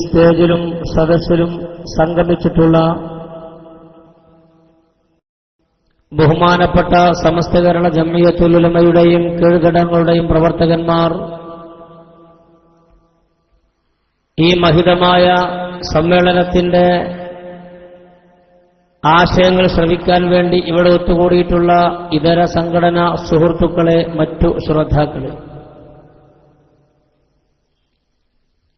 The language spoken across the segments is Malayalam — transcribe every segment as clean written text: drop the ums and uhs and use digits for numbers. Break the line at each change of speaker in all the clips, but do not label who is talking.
സ്റ്റേജിലും സദസ്സിലും സംഗമിച്ചിട്ടുള്ള ബഹുമാനപ്പെട്ട സമസ്ത കേരള ജംഇയ്യത്തുൽ ഉലമയുടെയും കീഴ്ഘടകങ്ങളുടെയും പ്രവർത്തകന്മാർ, ഈ മഹിതമായ സമ്മേളനത്തിന്റെ ആശയങ്ങൾ ശ്രവിക്കാൻ വേണ്ടി ഇവിടെ ഒത്തുകൂടിയിട്ടുള്ള ഇതര സംഘടനാ സുഹൃത്തുക്കളെ, മറ്റു ശ്രോതാക്കളെ,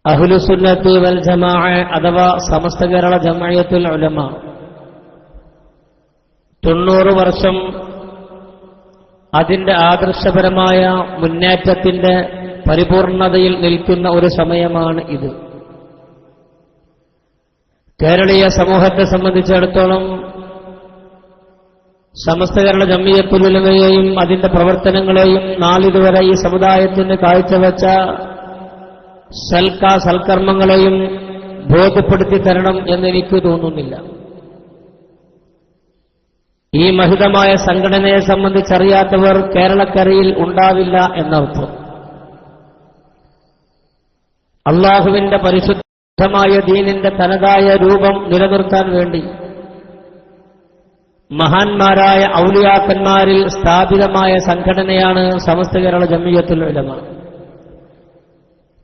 അഹ്ലുസുന്നത്ത് വൽ ജമാഅ അഥവാ സമസ്ത കേരള ജംഇയ്യത്തുൽ ഉലമ 90 വർഷം അതിന്റെ ആദർശപരമായ മുന്നേറ്റത്തിന്റെ പരിപൂർണതയിൽ നിൽക്കുന്ന ഒരു സമയമാണ് ഇത്. കേരളീയ സമൂഹത്തെ സംബന്ധിച്ചിടത്തോളം സമസ്ത കേരള ജംഇയ്യത്തുൽ ഉലമയെയും അതിന്റെ പ്രവർത്തനങ്ങളെയും നാളിതുവരെ ഈ സമുദായത്തിന് കാഴ്ചവെച്ച സൽക്കർമ്മങ്ങളെയും ബോധ്യപ്പെടുത്തി തരണം എന്നെനിക്ക് തോന്നുന്നില്ല. ഈ മഹിതമായ സംഘടനയെ സംബന്ധിച്ചറിയാത്തവർ കേരളക്കരയിൽ ഉണ്ടാവില്ല എന്നർത്ഥം. അള്ളാഹുവിന്റെ പരിശുദ്ധമായ ദീനിന്റെ തനതായ രൂപം നിലനിർത്താൻ വേണ്ടി മഹാന്മാരായ ഔലിയാക്കന്മാരിൽ സ്ഥാപിതമായ സംഘടനയാണ് സമസ്ത കേരള ജംഇയ്യത്തുൽ ഉലമ.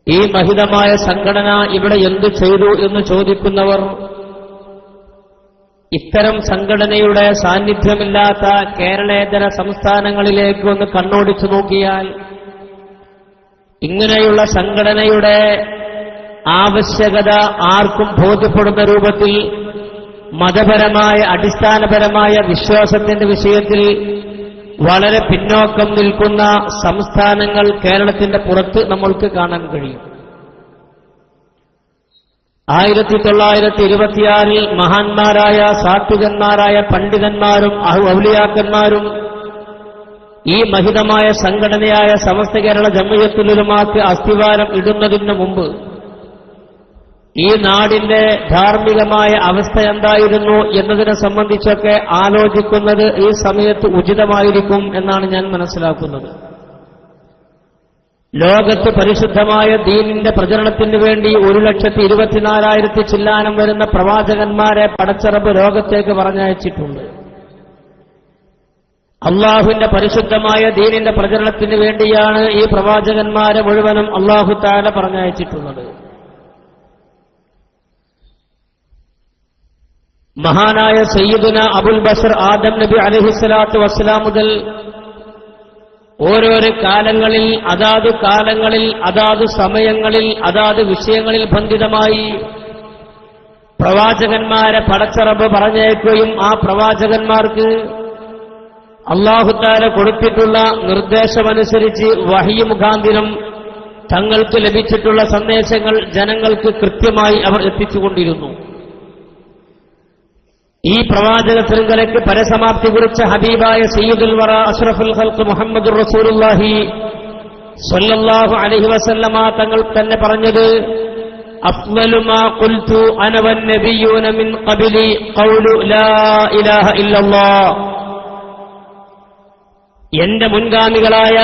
ഈ മഹിതമായ സംഘടന ഇവിടെ എന്തു ചെയ്തു എന്ന് ചോദിക്കുന്നവർ ഇത്തരം സംഘടനയുടെ സാന്നിധ്യമില്ലാത്ത കേരളേതര സംസ്ഥാനങ്ങളിലേക്ക് ഒന്ന് കണ്ണോടിച്ചു നോക്കിയാൽ ഇങ്ങനെയുള്ള സംഘടനയുടെ ആവശ്യകത ആർക്കും ബോധ്യപ്പെടുന്ന രൂപത്തിൽ മതപരമായ അടിസ്ഥാനപരമായ വിശ്വാസത്തിന്റെ വിഷയത്തിൽ വളരെ പിന്നോക്കം നിൽക്കുന്ന സംസ്ഥാനങ്ങൾ കേരളത്തിന്റെ പുറത്ത് നമ്മൾക്ക് കാണാൻ കഴിയും. 1926 മഹാന്മാരായ സാത്വികന്മാരായ പണ്ഡിതന്മാരും ഔലിയാക്കന്മാരും ഈ മഹിതമായ സംഘടനയായ സമസ്ത കേരള ജംഇയ്യത്തുൽ ഉലമാക്ക് അസ്ഥിവാരം ഇടുന്നതിന് മുമ്പ് ഈ നാടിന്റെ ധാർമ്മികമായ അവസ്ഥ എന്തായിരുന്നു എന്നതിനെ സംബന്ധിച്ചൊക്കെ ആലോചിക്കുന്നത് ഈ സമയത്ത് ഉചിതമായിരിക്കും എന്നാണ് ഞാൻ മനസ്സിലാക്കുന്നത്. ലോകത്ത് പരിശുദ്ധമായ ദീനിന്റെ പ്രചരണത്തിന് വേണ്ടി 1,24,000 ചില്ലാനം വരുന്ന പ്രവാചകന്മാരെ പടച്ചറബ് ലോകത്തേക്ക് പറഞ്ഞയച്ചിട്ടുണ്ട്. അള്ളാഹുവിന്റെ പരിശുദ്ധമായ ദീനിന്റെ പ്രചരണത്തിന് വേണ്ടിയാണ് ഈ പ്രവാചകന്മാരെ മുഴുവനും അള്ളാഹു തആല പറഞ്ഞയച്ചിട്ടുള്ളത്. മഹാനായ സയ്യിദുന അബുൽ ബശർ ആദം നബി അലൈഹിസ്സലാത്തു വസ്സലാം മുതൽ ഓരോരോ കാലങ്ങളിൽ അതാത് സമയങ്ങളിൽ അതാത് വിഷയങ്ങളിൽ ബന്ധിതമായി പ്രവാചകന്മാരെ പടച്ചറബ് പറഞ്ഞയക്കുകയും ആ പ്രവാചകന്മാർക്ക് അല്ലാഹു തആല കൊടുത്തിട്ടുള്ള നിർദ്ദേശമനുസരിച്ച് വഹയി മുഖാന്തരം തങ്ങൾക്ക് ലഭിച്ചിട്ടുള്ള സന്ദേശങ്ങൾ ജനങ്ങൾക്ക് കൃത്യമായി അവർ എത്തിച്ചുകൊണ്ടിരുന്നു. ഈ പ്രവാചക ശൃംഖലയ്ക്ക് പരസമാപ്തി കുറിച്ച ഹബീബായ സയ്യിദുൽ വറ അഷ്റഫുൽ ഖൽഖ് മുഹമ്മദുർ റസൂലുള്ളാഹി സ്വല്ലല്ലാഹു അലൈഹി വസല്ലമ തങ്ങൾ തന്നെ പറഞ്ഞത്, അഫ്ളലു മാ ഖുൽതു അന വൻ നബിയ്യൂന മിൻ ഖബ്ലി ഖൗലു ലാ ഇലാഹ ഇല്ലല്ലാഹ്. എന്റെ മുൻഗാമികളായ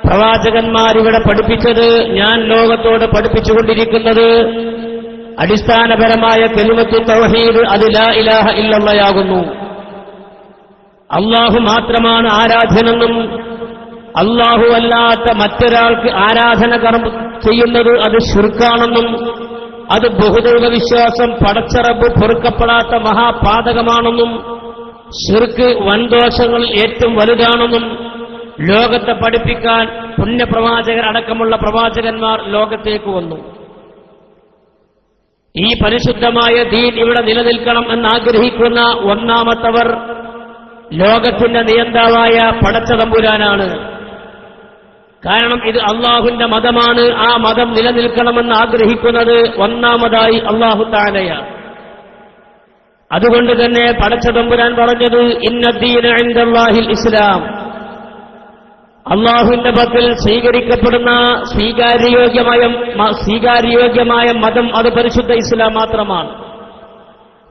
പ്രവാചകന്മാരിവിടെ പഠിപ്പിച്ചത്, ഞാൻ ലോകത്തോട് പഠിപ്പിച്ചുകൊണ്ടിരിക്കുന്നത് അടിസ്ഥാനപരമായ കലിമത്തു തൗഹീദ്, അത് ലാ ഇലാഹ ഇല്ലല്ലാഹയാകുന്നു. അല്ലാഹു മാത്രമാണ് ആരാധ്യനെന്നും അല്ലാഹു അല്ലാത്ത മറ്റൊരാൾക്ക് ആരാധന ചെയ്യുന്നത് അത് ശിർക്കാണെന്നും അത് ബഹുദൈവ വിശ്വാസം പടച്ചറബ് പൊറുക്കപ്പെടാത്ത മഹാപാതകമാണെന്നും ശിർക്ക് വൻദോഷങ്ങളിൽ ഏറ്റവും വലുതാണെന്നും ലോകത്തെ പഠിപ്പിക്കാൻ പുണ്യപ്രവാചകർ അടക്കമുള്ള പ്രവാചകന്മാർ ലോകത്തേക്ക് വന്നു. ഈ പരിശുദ്ധമായ ദീൻ ഇവിടെ നിലനിൽക്കണം എന്നാഗ്രഹിക്കുന്ന ഒന്നാമത്തവർ ലോകത്തിന്റെ നിയന്താവായ പടച്ചതമ്പുരാനാണ്. കാരണം ഇത് അള്ളാഹുവിന്റെ മതമാണ്. ആ മതം നിലനിൽക്കണമെന്ന് ആഗ്രഹിക്കുന്നത് ഒന്നാമതായി അള്ളാഹു തആലയാണ്. അതുകൊണ്ട് തന്നെ പടച്ചതമ്പുരാൻ പറഞ്ഞത്, ഇന്നദ്ദീന ഇൻദല്ലാഹിൽ ഇസ്ലാം, അള്ളാഹുവിന്റെ പക്കൽ സ്വീകരിക്കപ്പെടുന്ന സ്വീകാര്യോഗ്യമായ മതം അത് പരിശുദ്ധ ഇസ്ലാം മാത്രമാണ്.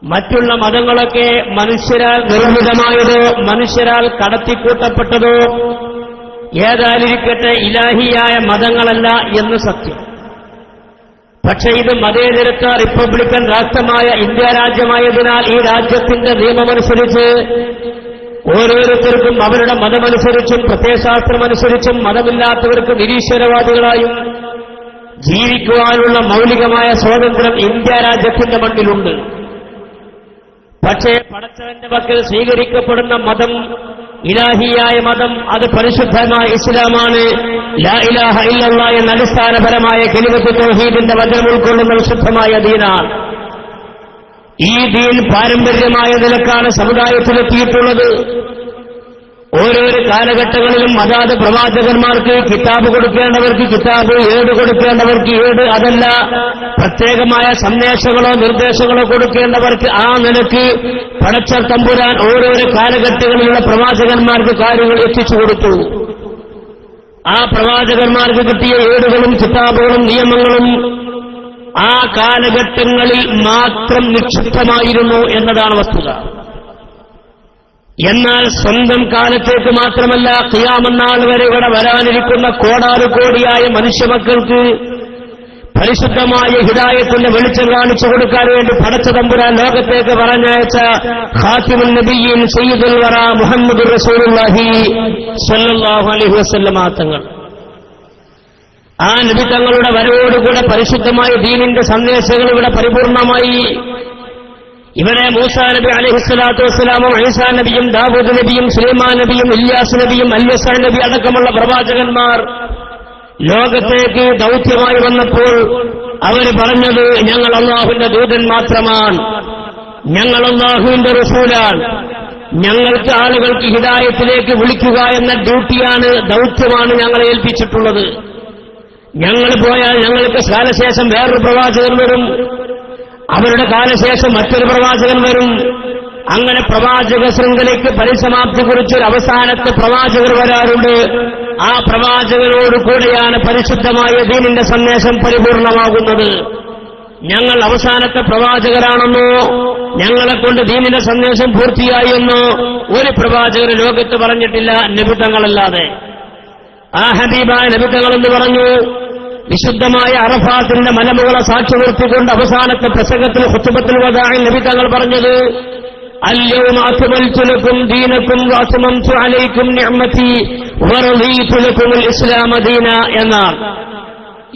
മറ്റുള്ള മതങ്ങളൊക്കെ മനുഷ്യരാൽ നിർമ്മിതമായതോ മനുഷ്യരാൽ കടത്തിക്കൂട്ടപ്പെട്ടതോ ഏതായിരിക്കട്ടെ ഇലാഹിയായ മതങ്ങളല്ല എന്ന് സത്യം. പക്ഷേ ഇത് മതേതരത്വ റിപ്പബ്ലിക്കൻ രാഷ്ട്രമായ ഇന്ത്യ രാജ്യമായതിനാൽ ഈ രാജ്യത്തിന്റെ നിയമമനുസരിച്ച് ഓരോരുത്തർക്കും അവരുടെ മതമനുസരിച്ചും പ്രത്യയശാസ്ത്രമനുസരിച്ചും മതമില്ലാത്തവർക്ക് നിരീശ്വരവാദികളായും ജീവിക്കുവാനുള്ള മൗലികമായ സ്വാതന്ത്ര്യം ഇന്ത്യ രാജ്യത്തിന്റെ മണ്ണിലുണ്ട്. പക്ഷേ പടച്ചവന്റെ പക്കൽ സ്വീകരിക്കപ്പെടുന്ന മതം, ഇലാഹിയായ മതം, അത് പരിശുദ്ധമായ ഇസ്ലാമാണ്. ലാ ഇലാഹ ഇല്ലല്ലാഹ് എന്ന അടിസ്ഥാനപരമായ കലിമത്ത് തൗഹീദിന്റെ വചനം ഉൾക്കൊള്ളുന്ന വിശുദ്ധമായ ദീനാണ്. ഈ ദീൻ പാരമ്പര്യമായ നിലക്കാണ് സമുദായത്തിലെത്തിയിട്ടുള്ളത്. ഓരോരോ കാലഘട്ടങ്ങളിലും അതാത് പ്രവാചകന്മാർക്ക് കിതാബ് കൊടുക്കേണ്ടവർക്ക് കിതാബ്, ഏട് കൊടുക്കേണ്ടവർക്ക് ഏട്, അതല്ല പ്രത്യേകമായ സന്ദേശങ്ങളോ നിർദ്ദേശങ്ങളോ കൊടുക്കേണ്ടവർക്ക് ആ നിലയ്ക്ക് പടച്ച തമ്പുരാൻ ഓരോരോ കാലഘട്ടങ്ങളിലുള്ള പ്രവാചകന്മാർക്ക് കാര്യങ്ങൾ എത്തിച്ചു കൊടുത്തു. ആ പ്രവാചകന്മാർക്ക് കിട്ടിയ ഏടുകളും കിതാബുകളും നിയമങ്ങളും ആ കാലഘട്ടങ്ങളിൽ മാത്രം നിക്ഷിപ്തമായിരുന്നു എന്നതാണ് വസ്തുത. എന്നാൽ സ്വന്തം കാലത്തേക്ക് മാത്രമല്ല, ഖിയാമത്ത് നാൾ വരെ ഇവിടെ വരാനിരിക്കുന്ന കോടാനുകോടിയായ മനുഷ്യമക്കൾക്ക് പരിശുദ്ധമായ ഹിദായത്തിന്റെ വെളിച്ചം കാണിച്ചു കൊടുക്കാൻ വേണ്ടി പടച്ച തമ്പുരാൻ ലോകത്തേക്ക് പറഞ്ഞയച്ച ഖാതിമുൻ നബിയ്യീൻ സയ്യിദുൽ വറ മുഹമ്മദുർ റസൂലുള്ളാഹി സ്വല്ലല്ലാഹു അലൈഹി വസല്ലമ തങ്ങൾ, ആ നബി തങ്ങളുടെ വരവോടുകൂടെ പരിശുദ്ധമായ ദീനിന്റെ സന്ദേശങ്ങൾ ഇവിടെ പരിപൂർണമായി. ഇവിടെ മൂസാ നബി അലൈഹിസ്സലാത്തു വസ്സലാമും ഈസാ നബിയും ദാവൂദ് നബിയും സുലൈമാൻ നബിയും ഇല്യാസ് നബിയും അൽയസ നബി അടക്കമുള്ള പ്രവാചകന്മാർ ലോകത്തേക്ക് ദൗത്യമായി വന്നപ്പോൾ അവർ പറഞ്ഞത്, ഞങ്ങൾ അല്ലാഹുവിന്റെ ദൂതൻ മാത്രമാണ്, ഞങ്ങൾ അല്ലാഹുവിന്റെ റസൂലാണ്, ഞങ്ങൾക്ക് ആളുകൾക്ക് ഹിദായത്തിലേക്ക് വിളിക്കുക എന്ന ഡ്യൂട്ടിയാണ്, ദൗത്യമാണ് ഞങ്ങളെ ഏൽപ്പിച്ചിട്ടുള്ളത്. ഞങ്ങൾ പോയാൽ ഞങ്ങൾക്ക് കാലശേഷം വേറൊരു പ്രവാചകൻ വരും, അവരുടെ കാലശേഷം മറ്റൊരു പ്രവാചകൻ വരും. അങ്ങനെ പ്രവാചക ശൃംഖലയ്ക്ക് പരിസമാപ്തി കുറിച്ചൊരു അവസാനത്തെ പ്രവാചകർ വരാറുണ്ട്. ആ പ്രവാചകരോട് കൂടെയാണ് പരിശുദ്ധമായ ദീനിന്റെ സന്ദേശം പരിപൂർണമാകുന്നത്. ഞങ്ങൾ അവസാനത്തെ പ്രവാചകരാണെന്നോ ഞങ്ങളെക്കൊണ്ട് ദീനിന്റെ സന്ദേശം പൂർത്തിയായി എന്നോ ഒരു പ്രവാചകർ ലോകത്ത് പറഞ്ഞിട്ടില്ല, നബിതങ്ങളല്ലാതെ. ആ ഹബീബായ നബിതങ്ങളെന്ന് പറഞ്ഞു, വിശുദ്ധമായ അറഫാത്തിന്റെ മലമുകളെ സാക്ഷി നിർത്തിക്കൊണ്ട് അവസാനത്തെ പ്രസംഗത്തിൽ ഖുത്ബത്തുൽ വദാഇൽ നബി തങ്ങൾ പറഞ്ഞത്, അൽയൗമ അക്മൽതു ലക്കും ദീനക്കും വഅത്മംതു അലൈക്കും നിഅമതി വറദീതു ലക്കുമുൽ ഇസ്ലാമ ദീന എന്നാണ്.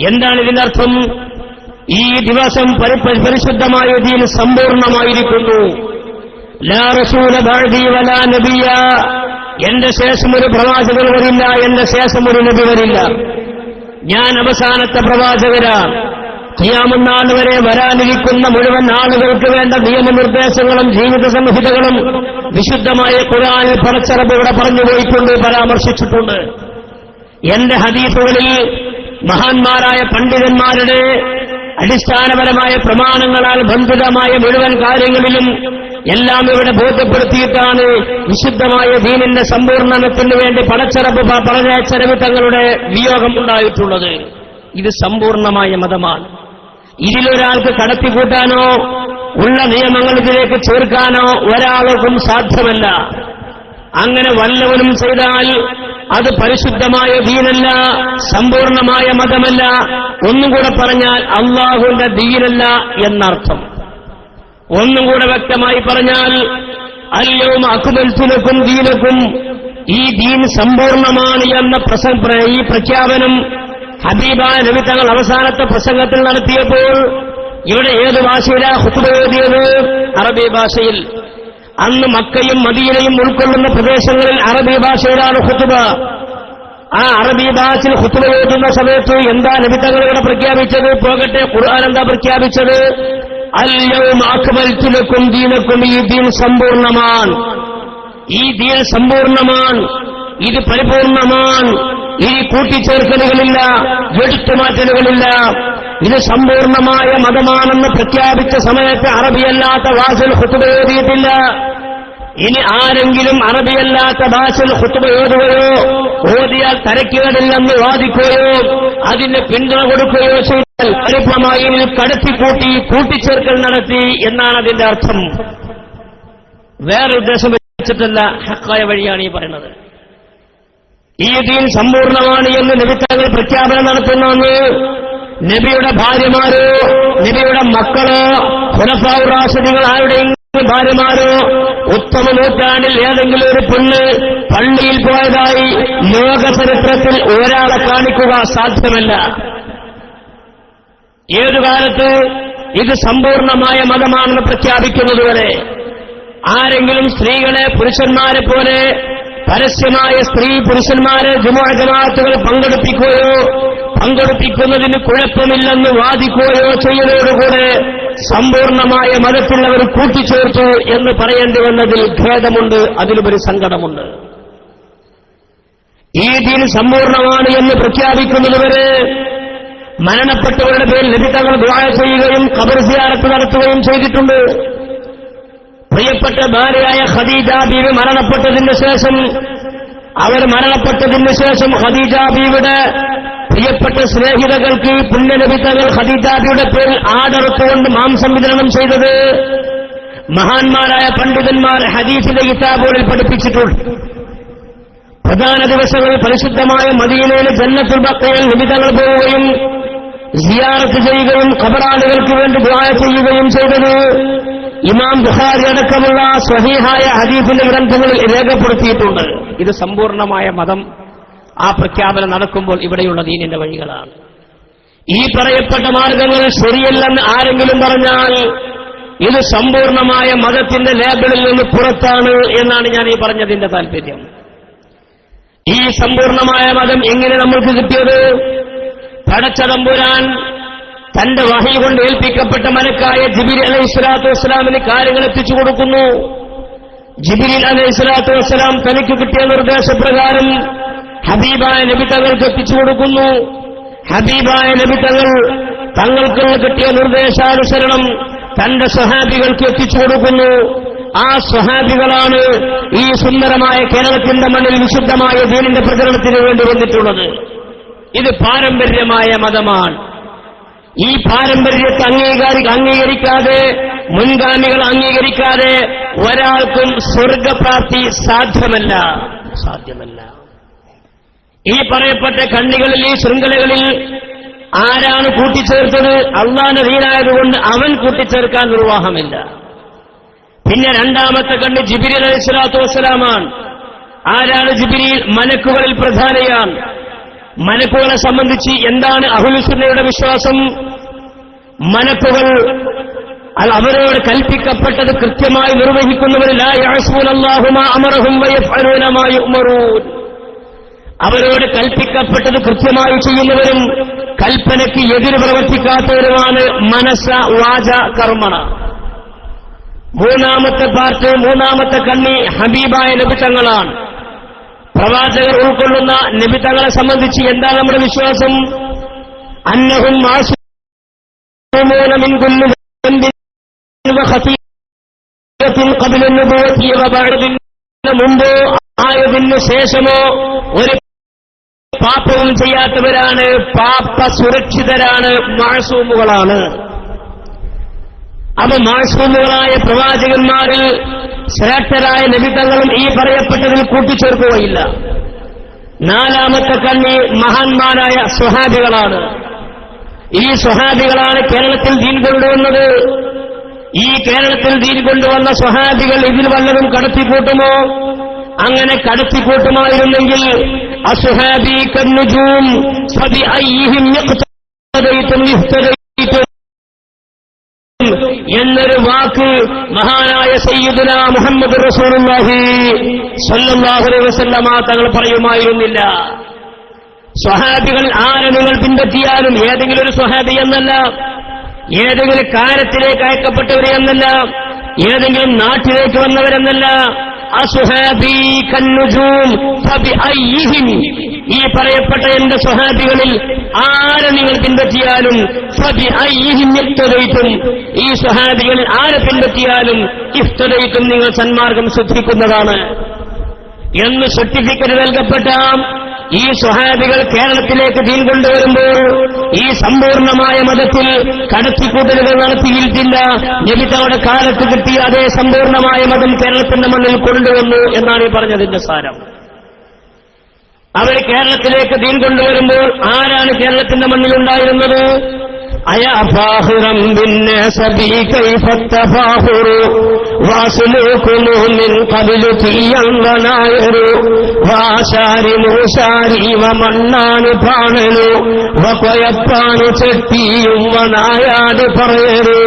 എന്താണ് ഇതിന്റെ അർത്ഥം? ഈ ദിവസം പരിശുദ്ധമായ ദീൻ സമ്പൂർണമായിരിക്കുന്നു. ലാ റസൂല ബഅദി വലാ നബിയ, എന്റെ ശേഷം ഒരു പ്രവാചകൻ വരില്ല, എന്റെ ശേഷം ഒരു നബി വരില്ല, ഞാൻ അവസാനത്തെ പ്രവാചകരാണ്. ഖിയാമത്ത് നാൾ വരെ വരാനിരിക്കുന്ന മുഴുവൻ ആളുകൾക്ക് വേണ്ട നിയമനിർദ്ദേശങ്ങളും ജീവിത സംഹിതകളും വിശുദ്ധമായ ഖുർആനിൽ പടച്ചറബ് ഇവിടെ പറഞ്ഞുപോയിട്ടുണ്ട്, പരാമർശിച്ചിട്ടുണ്ട്. എന്റെ ഹദീസുകളിൽ മഹാന്മാരായ പണ്ഡിതന്മാരുടെ അടിസ്ഥാനപരമായ പ്രമാണങ്ങളാൽ ബന്ധിതമായ മുഴുവൻ കാര്യങ്ങളിലും എല്ലാം ഇവിടെ ബോധ്യപ്പെടുത്തിയിട്ടാണ് വിശുദ്ധമായ ദീനിന്റെ സമ്പൂർണ്ണനത്തിന് വേണ്ടി പടച്ചറബ് പറഞ്ഞയച്ച നബി തങ്ങളുടെ വിയോഗം ഉണ്ടായിട്ടുള്ളത്. ഇത് സമ്പൂർണമായ മതമാണ്. ഇതിലൊരാൾക്ക് കടത്തിക്കൂട്ടാനോ ഉള്ള നിയമങ്ങൾ ഇതിലേക്ക് ചേർക്കാനോ ഒരാൾക്കും സാധ്യമല്ല. അങ്ങനെ വല്ലവനും ചെയ്താൽ അത് പരിശുദ്ധമായ ദീനല്ല, സമ്പൂർണമായ മതമല്ല, ഒന്നും കൂടെ പറഞ്ഞാൽ അല്ലാഹുവിന്റെ ദീനല്ല എന്നർത്ഥം. ഒന്നും കൂടെ വ്യക്തമായി പറഞ്ഞാൽ അൽയൗമ അക്മൽതു ലക്കും ദീനക്കും, ഈ ദീൻ സമ്പൂർണമാണ് എന്ന ഈ പ്രഖ്യാപനം ഹബീബായ നബി തങ്ങൾ അവസാനത്തെ പ്രസംഗത്തിൽ നടത്തിയപ്പോൾ ഇവിടെ ഏത് ഭാഷയിലാണ് ഖുത്ബ ഓതിയത്? അറബി ഭാഷയിൽ. അന്ന് മക്കയും മദീനയും ഉൾക്കൊള്ളുന്ന പ്രദേശങ്ങളിൽ അറബി ഭാഷയിലാണ് ഖുത്ബ. ആ അറബി ഭാഷയിൽ ഖുത്ബ ഓതുന്ന സമയത്ത് എന്താ നബി തങ്ങൾ ഇവിടെ പ്രഖ്യാപിച്ചത്? പോകട്ടെ, ഖുർആൻ എന്താ പ്രഖ്യാപിച്ചത്? അൽയൗമ അക്മൽതു ലക്കും ദീനക്കും, ഈ ദീൻ സമ്പൂർണമാണ്, ഈ ദീൻ സമ്പൂർണമാണ്, ഇത് പരിപൂർണമാണ്, ഇനി കൂട്ടിച്ചേർക്കലുകളില്ല, എടുത്തുമാറ്റലുകളില്ല, ഇത് സമ്പൂർണമായ മതമാണെന്ന് പ്രഖ്യാപിച്ച സമയത്ത് അറബിയല്ലാത്ത ഭാഷയിൽ ഖുത്ബ ഓതിയിട്ടില്ല. ഇനി ആരെങ്കിലും അറബിയല്ലാത്ത ഭാഷയിൽ ഖുത്ബ ഓതുകയോ ഓതിയാൽ തരക്കേടില്ലെന്ന് വാദിക്കുകയോ അതിന് പിന്തുണ കൊടുക്കുകയോ ചെയ്താൽ പരിപൂർണമായി കടത്തിക്കൂട്ടി കൂട്ടിച്ചേർക്കൽ നടത്തി എന്നാണ് അതിന്റെ അർത്ഥം. വേറെ ഉദ്ദേശം വെച്ചിട്ടല്ല, ഹക്കായ വഴിയാണ് ഈ പറയുന്നത്. ഈ ദീൻ സമ്പൂർണമാണ് എന്ന് നബി തങ്ങൾ പ്രഖ്യാപനം നടത്തുന്നു. നബിയുടെ ഭാര്യമാരോ നബിയുടെ മക്കളോ ഖുലഫാഉർ റാഷിദീങ്ങൾ ആരുടെയും ഭാര്യമാരോ ഉത്തമ നൂറ്റാണ്ടിൽ ഏതെങ്കിലും ഒരു പെണ്ണ് പള്ളിയിൽ പോയതായി ലോക ചരിത്രത്തിൽ ഒരാളെ കാണിക്കുക സാധ്യമല്ല. ഏതു കാലത്ത് ഇത് സമ്പൂർണമായ മതമാണെന്ന് പ്രഖ്യാപിക്കുന്നതുവരെ ആരെങ്കിലും സ്ത്രീകളെ പുരുഷന്മാരെ പോലെ പരസ്യമായ സ്ത്രീ പുരുഷന്മാരെ ജുമുഅ ജമാഅത്തുകൾ പങ്കെടുപ്പിക്കുന്നതിന് കുഴപ്പമില്ലെന്ന് വാദിക്കുകയോ ചെയ്യുന്നതോടുകൂടെ സമ്പൂർണമായ മതത്തിലുള്ളവർ കൂട്ടിച്ചേർത്തു എന്ന് പറയേണ്ടി വന്നതിൽ ഖേദമുണ്ട്, അതിലുപരി സങ്കടമുണ്ട്. ഈ ദീൻ സമ്പൂർണമാണ് എന്ന് പ്രഖ്യാപിക്കുന്നതുവരെ മരണപ്പെട്ടവരുടെ പേരിൽ നബി തങ്ങൾ ദുആ ചെയ്യുകയും ഖബർ സിയാറത്ത് നടത്തുകയും ചെയ്തിട്ടുണ്ട്. പ്രിയപ്പെട്ട ഭാര്യയായ ഖദീജ ബീവി മരണപ്പെട്ടതിന് ശേഷം ഖദീജ ബീവിയുടെ പ്രിയപ്പെട്ട സ്നേഹിതകൾക്ക് പുണ്യനബി തങ്ങൾ ഖദീജ ബീവിയുടെ പേരിൽ ആടറുത്തുകൊണ്ട് മാംസം വിതരണം ചെയ്തത് മഹാന്മാരായ പണ്ഡിതന്മാർ ഹദീസിലെ കിതാബുകളിൽ പഠിപ്പിച്ചിട്ടുണ്ട്. പ്രധാന ദിവസങ്ങളിൽ പരിശുദ്ധമായ മദീനയിലെ ജന്നത്തുൽ ബഖയിൽ നബി തങ്ങൾ പോവുകയും സിയാറത്ത് ചെയ്യുകയും ഖബറാളികൾക്ക് വേണ്ടി ദുആ ചെയ്യുകയും ചെയ്തത് ഇമാം ബുഖാരി അടക്കമുള്ള സ്വഹീഹായ ഹദീസിന്റെ ഗ്രന്ഥങ്ങളിൽ രേഖപ്പെടുത്തിയിട്ടുണ്ട്. ഇത് സമ്പൂർണമായ മതം. ആ പ്രഖ്യാപനം നടക്കുമ്പോൾ ഇവിടെയുള്ള ദീനിന്റെ വഴികളാണ്. ഈ പറയപ്പെട്ട മാർഗങ്ങൾ ശരിയല്ലെന്ന് ആരെങ്കിലും പറഞ്ഞാൽ ഇത് സമ്പൂർണമായ മതത്തിന്റെ ലേബലിൽ നിന്ന് പുറത്താണ് എന്നാണ് ഞാൻ ഈ പറഞ്ഞതിന്റെ താല്പര്യം. ഈ സമ്പൂർണമായ മതം എങ്ങനെ നമ്മൾക്ക് കിട്ടിയത്? പടച്ചതമ്പുരാൻ തന്റെ വഹി കൊണ്ട് ഏൽപ്പിക്കപ്പെട്ട മലക്കായ ജിബ്രീൽ അലൈഹിസ്സലാത്തു വസ്സലാമിന് കാര്യങ്ങൾ എത്തിച്ചു കൊടുക്കുന്നു. ജിബ്രീൽ അലൈഹിസ്സലാത്തു വസ്സലാം തനിക്ക് കിട്ടിയ നിർദ്ദേശപ്രകാരം ഹബീബായ നബി തങ്ങൾക്ക് എത്തിച്ചു കൊടുക്കുന്നു. ഹബീബായ നബി തങ്ങൾക്ക് കിട്ടിയ നിർദ്ദേശാനുസരണം തന്റെ സ്വഹാബികൾക്ക് എത്തിച്ചു കൊടുക്കുന്നു. ആ സ്വഹാബികളാണ് ഈ സുന്ദരമായ കേരളത്തിന്റെ മണ്ണിൽ വിശുദ്ധമായ ദീനിന്റെ പ്രചരണത്തിന് വേണ്ടി വന്നിട്ടുള്ളത്. ഇത് പാരമ്പര്യമായ മതമാണ്. ഈ പാരമ്പര്യത്തെ അംഗീകരിക്കാതെ, മുൻഗാമികൾ അംഗീകരിക്കാതെ ഒരാൾക്കും സ്വർഗപ്രാപ്തി സാധ്യമല്ല. ഈ പറയപ്പെട്ട കണ്ണികളിൽ, ഈ ശൃംഖലകളിൽ ആരാണ് കൂട്ടിച്ചേർത്തത്? അള്ളാഹുവിന്റെ ദീനായതുകൊണ്ട് അവൻ കൂട്ടിച്ചേർക്കാൻ നിർവാഹമില്ല. പിന്നെ രണ്ടാമത്തെ കണ്ണ് ജിബ്രീൽ അലൈഹിസ്സലാത്തു വസ്സലാമാണ്. ആരാണ് ജിബ്രീൽ? മലക്കുകളിൽ പ്രധാനിയാണ്. മലക്കുകളെ സംബന്ധിച്ച് എന്താണ് അഹ്ലുസുന്നയുടെ വിശ്വാസം? മലക്കുകൾ അവരോട് കൽപ്പിക്കപ്പെട്ടത് കൃത്യമായി നിർവഹിക്കുന്നവർ. ലാ യഅസൂനല്ലാഹു മാ അമറഹും വയഫ്അലൂന മാ യുഅ്മറൂൻ. അവരോട് കൽപ്പിക്കപ്പെട്ടത് കൃത്യമായി ചെയ്യുന്നവരും കൽപ്പനയ്ക്ക് എതിര് പ്രവർത്തിക്കാത്തവരുമാണ് മനസ്സ വാച കർമ്മണ. മൂന്നാമത്തെ കണ്ണി ഹബീബായ നബി തങ്ങളാണ്. പ്രവാചകർ ഉൾക്കൊള്ളുന്ന നബി തങ്ങളെ സംബന്ധിച്ച് എന്താണ് നമ്മുടെ വിശ്വാസം? അന്നഹും മാസൂമൂന മിൻ കുല്ലി ദംബിൻ വഖതീഅത്തിൻ ഖബ്ല അൻ-നബുവ്വതി വബഅദിന് മുമ്പോ ആയതിനു ശേഷമോ ഒരു പാപവും ചെയ്യാത്തവരാണ്, പാപ സുരക്ഷിതരാണ്, മാസൂമുകളാണ്. അപ്പൊ മാസൂമുകളായ പ്രവാചകന്മാരിൽ ശ്രേഷ്ഠരായ നബിതങ്ങളും ഈ പറയപ്പെട്ടതിൽ കൂട്ടിച്ചേർക്കുകയില്ല. നാലാമത്തെ കണ്ണി മഹാന്മാരായ സ്വഹാബികളാണ്. ഈ സ്വഹാബികളാണ് കേരളത്തിൽ ദീൻ കൊണ്ടുവന്നത്. ഈ കേരളത്തിൽ ദീൻ കൊണ്ടുവന്ന സ്വഹാബികൾ ഇതിൽ വല്ലതും കടത്തിക്കൂട്ടുമോ? അങ്ങനെ കടത്തിക്കൂട്ടുമായിരുന്നെങ്കിൽ അസ്ഹാബി കന്നുജൂം ഫബിഅയ്യിഹിം യഖ്തദൈതും യുഹ്തദൈതും എന്നൊരു വാക്ക് മഹാനായ സയ്യിദുനാ മുഹമ്മദ് റസൂലുള്ളാഹി സ്വല്ലല്ലാഹു അലൈഹി വസല്ലമ തങ്ങൾ പറയുമായിരുന്നില്ല. സ്വഹാബികൾ ആരെ നിങ്ങൾ പിൻപറ്റിയാലും, ഏതെങ്കിലും ഒരു സ്വഹാബി എന്നല്ല, ഏതെങ്കിലും കാര്യത്തിലേക്ക് അയക്കപ്പെട്ടവരെ എന്നല്ല, ഏതെങ്കിലും നാട്ടിലേക്ക് വന്നവരെന്നല്ല, അസ്ഹാബി കന്നുജൂം ഫബിഅയ്യിഹിം, ഈ പറയപ്പെട്ട എന്റെ സ്വഹാബികളിൽ ആരെ നിങ്ങൾ പിൻപറ്റിയാലും, ഫബിഅയ്യിഹിം ഇഖ്തദൈതും, ഈ സ്വഹാബികളിൽ ആരെ പിൻപറ്റിയാലും ഇഖ്തദൈതും, നിങ്ങൾ സന്മാർഗം ശ്രദ്ധിക്കുന്നതാണ് എന്ന് സർട്ടിഫിക്കറ്റ് നൽകപ്പെട്ട ഈ സ്വഹാബികൾ കേരളത്തിലേക്ക് ദീൻ കൊണ്ടുവരുമ്പോൾ ഈ സമ്പൂർണമായ മതത്തിൽ കടത്തിക്കൂട്ടലുകൾ നടത്തിയിട്ടില്ല. നബി തങ്ങളുടെ കാലത്ത് കിട്ടിയ അതേ സമ്പൂർണമായ മതം കേരളത്തിന്റെ മണ്ണിൽ കൊണ്ടുവന്നു എന്നാണ് ഈ പറഞ്ഞതിന്റെ സാരം. അവർ കേരളത്തിലേക്ക് ദീൻ കൊണ്ടുവരുമ്പോൾ ആരാണ് കേരളത്തിന്റെ മണ്ണിലുണ്ടായിരുന്നത്? അയാ ഫാഹിറം ബിന്നസബി കൈഫ തഫാഖുറു വാസുലൂകുമു മിൻ ഖബ്ലു തിയ്യൻ വനായറു വാശാരി മൂശാരി വമണ്ണാന് പാണനു വകൊയപ്പാനു ചെട്ടിയും വനായാട് പറയരു.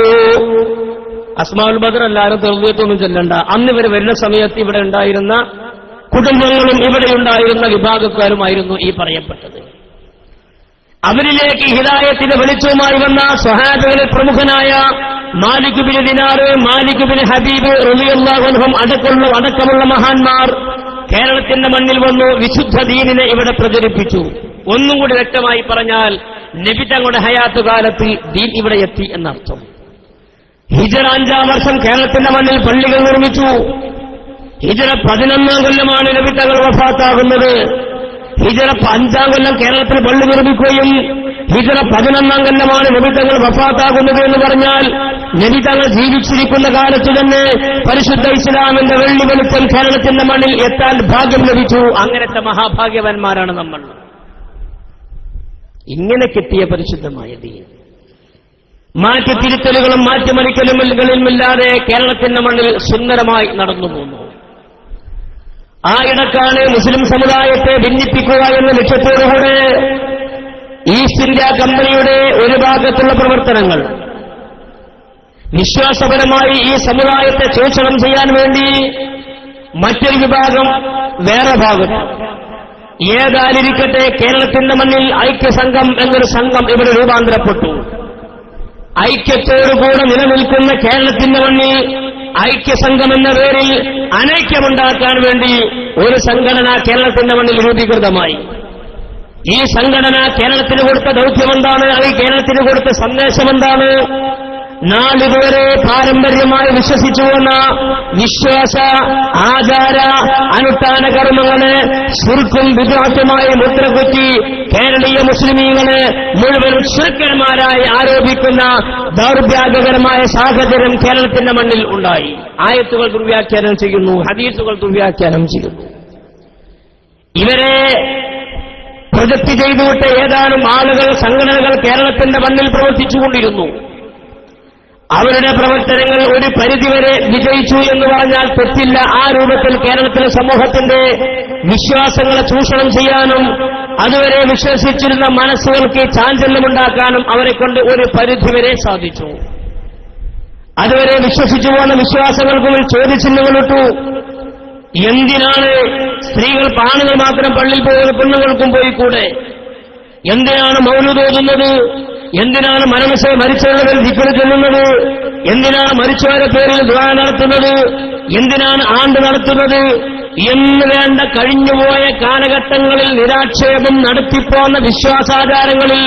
അസ്മാഉൽ ബദർ എല്ലാവരും തെളിവത്തൊന്നും ചെല്ലണ്ട. അന്ന് ഇവർ വരുന്ന സമയത്ത് ഇവിടെ ഉണ്ടായിരുന്ന കുടുംബങ്ങളും ഇവിടെയുണ്ടായിരുന്ന വിഭാഗക്കാരുമായിരുന്നു ഈ പറയപ്പെട്ടത്. അവരിലേക്ക് ഹിദായത്തിന്റെ വെളിച്ചവുമായി വന്ന സ്വഹാബികളിൽ പ്രമുഖനായ മാലിക് ബിൻ ദിനാർ, മാലിക് ബിൻ ഹബീബ് റളിയല്ലാഹു അൻഹും അടക്കമുള്ള മഹാന്മാർ കേരളത്തിന്റെ മണ്ണിൽ വന്നു വിശുദ്ധ ദീനിനെ ഇവിടെ പ്രചരിപ്പിച്ചു. ഒന്നും കൂടി വ്യക്തമായി പറഞ്ഞാൽ നബി തങ്ങളുടെ ഹയാത്ത് കാലത്ത് ദീൻ ഇവിടെ എത്തി എന്നർത്ഥം. ഹിജറ 5-ാം വർഷം കേരളത്തിന്റെ മണ്ണിൽ പള്ളികൾ നിർമ്മിച്ചു. ഹിജറ 11-ാം കൊല്ലമാണ് നബി തങ്ങൾ വഫാത്താകുന്നത്. ഹിജറ 5-ാം കൊല്ലം കേരളത്തിൽ പള്ളി നിർമ്മിക്കുകയും ഹിജറ 11-ാം കൊല്ലമാണ് നബി തങ്ങൾ വഫാത്താകുന്നത് എന്ന് പറഞ്ഞാൽ നബി തങ്ങൾ ജീവിച്ചിരിക്കുന്ന കാലത്ത് തന്നെ പരിശുദ്ധ ഇസ്ലാമിന്റെ വെള്ളി വെളിച്ചം കേരളത്തിന്റെ മണ്ണിൽ എത്താൻ ഭാഗ്യം ലഭിച്ചു. അങ്ങനത്തെ മഹാഭാഗ്യവാന്മാരാണ് നമ്മൾ. ഇങ്ങനെ കിട്ടിയ പരിശുദ്ധമായ ദീൻ മാറ്റിത്തിരുത്തലുകളും മാറ്റിമറിക്കലുകളിലുമില്ലാതെ കേരളത്തിന്റെ മണ്ണിൽ സുന്ദരമായി നടന്നു പോന്നു. ആ ഇടക്കാണ് മുസ്ലിം സമുദായത്തെ ഭിന്നിപ്പിക്കുക എന്ന ലക്ഷ്യത്തോടുകൂടെ ഈസ്റ്റ് ഇന്ത്യ കമ്പനിയുടെ ഒരു ഭാഗത്തുള്ള പ്രവർത്തനങ്ങൾ വിശ്വാസപരമായി ഈ സമുദായത്തെ ചൂഷണം ചെയ്യാൻ വേണ്ടി മറ്റൊരു വിഭാഗം വേറെ ഭാഗം. ഏതായിരിക്കട്ടെ, കേരളത്തിന്റെ മണ്ണിൽ ഐക്യസംഘം എന്നൊരു സംഘം ഇവിടെ രൂപാന്തരപ്പെട്ടു. ഐക്യത്തോടുകൂടെ നിലനിൽക്കുന്ന കേരളത്തിന്റെ മണ്ണിൽ ഐക്യസംഘം എന്ന പേരിൽ അനൈക്യമുണ്ടാക്കാൻ വേണ്ടി ഒരു സംഘടന കേരളത്തിന്റെ മണ്ണിൽ രൂപീകൃതമായി. ഈ സംഘടന കേരളത്തിന് കൊടുത്ത ദൗത്യമെന്താണ്? അല്ലെങ്കിൽ കേരളത്തിന് കൊടുത്ത സന്ദേശമെന്താണ്? 4 പേരെ പാരമ്പര്യമായി വിശ്വസിച്ചു വന്ന വിശ്വാസ ആചാര അനുഷ്ഠാന കർമ്മങ്ങളെ ശിർക്കും വിദ്രോഹത്തുമായി മുദ്രകുത്തി കേരളീയ മുസ്ലിമീങ്ങളെ മുഴുവൻ ശിർക്കന്മാരായി ആരോപിക്കുന്ന ദൗർഭാഗ്യകരമായ സാഹചര്യം കേരളത്തിന്റെ മണ്ണിൽ ഉണ്ടായി. ആയത്തുകൾ ദുർവ്യാഖ്യാനം ചെയ്യുന്നു, ഹദീസുകൾ ദുർവ്യാഖ്യാനം ചെയ്യുന്നു. ഇവരെ പ്രൊജക്ട് ചെയ്തുവിട്ട ഏതാനും ആളുകൾ, സംഘടനകൾ കേരളത്തിന്റെ മണ്ണിൽ പ്രവർത്തിച്ചുകൊണ്ടിരുന്നു. അവരുടെ പ്രവർത്തനങ്ങൾ ഒരു പരിധിവരെ വിജയിച്ചു എന്ന് പറഞ്ഞാൽ തെറ്റില്ല. ആ രൂപത്തിൽ കേരളത്തിലെ സമൂഹത്തിന്റെ വിശ്വാസങ്ങളെ ചൂഷണം ചെയ്യാനും അതുവരെ വിശ്വസിച്ചിരുന്ന മനസ്സുകൾക്ക് ചാഞ്ചല്യമുണ്ടാക്കാനും അവരെ കൊണ്ട് ഒരു പരിധിവരെ സാധിച്ചു. അതുവരെ വിശ്വസിച്ചു പോകുന്ന വിശ്വാസങ്ങൾക്ക് ഒരു ചോദ്യചിഹ്നങ്ങളിട്ടു. എന്തിനാണ് സ്ത്രീകൾ, ആണുങ്ങൾ മാത്രം പള്ളിയിൽ പോകുന്ന പെണ്ണുങ്ങൾക്കും പോയിക്കൂടെ? എന്തിനാണ് മൗലൂദ് ഓതുന്നത്? എന്തിനാണ് മരിച്ചവരുടെ ദിക്ർ ചൊല്ലുന്നത്? എന്തിനാണ് മരിച്ചവരുടെ പേരിൽ ദുആ നടത്തുന്നത്? എന്തിനാണ് ആണ്ട് നടത്തുന്നത്? എന്ന് വേണ്ട കഴിഞ്ഞുപോയ കാലഘട്ടങ്ങളിൽ നിരാക്ഷേപം നടത്തിപ്പോന്ന വിശ്വാസാചാരങ്ങളിൽ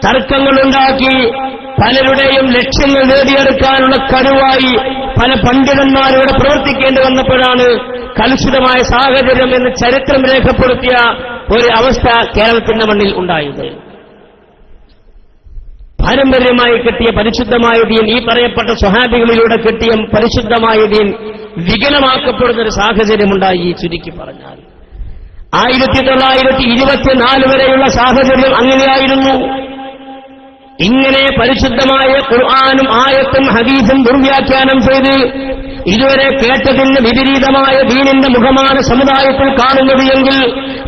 തർക്കങ്ങളുണ്ടാക്കി പലരുടെയും ലക്ഷ്യങ്ങൾ നേടിയെടുക്കാനുള്ള കരുവായി പല പണ്ഡിതന്മാരോട് പ്രവർത്തിക്കേണ്ടി വന്നപ്പോഴാണ് കലുഷിതമായ സാഹചര്യം എന്ന് ചരിത്രം രേഖപ്പെടുത്തിയ ഒരു അവസ്ഥ കേരളത്തിന്റെ മണ്ണിൽ ഉണ്ടായത്. പാരമ്പര്യമായി കിട്ടിയ പരിശുദ്ധമായ ദീൻ, ഈ പറയപ്പെട്ട സ്വഹാബികളിലൂടെ കിട്ടിയ പരിശുദ്ധമായ ദീൻ വികലമാക്കപ്പെടുന്നൊരു സാഹചര്യമുണ്ടായി. ചുരുക്കി പറഞ്ഞാൽ 1924 വരെയുള്ള സാഹചര്യം അങ്ങനെയായിരുന്നു. ഇങ്ങനെ പരിശുദ്ധമായ ഖുർആനും ആയത്തും ഹദീസും ദുർവ്യാഖ്യാനം ചെയ്ത് ഇതുവരെ കേട്ടതിന് വിപരീതമായ ദീനിന്റെ മുഖമാണ് സമുദായത്തിൽ കാണുന്നത് എങ്കിൽ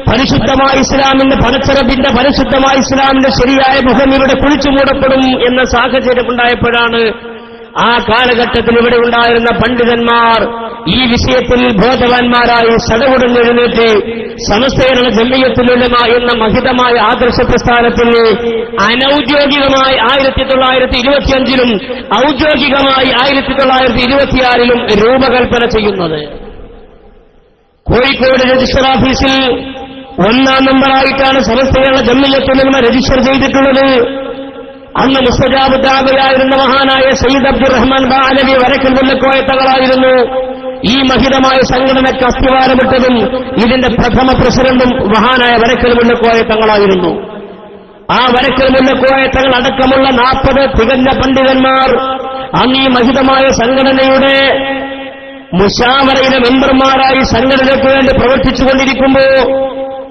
പരിശുദ്ധമായ ഇസ്ലാമിന്റെ പടച്ചറബിന്റെ പരിശുദ്ധമായ ഇസ്ലാമിന്റെ ശരിയായ മുഖം ഇവിടെ കുഴിച്ചുമൂടപ്പെടും എന്ന സാഹചര്യം ഉണ്ടായപ്പോഴാണ് ആ കാലഘട്ടത്തിൽ ഇവിടെ ഉണ്ടായിരുന്ന പണ്ഡിതന്മാർ ഈ വിഷയത്തിൽ ബോധവാന്മാരായി സടകുടഞ്ഞെഴുന്നേറ്റ് സമസ്തയുടെ ജമിയത്തുൽ ഉലമ എന്ന മഹിതമായ ആദർശ പ്രസ്ഥാനത്തിന് അനൌദ്യോഗികമായി 1925-ലും ഔദ്യോഗികമായി 1926-ലും രൂപകൽപ്പന ചെയ്യുന്നത്. കോഴിക്കോട് രജിസ്റ്റർ ഓഫീസിൽ 1-ാം നമ്പറായിട്ടാണ് സമസ്തയുടെ ജമിയത്തുൽ ഉലമ രജിസ്റ്റർ ചെയ്തിട്ടുള്ളത്. അന്ന് മുസ്തജാബ് ദാവയായിരുന്ന മഹാനായ സയ്യിദ് അബ്ദുറഹ്മാൻ ബാലവി വരക്കൽ മുല്ലക്കോയ തങ്ങളായിരുന്നു ഈ മഹിതമായ സംഘടനയ്ക്ക് അസ്ഥിവാരമിട്ടതും ഇതിന്റെ പ്രഥമ പ്രസിഡന്റും മഹാനായ വരക്കൽ മുല്ലക്കോയ തങ്ങളായിരുന്നു. ആ വരക്കൽ മുല്ലക്കോയ തങ്ങൾ അടക്കമുള്ള 40 തികഞ്ഞ പണ്ഡിതന്മാർ അന്ന് ഈ മഹിതമായ സംഘടനയുടെ മുശാവറയിലെ മെമ്പർമാരായി സംഘടനയ്ക്ക് വേണ്ടി പ്രവർത്തിച്ചുകൊണ്ടിരിക്കുമ്പോൾ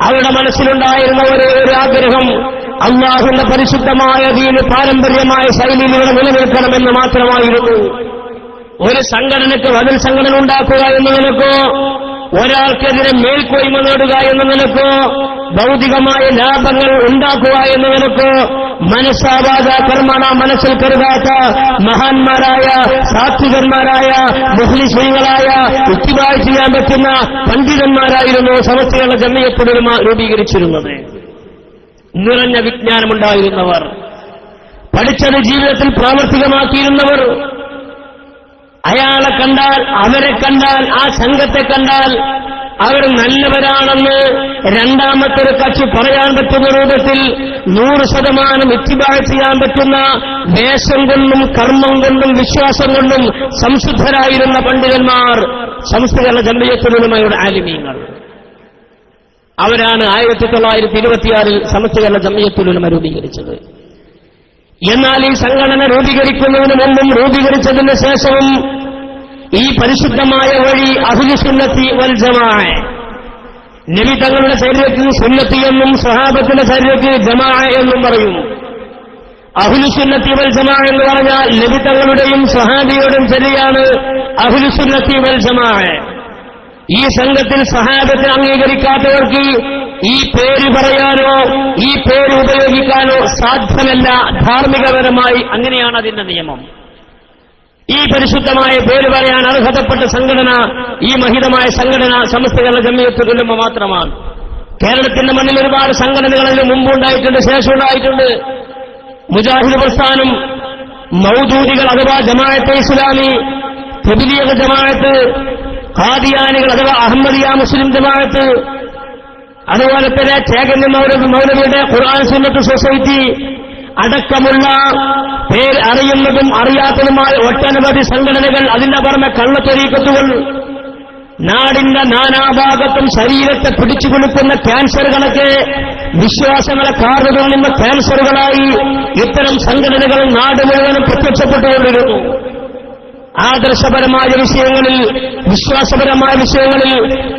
അവരുടെ മനസ്സിലുണ്ടായിരുന്ന ഒരേ ഒരു ആഗ്രഹം അല്ലാഹുവിന്റെ പരിശുദ്ധമായ ദീന് പാരമ്പര്യമായ ശൈലിയിൽ ഇവിടെ നിലനിൽക്കണമെന്ന് മാത്രമായിരുന്നു. ഒരു സംഘടനയ്ക്ക് ബദൽ സംഘടന ഉണ്ടാക്കുക എന്ന നിലക്കോ, ഒരാൾക്കെതിരെ മേൽക്കോയ്മ നേടുക എന്ന നിലക്കോ, ഭൗതികമായ ലാഭങ്ങൾ ഉണ്ടാക്കുക എന്ന നിലക്കോ മനസ്സാവാത കർമ്മണ മനസ്സിൽ കരുതാത്ത മഹാന്മാരായ സാത്വികന്മാരായ മുഖ്ലിസീങ്ങളായ ഇത്തിബാഅ് ചെയ്യാൻ പറ്റുന്ന പണ്ഡിതന്മാരായിരുന്നു സമസ്തകളുടെ ജമിയത്തുൽ ഉലമ രൂപീകരിച്ചിരുന്നത്. നിറഞ്ഞ വിജ്ഞാനമുണ്ടായിരുന്നവർ, പഠിച്ചത് ജീവിതത്തിൽ പ്രാവർത്തികമാക്കിയിരുന്നവർ. അയാളെ കണ്ടാൽ, അവരെ കണ്ടാൽ, ആ സംഘത്തെ കണ്ടാൽ അവർ നല്ലവരാണെന്ന് രണ്ടാമത്തെ ഒരു കക്ഷി പറയാൻ പറ്റുന്ന രൂപത്തിൽ 100% ഇത്തിബാഅ് ചെയ്യാൻ പറ്റുന്ന വേഷം കൊണ്ടും കർമ്മം കൊണ്ടും വിശ്വാസം കൊണ്ടും സംശുദ്ധരായിരുന്ന പണ്ഡിതന്മാർ സംസ്ഥകളുടെ ജമിയത്തുൽ ഉലമയുടെ ആലിമീങ്ങൾ. അവരാണ് 1926 സമസ്തകളുടെ ജമിയത്തുൽ ഉലമ രൂപീകരിച്ചത്. എന്നാൽ ഈ സംഘടന രൂപീകരിക്കുന്നതിന് മുമ്പും രൂപീകരിച്ചതിന് ശേഷവും ഈ പരിശുദ്ധമായ വഴി അഹ്ലുസുന്നത്തി വൽ ജമാഅ, നബി തങ്ങളുടെ ശരീരത്തിൽ സുന്നത്തി എന്നും സ്വഹാബത്തിന്റെ ശരീരത്തിൽ ജമാഅ എന്നും പറയും. അഹ്ലുസുന്നത്തി വൽ ജമാഅ എന്ന് പറഞ്ഞാൽ നബി തങ്ങളുടെയും സ്വഹാബിയുടെയും ശരിയാണ് അഹ്ലുസുന്നത്തി വൽ ജമാഅ. ഈ സംഘത്തിൽ സ്വഹാബത്തെ അംഗീകരിക്കാത്തവർക്ക് ഈ പേര് പറയാനോ ഈ പേര് ഉപയോഗിക്കാനോ സാധ്യമല്ല. ധാർമ്മികപരമായി അങ്ങനെയാണ് അതിന്റെ നിയമം. ഈ പരിശുദ്ധമായ പേര് പറയാൻ അർഹതപ്പെട്ട സംഘടന, ഈ മഹിതമായ സംഘടന സമസ്തകളുടെ ജമിയത്തുൽ ഉലമ മാത്രമാണ്. കേരളത്തിന്റെ മണ്ണിൽ ഒരുപാട് സംഘടനകൾ അതിന് മുമ്പുണ്ടായിട്ടുണ്ട്, ശേഷമുണ്ടായിട്ടുണ്ട്. മുജാഹിദ് പ്രസ്ഥാനം, മൗദൂദികൾ അഥവാ ജമാഅത്തെ ഇസ്ലാമി, തബ്ലീഗ് ജമാഅത്ത്, ഖാദിയാനികൾ അഥവാ അഹമ്മദിയ മുസ്ലിം ജമാഅത്ത്, അതുപോലെ തന്നെ ചേകന്യ മൗലവിയുടെ ഖുർആൻ സുന്നത്ത് സൊസൈറ്റി അടക്കമുള്ള പേര് അറിയുന്നതും അറിയാത്തതുമായ ഒട്ടനവധി സംഘടനകൾ, അതിന്റെ പുറമെ കള്ളത്വരീക്കത്തുകൾ, നാടിന്റെ നാനാഭാഗത്തും ശരീരത്തെ പിടിച്ചു കൊടുക്കുന്ന ക്യാൻസറുകളൊക്കെ വിശ്വാസങ്ങളെ കാർന്നുകൊള്ളുന്ന ക്യാൻസറുകളായി ഇത്തരം സംഘടനകൾ നാട് മുഴുവനും പ്രത്യക്ഷപ്പെട്ടുകൊണ്ടിരുന്നു. ആദർശപരമായ വിഷയങ്ങളിൽ, വിശ്വാസപരമായ വിഷയങ്ങളിൽ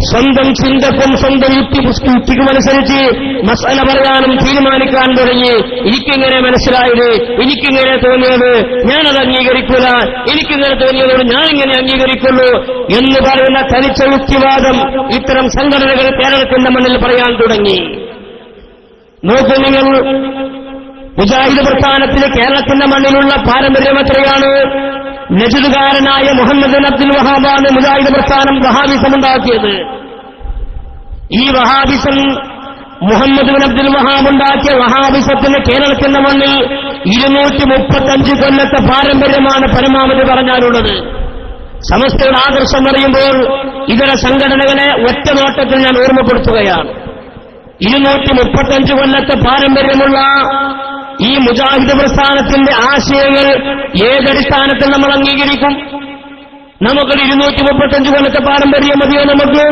സ്വന്തം ചിന്തക്കും സ്വന്തം യുക്തിക്കുമനുസരിച്ച് മസ്അല പറയാനും തീരുമാനിക്കാൻ തുടങ്ങി. എനിക്കിങ്ങനെ മനസ്സിലായത്, എനിക്കിങ്ങനെ തോന്നിയത്, ഞാനത് അംഗീകരിക്കൂല, എനിക്കിങ്ങനെ തോന്നിയതോട് ഞാനിങ്ങനെ അംഗീകരിക്കുള്ളൂ എന്ന് പറയുന്ന തനിച്ച യുക്തിവാദം ഇത്തരം സംഘടനകൾ കേരളത്തിന്റെ മണ്ണിൽ പറയാൻ തുടങ്ങി. നോക്കൂ നിങ്ങൾ, മുജാഹിദ് പ്രസ്ഥാനത്തിന് കേരളത്തിന്റെ മണ്ണിലുള്ള പാരമ്പര്യം എത്രയാണ്. നജ്ദുകാരനായ മുഹമ്മദ് ബിൻ അബ്ദുൽ വഹാബാണ് മുജാഹിദ് പ്രസ്ഥാനം വഹാബിസം ഉണ്ടാക്കിയത്. ഈ വഹാബിസം മുഹമ്മദ് ബിൻ അബ്ദുൽ വഹാബ് ഉണ്ടാക്കിയ വഹാബിസത്തിന് കേരളത്തിന്റെ മണ്ണിൽ 235 കൊല്ലത്തെ പാരമ്പര്യമാണ് പരമാവധി പറഞ്ഞാലുള്ളത്. സമസ്തയുടെ ആദർശം പറയുമ്പോൾ ഇതര സംഘടനകളെ ഒറ്റ നോട്ടത്തിൽ ഞാൻ ഓർമ്മപ്പെടുത്തുകയാണ്. 235 കൊല്ലത്തെ പാരമ്പര്യമുള്ള ഈ മുജാഹിദ് പ്രസ്ഥാനത്തിന്റെ ആശയങ്ങൾ ഏതടിസ്ഥാനത്തിൽ നമ്മൾ അംഗീകരിക്കും? നമുക്കൊരു 235 കൊല്ലത്തെ പാരമ്പര്യം മതിയോ? നമുക്ക്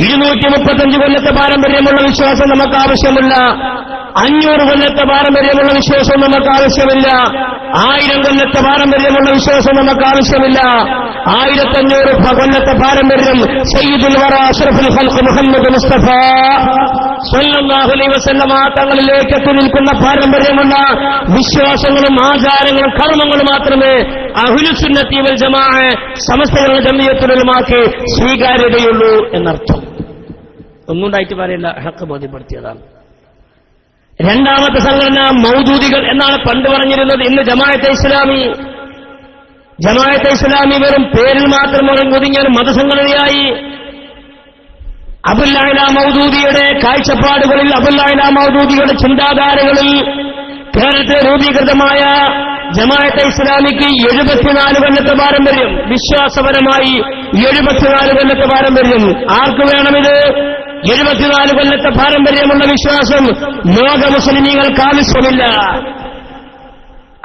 235 കൊല്ലത്തെ പാരമ്പര്യമുള്ള വിശ്വാസം നമുക്ക് ആവശ്യമില്ല. 500 കൊല്ലത്തെ പാരമ്പര്യമുള്ള വിശ്വാസം നമുക്ക് ആവശ്യമില്ല. 1000 കൊല്ലത്തെ പാരമ്പര്യമുള്ള വിശ്വാസം നമുക്ക് ആവശ്യമില്ല. 1500 കൊല്ലത്തെ പാരമ്പര്യം സയ്യിദുൽ വറ അഷ്റഫുൽ ഖൽഖ് മുഹമ്മദ് മുസ്തഫ സ്വല്ലല്ലാഹു അലൈഹി വസല്ലമ തങ്ങളിലേക്ക് എത്തി നിൽക്കുന്ന പാരമ്പര്യമുള്ള വിശ്വാസങ്ങളും ആചാരങ്ങളും കർമ്മങ്ങളും മാത്രമേ അഹ്ലുസുന്നത്തി വൽ ജമാഅ സമസ്തകളുടെ ജമിയത്തുൽ ഉലമാക്ക് സ്വീകാര്യതയുള്ളൂ എന്നർത്ഥം. ഒന്നുണ്ടായിട്ട് പറയില്ല, ഹഖ് ബോധ്യപ്പെടുത്തിയതാണ്. രണ്ടാമത്തെ സംഘടന മൗദൂദികൾ എന്നാണ് പണ്ട് പറഞ്ഞിരുന്നത്. ഇന്ന് ജമാഅത്തെ ഇസ്ലാമി. ജമാഅത്തെ ഇസ്ലാമി വെറും പേരിൽ മാത്രം ഒതുങ്ങിയ മതസംഘടനയായി. അബുൽ അഅ്ല മൗദൂദിയുടെ കാഴ്ചപ്പാടുകളിൽ, അബുൽ അഅ്ല മൗദൂദിയുടെ ചിന്താധാരകളിൽ കേരളത്തെ രൂപീകൃതമായ ജമാഅത്തെ ഇസ്ലാമിക്ക് 74 കൊല്ലത്തെ പാരമ്പര്യം, വിശ്വാസപരമായി 74 കൊല്ലത്തെ പാരമ്പര്യം. ആർക്ക് വേണമിത്? 74 കൊല്ലത്തെ പാരമ്പര്യമുള്ള വിശ്വാസം ലോക മുസ്ലിമീങ്ങൾക്ക് ആവശ്യമില്ല.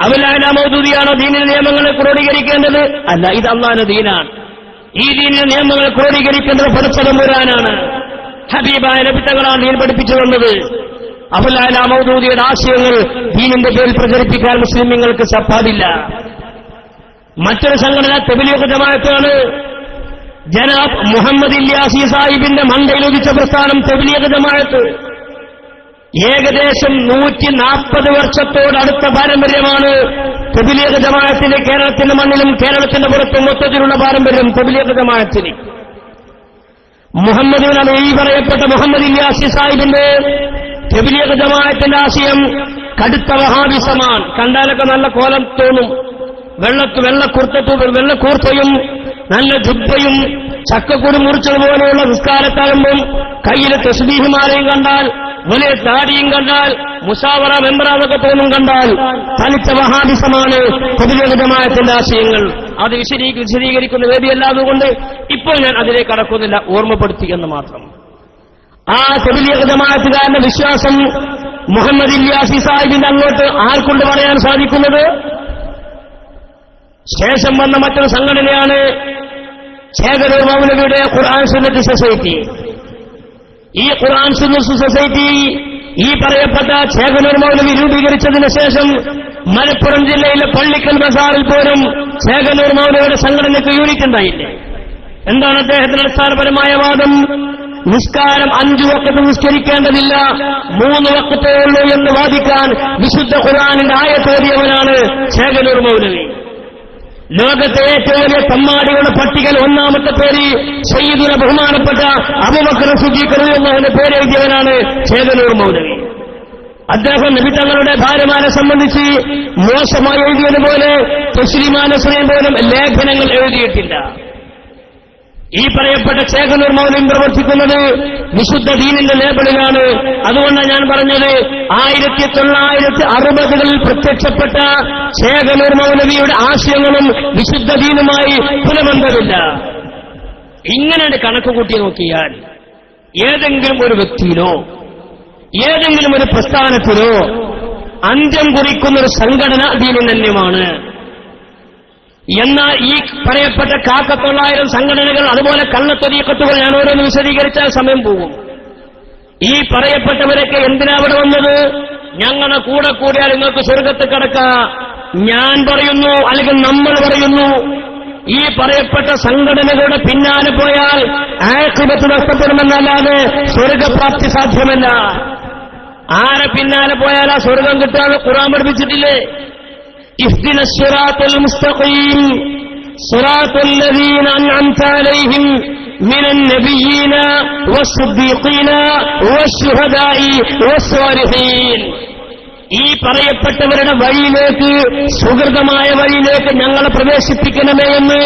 അബുൽ അഅ്ല മൗദൂദിയാണോ ദീനിന്റെ നിയമങ്ങളെ ക്രോഡീകരിക്കേണ്ടത്? അല്ല, ഇത് അല്ലാഹുവിന്റെ ദീനാണ്. ഈ ദീനിന്റെ നിയമങ്ങൾ ക്രോഡീകരിക്കേണ്ടത് പടച്ചതമ്പുരാനാണ്. ഹബീബായ നബി തങ്ങളാണ് ദീൻ പഠിപ്പിച്ചു തന്നത്. അബുൽ അഅ്ല മൗദൂദിയുടെ ആശയങ്ങൾ ദീനിന്റെ പേരിൽ പ്രചരിപ്പിക്കാൻ മുസ്ലിമീങ്ങൾക്ക് പാടില്ല. മറ്റൊരു സംഘടന തബ്ലീഗ് ജമാഅത്താണ്. ജനാബ് മുഹമ്മദ് ഇല്യാസി സാഹിബിന്റെ മണ്ടയിൽ ഉദിച്ച പ്രസ്ഥാനം തബ്ലീഗ് ജമാഅത്ത്. ഏകദേശം 140 വർഷത്തോടടുത്ത പാരമ്പര്യമാണ് തബ്ലീഗ് ജമാഅത്തിന്. കേരളത്തിന്റെ മണ്ണിലും കേരളത്തിന്റെ പുറത്തും മൊത്തത്തിലുള്ള പാരമ്പര്യം തബ്ലീഗ് ജമാഅത്തിന്. മുഹമ്മദ് ഈ പറയപ്പെട്ട മുഹമ്മദ് ഇല്യാസി സാഹിബിന്റെ തബ്ലീഗ് ജമാഅത്തിന്റെ ആശയം കടുത്ത വഹാബിസമാണ്. കണ്ടാലൊക്കെ നല്ല കോലം തോന്നും. വെള്ളക്കൂർത്തയും നല്ല ജുബ്ബയും ചക്കക്കുരു മുറിച്ചതുപോലെയുള്ള നിസ്കാരത്താകുമ്പം കയ്യിൽ തസ്ബീഹുമാലയും കണ്ടാൽ, വലിയ താടിയും കണ്ടാൽ, മുസാവറ മെമ്പറാന്നൊക്കെ തോന്നും കണ്ടാൽ തനിച്ച വഹാബിസമാണ് തബ്ലീഗ് ജമാഅത്തിന്റെ ആശയങ്ങൾ. അത് വിശദീകരിക്കുന്ന വേദിയല്ലാതുകൊണ്ട് ഇപ്പോൾ ഞാൻ അതിലേക്ക് കടക്കുന്നില്ല, ഓർമ്മപ്പെടുത്തി എന്ന് മാത്രം. ആ തബ്ലീഗ് ജമാഅത്തുകാരന്റെ വിശ്വാസം മുഹമ്മദ് ഇല്യാസി സാഹിബിന്റെ അങ്ങോട്ട് ആർക്കൊണ്ട് പറയാൻ സാധിക്കുന്നത്? ശേഷം വന്ന മറ്റൊരു സംഘടനയാണ് ചേകനൂർ മൗലവിയുടെ ഖുർആൻ സുന്നത്ത് സൊസൈറ്റി. ഈ ഖുർആൻ സുന്നത്ത് സൊസൈറ്റി ഈ പറയപ്പെട്ട ചേകനൂർ മൗലവി രൂപീകരിച്ചതിന് ശേഷം മലപ്പുറം ജില്ലയിലെ പള്ളിക്കൽ ബസാറിൽ പോലും ചേകനൂർ മൗലവിയുടെ സംഘടനയ്ക്ക് യൂണിറ്റ് ഉണ്ടായില്ലേ? എന്താണ് അദ്ദേഹത്തിന്റെ അടിസ്ഥാനപരമായ വാദം? നിസ്കാരം 5 വഖത്ത് നിസ്കരിക്കേണ്ടതില്ല, 3 വഖത്തേ ഉള്ളൂ എന്ന് വാദിക്കാൻ വിശുദ്ധ ഖുർആനിന്റെ ആയത്തോതിയവനാണ് ചേകനൂർ മൗലവി. ലോകത്തെ ഏറ്റവും വലിയ തമ്മാടികളുടെ പട്ടികയിൽ 1ാമത്തെ പേര് സയ്യിദുന ബഹുമാനപ്പെട്ട അബൂബക്കർ സിദ്ദീഖ് റളിയല്ലാഹുവിന്റെ പേരെഴുതിയവനാണ് ചേകനൂർ മൗലവി. അദ്ദേഹം നബി തങ്ങളുടെ ഭാര്യമാരെ സംബന്ധിച്ച് മോശമായി എഴുതിയതുപോലെ തസ്ലീമാ നസ്രീൻ പോലും ലേഖനങ്ങൾ എഴുതിയിട്ടില്ല. ഈ പറയപ്പെട്ട ചേകനൂർ മൗലവി പ്രവർത്തിക്കുന്നത് വിശുദ്ധ ദീനിന്റെ ലേബലിലാണ്. അതുകൊണ്ടാണ് ഞാൻ പറഞ്ഞത് 1960കളിൽ പ്രത്യക്ഷപ്പെട്ട ചേകനൂർ മൗലവിയുടെ ആശയങ്ങളും വിശുദ്ധ ദീനുമായി പുലബന്ധമില്ല. ഇങ്ങനെ കണക്ക് കൂട്ടി നോക്കിയാൽ ഏതെങ്കിലും ഒരു വ്യക്തിയിലോ ഏതെങ്കിലും ഒരു പ്രസ്ഥാനത്തിലോ അന്ത്യം കുറിക്കുന്നൊരു സംഘടന ദീനിനന്യമാണ്. എന്നാൽ ഈ പറയപ്പെട്ട 900 സംഘടനകൾ, അതുപോലെ കള്ളത്വരീഖത്തുകൾ, ഞാൻ ഓരോന്ന് വിശദീകരിച്ചാൽ സമയം പോകും. ഈ പറയപ്പെട്ടവരൊക്കെ എന്തിനാ അവിടെ വന്നത്? ഞങ്ങളുടെ കൂടെ കൂടിയാൽ നിങ്ങൾക്ക് സ്വർഗത്ത് കടക്കാം. ഞാൻ പറയുന്നു, അല്ലെങ്കിൽ നമ്മൾ പറയുന്നു, ഈ പറയപ്പെട്ട സംഘടനകളുടെ പിന്നാലെ പോയാൽ ആഖിബത്ത് നഷ്ടപ്പെടുമെന്നല്ലാതെ സ്വർഗപ്രാപ്തി സാധ്യമല്ല. ആരെ പിന്നാലെ പോയാൽ ആ സ്വർഗം കിട്ടാതെ ഖുർആൻ പഠിപ്പിച്ചിട്ടില്ലേ? اهدنا الصراط المستقيم صراط الذين أنعمت عليهم من النبيين والصديقين والشهداء والصالحين. ഈ പറയപ്പെട്ടവരുടെ വഴിയിലേക്ക്, സുഹൃതമായ വഴിയിലേക്ക് ഞങ്ങളെ പ്രവേശിപ്പിക്കണമേ എന്ന്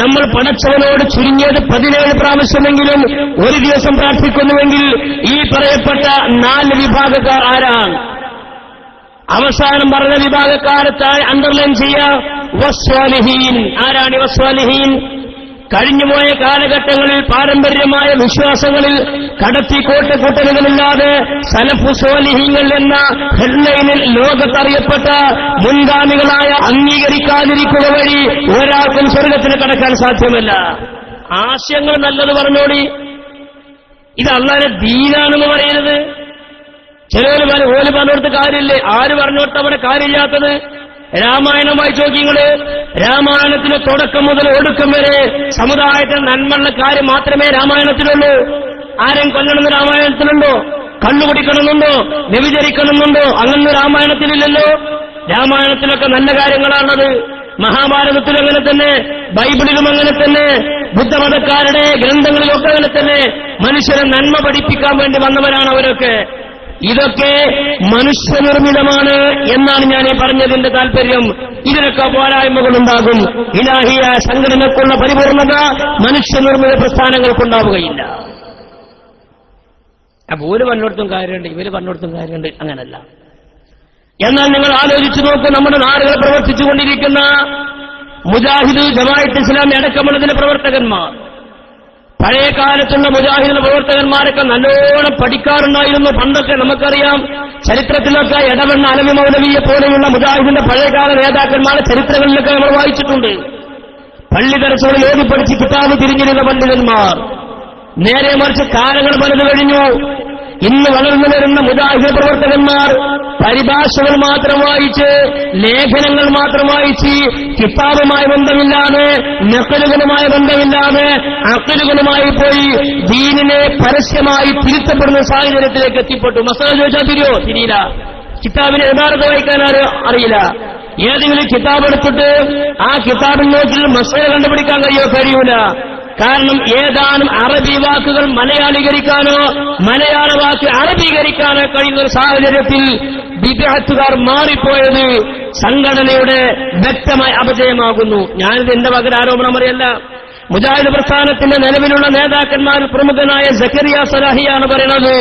നമ്മൾ പടച്ചവനോട് ചുരുങ്ങിയത് 17 പ്രാവശ്യമെങ്കിലും ഒരു ദിവസം പ്രാർത്ഥിക്കുന്നുവെങ്കിൽ ഈ പറയപ്പെട്ട 4 വിഭാഗക്കാർ ആരാണ്? അവസാനം പറഞ്ഞ വിഭാഗക്കാരത്തായി അണ്ടർലൈൻ ചെയ്യുക, വസ്വാലിഹീൻ. ആരാണ് വസ്വാലിഹീൻ? കഴിഞ്ഞുപോയ കാലഘട്ടങ്ങളിൽ പാരമ്പര്യമായ വിശ്വാസങ്ങളിൽ കടത്തി കോട്ടക്കൂട്ടലുകളില്ലാതെ സലഫു സ്വാലിഹീങ്ങൾ എന്ന ഹെഡ്ലൈനിൽ ലോകത്തറിയപ്പെട്ട മുൻഗാമികളായ അംഗീകരിക്കാതിരിക്കുക വഴി ഒരാൾക്കും സ്വർഗത്തിന് കടക്കാൻ സാധ്യമല്ല. ആശയങ്ങൾ നല്ലത് പറഞ്ഞോടി. ഇത് അല്ലാതെ ദീനാണെന്ന് പറയുന്നത്. ചിലവർ ഓല് പറഞ്ഞോടത്ത് കാര്യമില്ലേ? ആര് പറഞ്ഞോട്ട് അവിടെ കാര്യമില്ലാത്തത്? രാമായണം വായിച്ചു നോക്കിങ്ങള്. രാമായണത്തിന് തുടക്കം മുതൽ ഒടുക്കം വരെ സമുദായത്തിൽ നന്മയുള്ള കാര്യം മാത്രമേ രാമായണത്തിലുള്ളൂ. ആരെയും കൊല്ലണമെന്ന് രാമായണത്തിലുണ്ടോ? കണ്ണുകുടിക്കണമെന്നുണ്ടോ? വ്യഭിചരിക്കണമെന്നുണ്ടോ? അങ്ങനെ രാമായണത്തിലില്ലല്ലോ. രാമായണത്തിലൊക്കെ നല്ല കാര്യങ്ങളാണത്. മഹാഭാരതത്തിലും അങ്ങനെ തന്നെ, ബൈബിളിലും അങ്ങനെ തന്നെ, ബുദ്ധമതക്കാരുടെ ഗ്രന്ഥങ്ങളിലൊക്കെ അങ്ങനെ തന്നെ. മനുഷ്യരെ നന്മ പഠിപ്പിക്കാൻ വേണ്ടി വന്നവരാണ് അവരൊക്കെ. ഇതൊക്കെ മനുഷ്യനിർമ്മിതമാണ് എന്നാണ് ഞാൻ ഈ പറഞ്ഞതിന്റെ താല്പര്യം. ഇതിനൊക്കെ പോരായ്മകളുണ്ടാകും. ഇലാഹിയ സംഘടനക്കുള്ള പരിപൂർണത മനുഷ്യനിർമ്മിത പ്രസ്ഥാനങ്ങൾക്കുണ്ടാവുകയില്ല. അപ്പൊ ഒരു പറഞ്ഞിടത്തും കാര്യമുണ്ട്, ഇവര് പറഞ്ഞിടത്തും കാര്യമുണ്ട്, അങ്ങനല്ല. എന്നാൽ നിങ്ങൾ ആലോചിച്ചു നോക്കൂ, നമ്മുടെ നാടുകൾ പ്രവർത്തിച്ചുകൊണ്ടിരിക്കുന്ന മുജാഹിദ്, ജമാഅത്ത് ഇസ്ലാമി അടക്കമുള്ളതിന്റെ പ്രവർത്തകന്മാർ, പഴയ കാലത്തുള്ള മുജാഹിദിന്റെ പ്രവർത്തകന്മാരൊക്കെ നല്ലോണം പഠിക്കാറുണ്ടായിരുന്നു. പണ്ടൊക്കെ നമുക്കറിയാം, ചരിത്രത്തിലൊക്കെ എടവണ്ണ അലവി മൗലവിയെ പോലെയുള്ള മുജാഹിദിന്റെ പഴയകാല നേതാക്കന്മാരുടെ ചരിത്രങ്ങളിലൊക്കെ നമ്മൾ വായിച്ചിട്ടുണ്ട്. പള്ളി ദർസുകളിൽ ഓതി പഠിച്ച് കിതാബ് തിരിഞ്ഞിരുന്ന പണ്ഡിതന്മാർ. നേരെ മറിച്ച് കാലങ്ങൾ പലത് കഴിഞ്ഞു. ഇന്ന് വളർന്നു വരുന്ന മുജാഹിദ് പ്രവർത്തകന്മാർ പരിഭാഷകൾ മാത്രം വായിച്ച്, ലേഖനങ്ങൾ മാത്രം വായിച്ച്, കിതാബുമായി ബന്ധമില്ലാതെ, നഖലുകളുമായി ബന്ധമില്ലാതെ, അഖലുകളുമായി പോയി ദീനിനെ പരസ്യമായി തിരുത്തപ്പെടുന്ന സാഹചര്യത്തിലേക്ക് എത്തിപ്പെട്ടു. മസല ചോദിച്ചാൽ തിരിയില്ല. കിതാബിനെ യഥാർത്ഥ വായിക്കാൻ അറിയില്ല. ഏതെങ്കിലും കിതാബ് എടുത്തിട്ട് ആ കിതാബിൽ നോക്കി മസല കണ്ടുപിടിക്കാൻ കഴിയൂല. കാരണം ഏതാനും അറബി വാക്കുകൾ മലയാളീകരിക്കാനോ മലയാള വാക്ക് അറബീകരിക്കാനോ കഴിയുന്ന ഒരു സാഹചര്യത്തിൽ ബിദ്അത്തുകാർ മാറിപ്പോയത് സംഘടനയുടെ വ്യക്തമായ അപജയമാകുന്നു. ഞാനിത് എന്റെ പകരം ആരോപണം അറിയല്ല. മുജാഹിദ് പ്രസ്ഥാനത്തിന്റെ നിലവിലുള്ള നേതാക്കന്മാരിൽ പ്രമുഖനായ സക്കരിയ സലാഹിയാണ് പറയുന്നത്,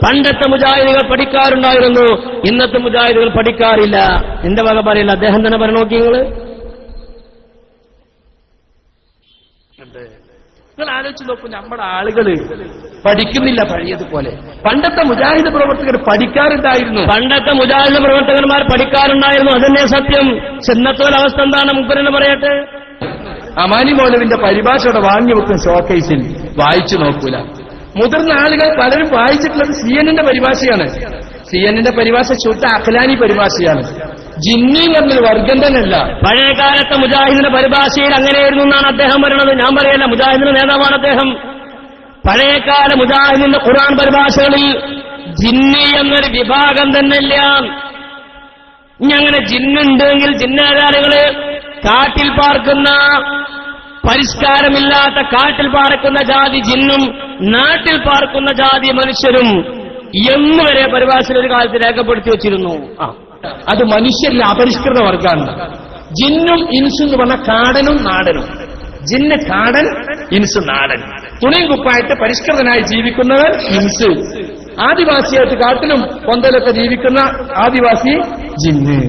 പണ്ടത്തെ മുജാഹിദുകൾ പഠിക്കാറുണ്ടായിരുന്നു, ഇന്നത്തെ മുജാഹിദുകൾ പഠിക്കാറില്ല. എന്റെ വക പറയില്ല, അദ്ദേഹം തന്നെ പറഞ്ഞു നോക്കി. നിങ്ങൾ ആലോചിച്ച് നോക്കൂ, നമ്മുടെ ആളുകള് പഠിക്കുന്നില്ല പഴയതുപോലെ. പണ്ടത്തെ മുജാഹിദ് പ്രവർത്തകർ പഠിക്കാറുണ്ടായിരുന്നു. പണ്ടത്തെ മുജാഹിദ് പ്രവർത്തകന്മാർ പഠിക്കാറുണ്ടായിരുന്നു, അതന്നെ സത്യം. ഇന്നത്തെ അവസ്ഥ എന്താണ് മുപ്പരെന്ന് പറയട്ടെ. അമാനി മൗലവിന്റെ പരിഭാഷയുടെ വാങ്ങി വെക്കും ഷോക്കേസിൽ, വായിച്ചു നോക്കൂല. മുതിർന്ന ആളുകൾ പലരും വായിച്ചിട്ടുള്ളത് CNN പരിഭാഷയാണ്. CNN പരിഭാഷ ശുദ്ധ അഖ്ലാനി പരിഭാഷയാണ്. ജിന്നി എന്നൊരു വർഗം തന്നെയല്ല. പഴയകാലത്തെ മുജാഹിദിന്റെ പരിഭാഷയിൽ അങ്ങനെയായിരുന്നു എന്നാണ് അദ്ദേഹം പറയുന്നത്. ഞാൻ പറയല്ല, മുജാഹിദിന്റെ നേതാവാണ് അദ്ദേഹം. പഴയകാല മുജാഹിദിന്റെ ഖുർആൻ പരിഭാഷകളിൽ ജിന്നി എന്നൊരു വിഭാഗം തന്നെയില്ല. ഇനി അങ്ങനെ ജിന്നുണ്ടെങ്കിൽ ജിന്നേതാളുകള് കാട്ടിൽ പാർക്കുന്ന, പരിഷ്കാരമില്ലാത്ത കാട്ടിൽ പാർക്കുന്ന ജാതി ജിന്നും നാട്ടിൽ പാർക്കുന്ന ജാതി മനുഷ്യരും എന്നുവരെ പരിഭാഷയിൽ ഒരു കാലത്ത് രേഖപ്പെടുത്തി വച്ചിരുന്നു. അത് മനുഷ്യരിലെ അപരിഷ്കൃത വർഗമാണ്. ജിന്നും ഇൻസും എന്ന് പറഞ്ഞ കാടനും നാടനും. ജിന്ന് കാടൻ, ഇൻസ് നാടൻ. തുണിയും കുപ്പായിട്ട് പരിഷ്കൃതനായി ജീവിക്കുന്നവൻ ഇൻസ്. ആദിവാസിയായിട്ട് കാട്ടിലും പൊന്തലൊക്കെ ജീവിക്കുന്ന ആദിവാസി ജിന്ന്.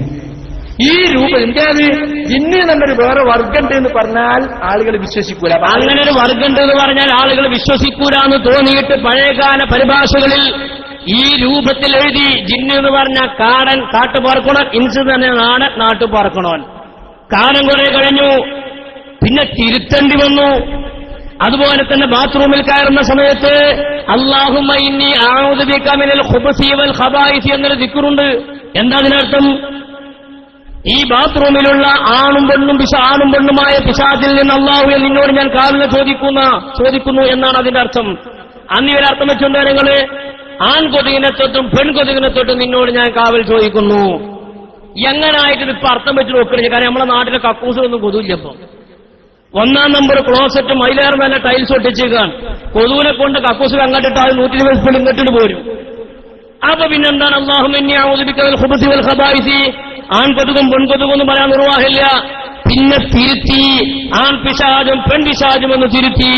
ഈ രൂപം എന്താണ്? ജിന്ന് എന്നൊരു വേറെ വർഗമുണ്ട് എന്ന് പറഞ്ഞാൽ ആളുകൾ വിശ്വസിക്കൂല. അങ്ങനെ ഒരു വർഗമുണ്ട് എന്ന് പറഞ്ഞാൽ ആളുകൾ വിശ്വസിക്കൂല എന്ന് തോന്നിയിട്ട് പഴയകാല പരിഭാഷകളിൽ ഈ രൂപത്തിൽ എഴുതി. ജിന്ന് എന്ന് പറഞ്ഞ കാടൻ, കാട്ടുപാർക്കണോൻ, ഇൻസ് തന്നെ നാടൻ, നാട്ടുപാർക്കണോൻ. കാലം കുറെ കഴിഞ്ഞു, പിന്നെ തിരുത്തേണ്ടി വന്നു. അതുപോലെ തന്നെ ബാത്റൂമിൽ കയറുന്ന സമയത്ത് അല്ലാഹുമ്മ ഇന്നി അഊദു ബിക മിനൽ ഖുബസി വൽ ഖബായിസ് എന്നൊരു ദിക്റുണ്ട്. എന്താ അതിനർത്ഥം? ഈ ബാത്റൂമിലുള്ള ആണും പെണ്ണുമായ പിശാചിൽ നിന്ന് അല്ലാഹുവേ നിന്നോട് ഞാൻ കാവൽ ചോദിക്കുന്നു എന്നാണ് അതിന്റെ അർത്ഥം. അന്ന് ഇവരർത്ഥം വെച്ചുകൊണ്ട് നിങ്ങള് ആൺകൊതുകിനെ തൊട്ടും പെൺകൊതുകിനെ തൊട്ടും നിന്നോട് ഞാൻ കാവൽ ചോദിക്കുന്നു. എങ്ങനായിട്ട് ഇപ്പൊ അർത്ഥം വെച്ച് നോക്കണില്ല. കാരണം നമ്മുടെ നാട്ടിലെ കക്കൂസിലൊന്നും കൊതുവില്ല. ഇപ്പൊ 1-ാം നമ്പർ ക്ലോസറ്റും മൈലേറെ നല്ല ടൈൽസ് ഒട്ടിച്ചേക്കാൻ കൊതുവിനെ കൊണ്ട് കക്കൂസിൽ അങ്ങോട്ടിട്ട് അത് 120 സ്പീഡ് ഇങ്ങോട്ടിട്ട് പോരും. അപ്പൊ പിന്നെന്താണ് അല്ലാഹുമ്മ ഇന്നി അഊദു ബിക മിനൽ ഖുബസി വൽ ഖബായിസ്? ആൺകൊതുകും പെൺകൊതുകും എന്ന് പറയാൻ നിർവാഹമില്ല. പിന്നെ തിരുത്തി, ആൺ പിശാചും പെൺപിശാചും എന്ന് തിരുത്തി.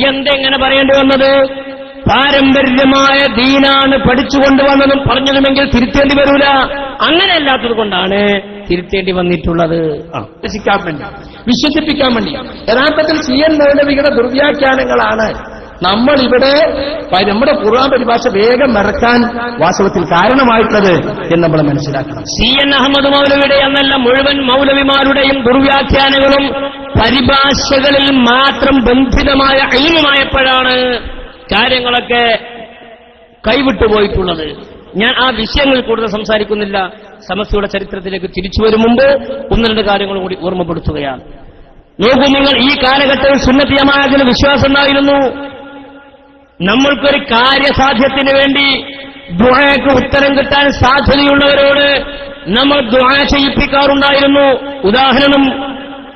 എന്തെങ്ങനെ പറയേണ്ടി വന്നത്? പാരമ്പര്യമായ ദീനാണ് പഠിച്ചുകൊണ്ടുവന്നതും പറഞ്ഞതുമെങ്കിൽ തിരുത്തേണ്ടി വരൂല. അങ്ങനെ അല്ലാത്തത് കൊണ്ടാണ് തിരുത്തേണ്ടി വന്നിട്ടുള്ളത്. വിശ്വസിപ്പിക്കാൻ വേണ്ടി. യഥാർത്ഥത്തിൽ CNN മൗലവികളുടെ ദുർവ്യാഖ്യാനങ്ങളാണ് നമ്മളിവിടെ നമ്മുടെ ഖുർആൻ പരിഭാഷ വേഗം മറക്കാൻ വാസ്തവത്തിൽ കാരണമായിട്ടുള്ളത് എന്ന് നമ്മൾ മനസ്സിലാക്കണം. CNN അഹമ്മദ് മൗലവിയുടെ എന്നല്ല മുഴുവൻ മൗലവിമാരുടെയും ദുർവ്യാഖ്യാനങ്ങളും പരിഭാഷകളിൽ മാത്രം ബന്ധിതമായ ഇൽമുമായപ്പോഴാണ് കാര്യങ്ങളൊക്കെ കൈവിട്ടുപോയിട്ടുള്ളത്. ഞാൻ ആ വിഷയങ്ങളിൽ കൂടുതൽ സംസാരിക്കുന്നില്ല. സമസ്തയുടെ ചരിത്രത്തിലേക്ക് തിരിച്ചു വരും മുമ്പ് 1-2 കാര്യങ്ങൾ കൂടി ഓർമ്മപ്പെടുത്തുകയാണ്. നോക്കൂ, നിങ്ങൾ ഈ കാലഘട്ടത്തിൽ സുന്നത്ത് ജമാഅത്തിന് വിശ്വാസം ഉണ്ടായിരുന്നു. നമ്മൾക്കൊരു കാര്യസാധ്യത്തിന് വേണ്ടി ദുആക്ക് ഉത്തരം കിട്ടാൻ സാധ്യതയുള്ളവരോട് നമ്മൾ ദുആ ചെയ്യിപ്പിക്കാറുണ്ടായിരുന്നു. ഉദാഹരണം,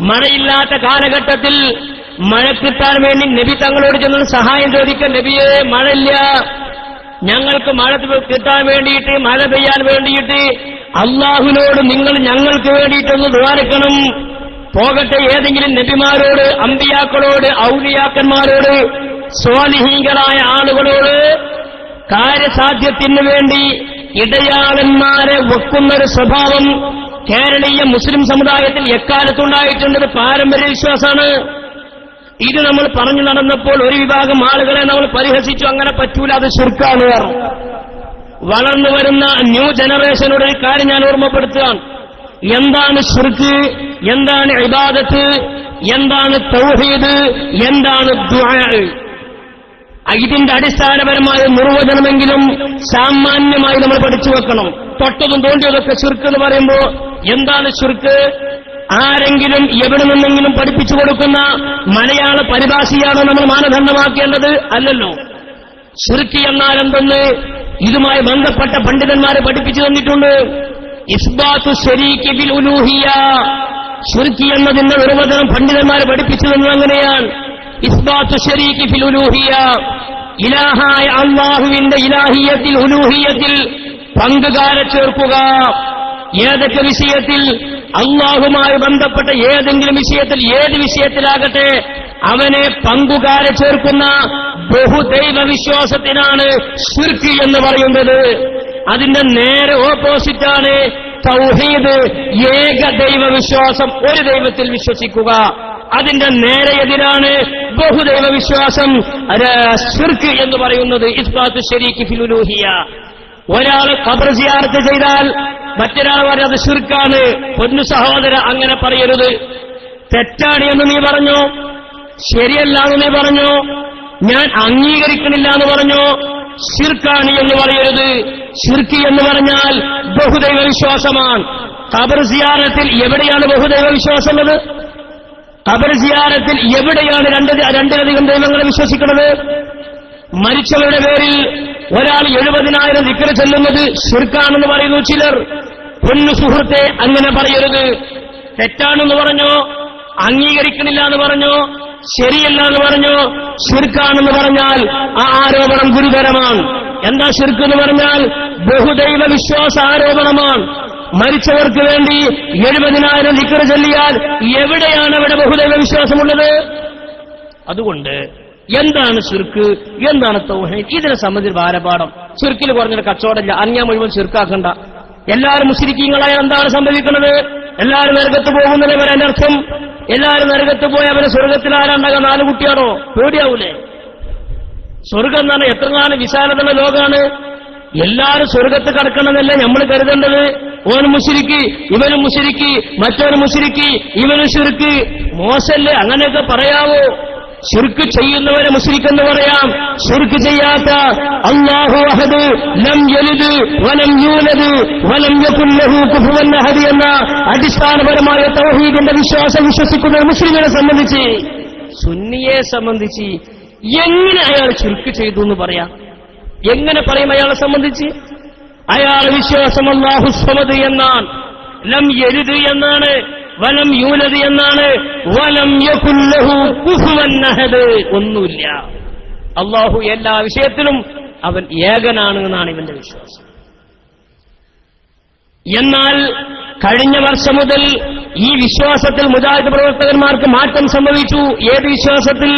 മഴയില്ലാത്ത കാലഘട്ടത്തിൽ മഴ കിട്ടാൻ വേണ്ടി നബി തങ്ങളോട് ചെന്ന് സഹായം ചോദിക്കാൻ, നബിയെ മഴയില്ല, ഞങ്ങൾക്ക് മഴ കിട്ടാൻ വേണ്ടിയിട്ട്, മഴ പെയ്യാൻ വേണ്ടിയിട്ട് അള്ളാഹുവിനോട് നിങ്ങൾ ഞങ്ങൾക്ക് വേണ്ടിയിട്ടൊന്ന് ദ്വാരക്കണം. പോകട്ടെ ഏതെങ്കിലും നബിമാരോട്, അമ്പിയാക്കളോട്, ഔലിയാക്കന്മാരോട്, സ്വാലിഹീങ്ങളായ ആളുകളോട് കാര്യസാധ്യത്തിന് വേണ്ടി ഇടയാളന്മാരെ വെക്കുന്നൊരു സ്വഭാവം കേരളീയ മുസ്ലിം സമുദായത്തിൽ എക്കാലത്തുണ്ടായിട്ടുണ്ട്. പാരമ്പര്യ വിശ്വാസമാണ്. ഇത് നമ്മൾ പറഞ്ഞു നടന്നപ്പോൾ ഒരു വിഭാഗം ആളുകളെ നമ്മൾ പരിഹസിച്ചു. അങ്ങനെ പറ്റൂല, അത് ശിർക്കാണ്. വളർന്നു വരുന്ന ന്യൂ ജനറേഷനോട് ഒരു കാര്യം ഞാൻ ഓർമ്മപ്പെടുത്തുകയാണ്. എന്താണ് ശിർക്ക്, എന്താണ് ഇബാദത്ത്, എന്താണ് തൗഹീദ്, എന്താണ് ദുആ? ഇതിന്റെ അടിസ്ഥാനപരമായ നിർവചനമെങ്കിലും സാമാന്യമായി നമ്മൾ പഠിച്ചു വെക്കണം. തൊട്ടതും തോണ്ടിയതൊക്കെ ശിർക്ക് എന്ന് പറയുമ്പോ എന്താണ് ശിർക്ക്? ആരെങ്കിലും എവിടെ നിന്നെങ്കിലും പഠിപ്പിച്ചു കൊടുക്കുന്ന മലയാള പരിഭാഷയാണോ നമ്മൾ മാനദണ്ഡമാക്കേണ്ടത്? അല്ലല്ലോ. ശിർക്ക് എന്നാൽ എന്തെന്ന് ഇതുമായി ബന്ധപ്പെട്ട പണ്ഡിതന്മാരെ പഠിപ്പിച്ചു തന്നിട്ടുണ്ട്. ഇസ്ബാത്തു ശരീക്ക് ബിൽ ഉലൂഹിയ്യ, ശിർക്ക് എന്നതിന്റെ നിർവചനം പണ്ഡിതന്മാരെ പഠിപ്പിച്ചു തന്നത് അങ്ങനെയാണ്. ഇസ്ബാത്തു ശരീക്ക് ഫിൽ ഉലൂഹിയ്യ, ഇലാഹായ അല്ലാഹുവിന്റെ ഇലാഹിയത്തിൽ ഉലൂഹിയത്തിൽ പങ്കുകാരെ ചേർക്കുക. ഏതൊക്കെ വിഷയത്തിൽ? അല്ലാഹുമായി ബന്ധപ്പെട്ട ഏതെങ്കിലും വിഷയത്തിൽ, ഏത് വിഷയത്തിലാകട്ടെ അവനെ പങ്കുകാരെ ചേർക്കുന്ന ബഹുദൈവ വിശ്വാസത്തിനാണ് ശിർക്ക് എന്ന് പറയുന്നത്. അതിന്റെ നേരെ ഓപ്പോസിറ്റാണ് തൗഹീദ്, ഏകദൈവ വിശ്വാസം, ഒരു ദൈവത്തിൽ വിശ്വസിക്കുക. അതിന്റെ നേരെ എതിരാണ് ബഹുദൈവ വിശ്വാസം, ശിർക്ക് എന്ന് പറയുന്നത്. ഇസ്ബാത്തു ശരീക്ക് ഫിൽ ഉലൂഹിയ്യ. ഒരാൾ ഖബർ സിയാറത്ത് ചെയ്താൽ മറ്റൊരാൾ പറയും അത് ശിർക്കാണ്. പൊന്നു സഹോദര, അങ്ങനെ പറയരുത്. തെറ്റാണ് എന്ന് നീ പറഞ്ഞോ, ശരിയല്ല എന്ന് നീ പറഞ്ഞോ, ഞാൻ അംഗീകരിക്കണില്ല എന്ന് പറഞ്ഞോ, ശിർക്കാണ് എന്ന് പറയരുത്. ശിർക്ക് എന്ന് പറഞ്ഞാൽ ബഹുദൈവ വിശ്വാസമാണ്. ഖബർ സിയാറത്തിൽ എവിടെയാണ് ബഹുദൈവ വിശ്വാസമുള്ളത്? ഖബർ സിയാറത്തിൽ എവിടെയാണ് രണ്ടിലധികം ദൈവങ്ങളെ വിശ്വസിക്കുന്നത്? മരിച്ചവരുടെ പേരിൽ ഒരാൾ 70,000 ദിക്ർ ചൊല്ലുന്നത് ശിർക്കാണെന്ന് പറയുന്നു ചിലർ. പൊന്നു സുഹൃത്തെ, അങ്ങനെ പറയരുത്. തെറ്റാണെന്ന് പറഞ്ഞോ, അംഗീകരിക്കണില്ല എന്ന് പറഞ്ഞോ, ശരിയല്ല എന്ന് പറഞ്ഞോ, ശിർക്കാണെന്ന് പറഞ്ഞാൽ ആ ആരോപണം ഗുരുതരമാണ്. എന്താ ശിർക്ക് എന്ന് പറഞ്ഞാൽ? ബഹുദൈവ വിശ്വാസ ആരോപണമാണ്. മരിച്ചവർക്ക് വേണ്ടി 70,000 ദിക്ർ ചൊല്ലിയാൽ എവിടെയാണ് അവിടെ ബഹുദൈവ വിശ്വാസമുള്ളത്? അതുകൊണ്ട് എന്താണ് ശിർക്ക്, എന്താണ് തൗഹീദ്, ഇതിനെ സംബന്ധിച്ച് ഭാരപാഠം. ശിർക്കിൽ പറഞ്ഞൊരു കച്ചവടമില്ല, അറിഞ്ഞാൽ മുഴുവൻ ശിർക്കാക്കണ്ട. എല്ലാവരും മുശ്രിക്കീങ്ങളായ എന്താണ് സംഭവിക്കുന്നത്? എല്ലാവരും നരകത്ത് പോകുന്നതിനെ വരെ അനർത്ഥം. എല്ലാവരും നരകത്ത് പോയി അവരെ സ്വർഗത്തിൽ ആരാണ്ടാകാൻ 4 കുട്ടിയാണോ? പേടിയാവൂലേ? സ്വർഗം എന്നാണ് എത്ര നാല് വിശാലതയുള്ള ലോകമാണ്. എല്ലാവരും സ്വർഗത്ത് കടക്കണമെന്നല്ല നമ്മൾ കരുതേണ്ടത്. ഓനും മുശ്രിക്ക്, ഇവനും മുശ്രിക്ക്, മറ്റവനും മുശ്രിക്ക്, ഇവനും ശിർക്ക്. മോശല്ലേ? അങ്ങനെയൊക്കെ പറയാവോ? ശിർക്ക് ചെയ്യുന്നവരെ മുശ്രിക്കെന്ന് പറയാം. ശിർക്ക് ചെയ്യാത്ത അല്ലാഹു അഹദ് ലം യലിദ് വലം യൂലദ് വലം യകുൽ ലഹു കുഫുവൻ അഹദ് എന്ന അടിസ്ഥാനപരമായ തൗഹീദിന്റെ വിശ്വാസം വിശ്വസിക്കുന്ന മുസ്ലിമിനെ സംബന്ധിച്ച്, സുന്നിയെ സംബന്ധിച്ച് എങ്ങനെ അയാൾ ശിർക്ക് ചെയ്തു എന്ന് പറയാം? എങ്ങനെ പറയും അയാളെ സംബന്ധിച്ച്? അയാൾ വിശ്വാസം അല്ലാഹു സമദ് എന്നാണ്, ലം യലിദ് എന്നാണ്, വലം യൂലദ് എന്നാണ്, വലം യകുൽ ലഹു കുഫുവൻ അഹദ്. ഒന്നുമില്ല. അല്ലാഹു എല്ലാ വിഷയത്തിലും അവൻ ഏകനാണ് എന്നാണ് ഇവന്റെ വിശ്വാസം. എന്നാൽ കഴിഞ്ഞ വർഷം മുതൽ ഈ വിശ്വാസത്തിൽ മുജാഹിദ് പ്രവർത്തകന്മാർക്ക് മാറ്റം സംഭവിച്ചു. ഏത് വിശ്വാസത്തിൽ?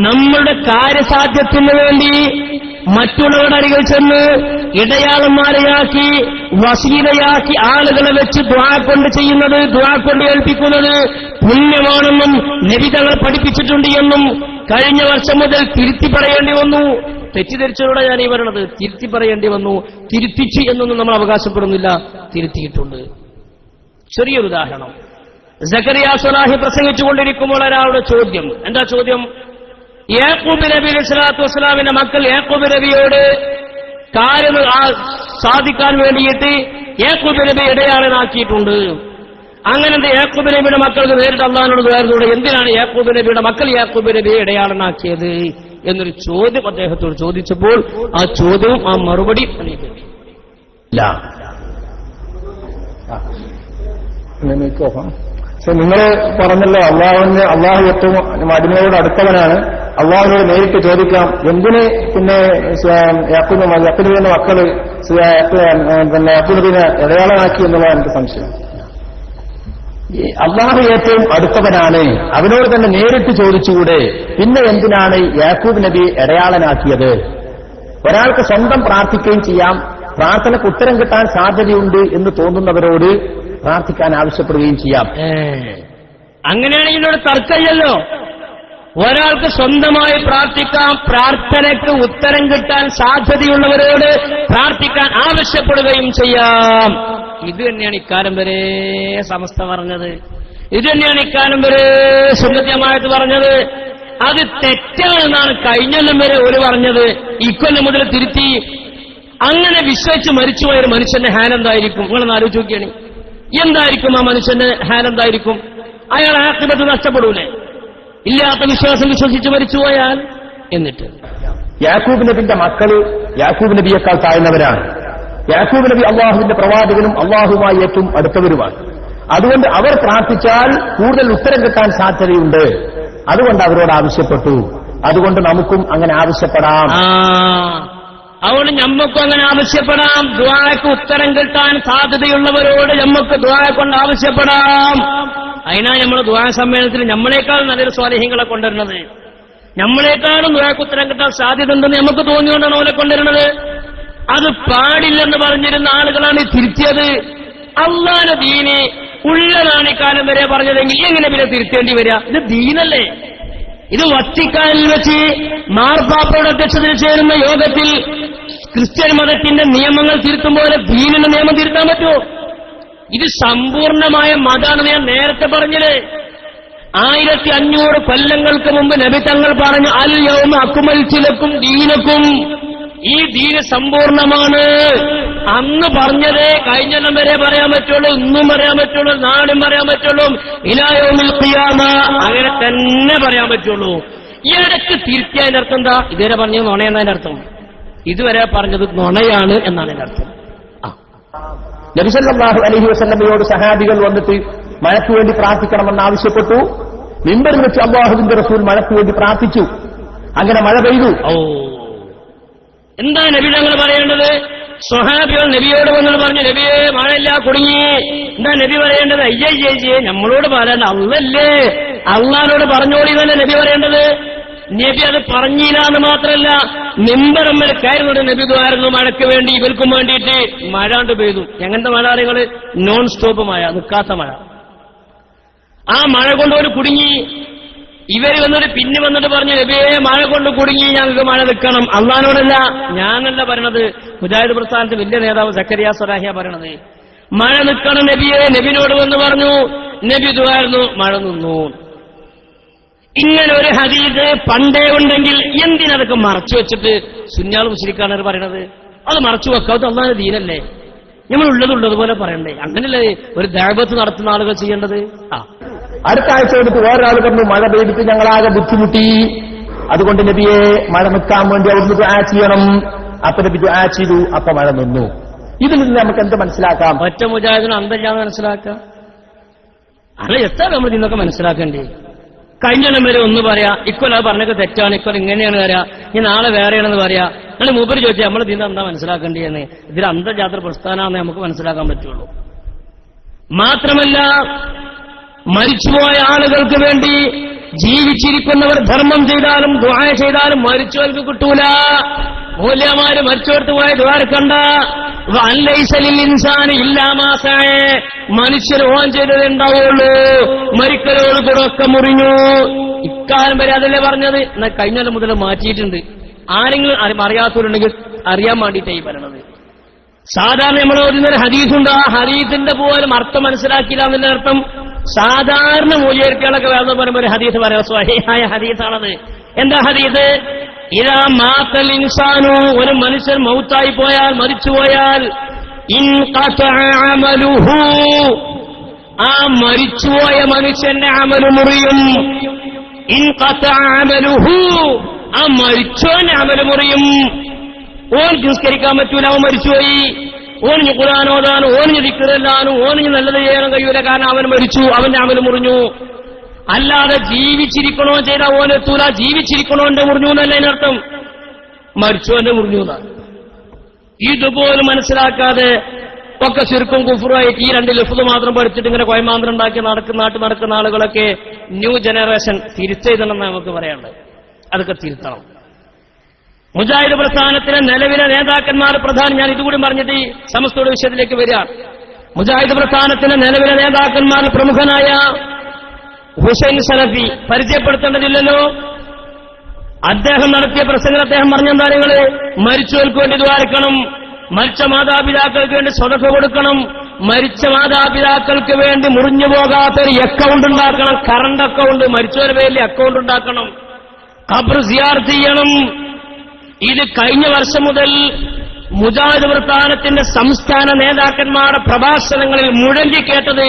നമ്മളുടെ കാര്യസാധ്യത്തിന് വേണ്ടി മറ്റുള്ളവരുടെ അരികിൽ ചെന്ന് ഇടയാളന്മാരെയാക്കി, വസീലയാക്കി ആളുകളെ വെച്ച് ദുആ കൊണ്ട് ചെയ്യുന്നത്, ദുആ കൊണ്ട് ഏൽപ്പിക്കുന്നത് പുണ്യമാണെന്നും നബി തങ്ങൾ പഠിപ്പിച്ചിട്ടുണ്ട് എന്നും കഴിഞ്ഞ വർഷം മുതൽ തിരുത്തി പറയേണ്ടി വന്നു. തെറ്റിദ്ധരിച്ചതോടെ ഞാൻ ഈ പറയണത്, തിരുത്തി പറയേണ്ടി വന്നു. തിരുത്തിച്ചു എന്നൊന്നും നമ്മൾ അവകാശപ്പെടുന്നില്ല, തിരുത്തിയിട്ടുണ്ട്. ചെറിയൊരു ഉദാഹരണം. സക്കരിയ സ്വലാഹി പ്രസംഗിച്ചുകൊണ്ടിരിക്കുമ്പോൾ ഒരാളുടെ ചോദ്യം. എന്താ ചോദ്യം? യാക്കൂബ് നബി അലൈഹി സ്വലാത്തു വസ്സലാമിന്റെ മക്കൾ യാക്കൂബ് നബിയോട് കാര്യം സാധിക്കാൻ വേണ്ടിയിട്ട് യാക്കൂബ് നബി ഇടയാളനാക്കിയിട്ടുണ്ട്. അങ്ങനത്തെ യാക്കൂബ് നബിയുടെ മക്കൾക്ക് നേരിട്ട് അള്ളാഹിനോട് വേർന്നൂടെ, എന്തിനാണ് യാക്കൂബ് നബിയുടെ മക്കൾ യാക്കൂബ് നബിയെ ഇടയാളനാക്കിയത് എന്നൊരു ചോദ്യം അദ്ദേഹത്തോട് ചോദിച്ചപ്പോൾ ആ ചോദ്യവും ആ മറുപടി
നിങ്ങൾ പറഞ്ഞല്ലോ അള്ളാഹു ഏറ്റവും അടിമയോട് അടുത്തവനാണ്, അള്ളാഹുവിനോട് നേരിട്ട് ചോദിക്കാം. എന്തിന് പിന്നെ യാക്കൂബിന്റെ മക്കള് പിന്നെ യാക്കൂബിനെ ഇടയാളനാക്കി എന്നുള്ളതാണ് എനിക്ക് സംശയം. അള്ളാഹു ഏറ്റവും അടുത്തവനാണ്, അവനോട് തന്നെ നേരിട്ട് ചോദിച്ചുകൂടെ? പിന്നെ എന്തിനാണ് യാക്കൂബ് നബി ഇടയാളനാക്കിയത്? ഒരാൾക്ക് സ്വന്തം പ്രാർത്ഥിക്കുകയും ചെയ്യാം, പ്രാർത്ഥനയ്ക്ക് ഉത്തരം കിട്ടാൻ സാധ്യതയുണ്ട് എന്ന് തോന്നുന്നവരോട് പ്രാർത്ഥിക്കാൻ ആവശ്യപ്പെടുകയും ചെയ്യാം.
അങ്ങനെയാണെങ്കിൽ ഇവിടെ തർക്കമില്ലല്ലോ. ഒരാൾക്ക് സ്വന്തമായി പ്രാർത്ഥിക്കാം, പ്രാർത്ഥനയ്ക്ക് ഉത്തരം കിട്ടാൻ സാധ്യതയുള്ളവരോട് പ്രാർത്ഥിക്കാൻ ആവശ്യപ്പെടുകയും ചെയ്യാം. ഇത് തന്നെയാണ് ഇക്കാലം വരെ സമസ്ത പറഞ്ഞത്. ഇത് തന്നെയാണ് ഇക്കാലം വരെ സുന്നത്ത് ജമാഅത്ത് പറഞ്ഞത്. അത് തെറ്റാണെന്നാണ് കഴിഞ്ഞൊല്ലം വരെ ഒരു പറഞ്ഞത്. ഇക്കൊല്ലം മുതൽ തിരുത്തി. അങ്ങനെ വിശ്വസിച്ച് മരിച്ചുപോയ ഒരു മനുഷ്യന്റെ ഹാൽ എന്തായിരിക്കും? നിങ്ങളൊന്ന് ആലോചിച്ച് നോക്കിയാണ്. എന്തായിരിക്കും ആ മനുഷ്യന്റെ ഹാൽ? എന്തായിരിക്കും? അയാൾ ആഖിബത്ത് നഷ്ടപ്പെടൂലേ? ഇല്ലാത്ത വിശ്വാസം വിശ്വസിച്ച് മരിച്ചുപോയാൽ. എന്നിട്ട്
യാക്കൂബ് നബിന്റെ മക്കള് യാക്കൂബ് നബിയേക്കാൾ താഴ്ന്നവരാണ്. യാക്കൂബ് നബി അള്ളാഹുവിന്റെ പ്രവാചകനും അള്ളാഹുമായി ഏറ്റവും അടുത്തവരുമാണ്. അതുകൊണ്ട് അവർ പ്രാർത്ഥിച്ചാൽ കൂടുതൽ ഉത്തരം കിട്ടാൻ സാധ്യതയുണ്ട്. അതുകൊണ്ട് അവരോട് ആവശ്യപ്പെട്ടു. അതുകൊണ്ട് നമുക്കും അങ്ങനെ ആവശ്യപ്പെടാം.
അതുകൊണ്ട് ഞമ്മക്കും അങ്ങനെ ആവശ്യപ്പെടാം. ദുആക്ക് ഉത്തരം കിട്ടാൻ സാധ്യതയുള്ളവരോട് ഞമ്മക്ക് ദുആ കൊണ്ട് ആവശ്യപ്പെടാം. അതിനാ നമ്മൾ ദുആ സമ്മേളനത്തിൽ നമ്മളെക്കാൾ നല്ലൊരു സ്വാലിഹ്യങ്ങളെ കൊണ്ടുവരുന്നത്. നമ്മളെക്കാളും ദുആക്ക് ഉത്തരം കിട്ടാൻ സാധ്യത ഉണ്ടെന്ന് നമുക്ക് തോന്നിയോണ്ടാണ് അവരെ കൊണ്ടുവരുന്നത്. അത് പാടില്ലെന്ന് പറഞ്ഞിരുന്ന ആളുകളാണ് തിരുത്തിയത്. അള്ളാഹുവിന്റെ ദീന് ഉള്ളതാണ് ഇക്കാലം വരെ പറഞ്ഞതെങ്കിൽ എങ്ങനെ പിന്നെ തിരുത്തേണ്ടി വരിക? ഇത് ദീനല്ലേ? ഇത് വത്തിക്കാനിൽ വെച്ച് മാർപ്പാപ്പയുടെ അധ്യക്ഷതയിൽ ചേരുന്ന യോഗത്തിൽ ക്രിസ്ത്യൻ മതത്തിന്റെ നിയമങ്ങൾ തിരുത്തും പോലെ ദീനിന്റെ നിയമം തിരുത്താൻ പറ്റുമോ? ഇത് സമ്പൂർണമായ മതമാണ്. ഞാൻ നേരത്തെ പറഞ്ഞത് 1500 കൊല്ലങ്ങൾക്ക് മുമ്പ് നബി തങ്ങൾ പറഞ്ഞു, അൽ യൗമ അക്മൽതു ലക്കും ദീനക്കും. ഈ ദീന് സമ്പൂർണമാണ്. അന്ന് പറഞ്ഞതേ കഴിഞ്ഞെല്ലാം വരെ പറയാൻ പറ്റുള്ളൂ, ഇന്നും പറയാൻ പറ്റുള്ളൂ, നാടും പറയാൻ പറ്റുള്ളൂ, ഇലാ യൗമിൽ ഖിയാമ അങ്ങനെ തന്നെ പറയാൻ പറ്റുള്ളൂ. ഇടയ്ക്ക് തിരുത്തിയതിന്റെ അർത്ഥം എന്താ? ഇതുവരെ പറഞ്ഞത് നുണയെന്നതിന്റെ അർത്ഥം. ഇതുവരെ പറഞ്ഞത് നുണയാണ് എന്നാണ് എന്റെ അർത്ഥം.
നബി സല്ലല്ലാഹു അലൈഹി വസല്ലമയോട് സഹാബികൾ വന്നിട്ട് മഴയ്ക്ക് വേണ്ടി പ്രാർത്ഥിക്കണമെന്ന് ആവശ്യപ്പെട്ടു. മിമ്പറിൽ വെച്ച് അല്ലാഹുവിന്റെ റസൂൽ മഴയ്ക്ക് വേണ്ടി പ്രാർത്ഥിച്ചു. അങ്ങനെ മഴ പെയ്തു.
എന്താ നബി തങ്ങൾ പറയേണ്ടത്? സ്വഹാബികൾ നബിയോട് വന്നത് പറഞ്ഞു, നബിയെ മഴയില്ല, കുടുങ്ങി. എന്താ നബി പറയേണ്ടത്? അയ്യയ്യേ നമ്മളോട് പറയണ്ട, അള്ളല്ലേ, അള്ളാനോട് പറഞ്ഞോളി തന്നെ നബി പറയേണ്ടത്. നബി അത് പറഞ്ഞില്ല എന്ന് മാത്രമല്ല, മിമ്പറമ്മൽ കയറുന്നത് നബി ദ്വാരുന്നു മഴയ്ക്ക് വേണ്ടി, ഇവർക്കും വേണ്ടിയിട്ട്. മഴാണ്ട് പെയ്തു. എങ്ങനത്തെ മഴ? നിങ്ങള് നോൺ സ്റ്റോപ്പ് മഴ, നിൽക്കാത്ത മഴ. ആ മഴ കൊണ്ടൊരു കുടുങ്ങി. ഇവര് വന്നിട്ട് പിന്നെ വന്നിട്ട് പറഞ്ഞു, നബിയെ മഴ കൊണ്ട് കുടുങ്ങി, ഞങ്ങൾക്ക് മഴ നിൽക്കണം. അള്ളാനോടല്ല, ഞാനല്ല പറയണത്. മുജാഹിദ് പ്രസ്ഥാനത്ത് വലിയ നേതാവ് സക്കരിയ സ്വലാഹിയ പറയണത്. മഴ നിൽക്കണം നബിയെ. നബിനോട് വന്ന് പറഞ്ഞു, നബി ദ്വാരുന്നു, മഴ നിന്നു. ഇങ്ങനെ ഒരു ഹദീസ് പണ്ടേ ഉണ്ടെങ്കിൽ എന്തിനതൊക്കെ മറച്ചു വെച്ചിട്ട് സുന്നിയാൾ മുസ്ലിക്കാണ് പറയണത്? അത് മറച്ചു വെക്കാത്ത അള്ളാഹുവിന്റെ ദീനല്ലേ? നമ്മൾ ഉള്ളതുപോലെ പറയണ്ടേ? അങ്ങനല്ലേ ഒരു ദഅവത്ത് നടത്തുന്ന ആളുകൾ ചെയ്യേണ്ടത്?
അടുത്ത ആഴ്ച എടുത്ത് വേറൊരാൾ പറഞ്ഞു, മഴ പെയ്തിട്ട് ഞങ്ങളാകെ ബുദ്ധിമുട്ടി, അതുകൊണ്ട് നബിയെ മഴ നിൽക്കാൻ വേണ്ടി അവിടുന്ന് ദുആ ചെയ്യണം. അപ്പൊ നബി ദുആ ചെയ്തു. അപ്പൊ മഴ നിന്നു. ഇതിൽ നിന്ന് നമുക്ക് എന്ത് മനസ്സിലാക്കാം?
ഒറ്റ മുജാഹിദിന് അന്തല്ലാന്ന് മനസ്സിലാക്കാം. അല്ല, എത്ര നമ്മൾ ഇതിന്നൊക്കെ മനസ്സിലാക്കേണ്ടേ? കഴിഞ്ഞൊല്ലം വരെ ഒന്ന് പറയാ, ഇക്കൊല്ലം അത് പറഞ്ഞൊക്കെ തെറ്റാണ്, ഇക്കൊല്ലം ഇങ്ങനെയാണ് പറയാ, ഇനി നാളെ വേറെയാണെന്ന് പറയാ. നിങ്ങൾ മൂപ്പര് ചോദിച്ചാൽ നമ്മൾ ഇതിന് എന്താ മനസ്സിലാക്കേണ്ടതെന്ന്? ഇതിൽ അന്തർജാത്ര പ്രസ്ഥാനമാണെന്ന് നമുക്ക് മനസ്സിലാക്കാൻ പറ്റുള്ളൂ. മാത്രമല്ല, മരിച്ചുപോയ ആളുകൾക്ക് വേണ്ടി ജീവിച്ചിരിക്കുന്നവർ ധർമ്മം ചെയ്താലും ദുആ ചെയ്താലും മരിച്ചവർക്ക് കിട്ടൂല. മൂല്യമാര് മരിച്ചോർത്ത് പോയ ദ്വാരക്കണ്ട. ഇൻസാന് ഇല്ലാമാസായ മനുഷ്യർ ഓൻ ചെയ്തത് ഉണ്ടാവുള്ളൂ. മരിക്കലോട് കൂടെ മുറിഞ്ഞു. ഇക്കാലം വരെ അതല്ലേ പറഞ്ഞത്. എന്നാൽ കഴിഞ്ഞ മുതൽ മാറ്റിയിട്ടുണ്ട്. ആരെങ്കിലും അറിയാത്തവരുണ്ടെങ്കിൽ അറിയാൻ വേണ്ടിയിട്ടായി പറയണത്. സാധാരണ നമ്മൾ ഓടുന്നൊരു ഹദീസുണ്ട്. ആ ഹദീസിന്റെ പോലും അർത്ഥം മനസ്സിലാക്കിയില്ല എന്നതിന്റെ അർത്ഥം സാധാരണ മൂല്യർക്കുകളൊക്കെ വേണമെന്ന് പറയുമ്പോൾ ഒരു ഹദീസ് പറയാം, സ്വഹീഹായ ഹദീസാണത്. എന്താ ഹദീസ്? ഇദാ മാതൽ ഇൻസാനു, ഒരു മനുഷ്യൻ മൗത്തായി പോയാൽ, മരിച്ചുപോയാൽ, ഇൻഖതഅ അമലുഹു, ആ മരിച്ചുപോയ മനുഷ്യന്റെ അമല് മുറിയും. ഇൻഖതഅ അമലുഹു, ആ മരിച്ചോന്റെ അമല് മുറിയും. ഓൻ നിസ്കരിക്കാൻ പറ്റൂല, അവൻ മരിച്ചുപോയി. ഓനിഞ്ഞ് ഖുർആൻ ഓതാനും ഓനിഞ്ഞ് ദിക്റെല്ലാനും ഓനിഞ്ഞ് നല്ലത് ചെയ്യാനും കഴിയൂല, കാരണം അവൻ മരിച്ചു, അവന്റെ അമല് മുറിഞ്ഞു. അല്ലാതെ ജീവിച്ചിരിക്കണോ ചെയ്താ ഓനെത്തൂല, ജീവിച്ചിരിക്കണോന്റെ മുറിഞ്ഞു എന്നല്ല അതിനർത്ഥം, മരിച്ചോന്റെ മുറിഞ്ഞു എന്നാണ്. ഇതുപോലും മനസ്സിലാക്കാതെ ഒക്കെ ശിർക്കും കുഫ്റുമായിട്ട് ഈ 2 ലഫ്ദ് മാത്രം പഠിച്ചിട്ട് ഇങ്ങനെ കോയമാന്ത്രം ഉണ്ടാക്കി നടക്കുന്ന ആളുകളൊക്കെ ന്യൂ ജനറേഷൻ തിരിച്ചെഴുതണമെന്ന് നമുക്ക് പറയാനുള്ളത്. അതൊക്കെ തിരുത്തണം. മുജാഹിദ് പ്രസ്ഥാനത്തിലെ നിലവിലെ നേതാക്കന്മാർ പ്രധാനം, ഞാൻ ഇതുകൂടി പറഞ്ഞിട്ട് ഈ സമസ്തയുടെ വിഷയത്തിലേക്ക് വരിക. മുജാഹിദ് പ്രസ്ഥാനത്തിലെ നിലവിലെ നേതാക്കന്മാരിൽ പ്രമുഖനായ ഹുസൈൻ സലഫി പരിചയപ്പെടുത്തേണ്ടതില്ലല്ലോ. അദ്ദേഹം നടത്തിയ പ്രസംഗം അദ്ദേഹം പറഞ്ഞെന്താ? നിങ്ങള് മരിച്ചവർക്ക് വേണ്ടി ദ്വാരക്കണം, മരിച്ച മാതാപിതാക്കൾക്ക് വേണ്ടി സ്വതക്ക കൊടുക്കണം, മരിച്ച മാതാപിതാക്കൾക്ക് വേണ്ടി മുറിഞ്ഞു പോകാത്തൊരു അക്കൗണ്ട് ഉണ്ടാക്കണം, കറണ്ട് അക്കൗണ്ട്, മരിച്ചവരുടെ പേരിൽ അക്കൗണ്ട് ഉണ്ടാക്കണം. ഖബർ സിയാറത്ത് ചെയ്യണം. ഇത് കഴിഞ്ഞ വർഷം മുതൽ മുജാഹിദ് പ്രസ്ഥാനത്തിന്റെ സംസ്ഥാന നേതാക്കന്മാരുടെ പ്രഭാഷണങ്ങളിൽ മുഴങ്ങിക്കേട്ടത്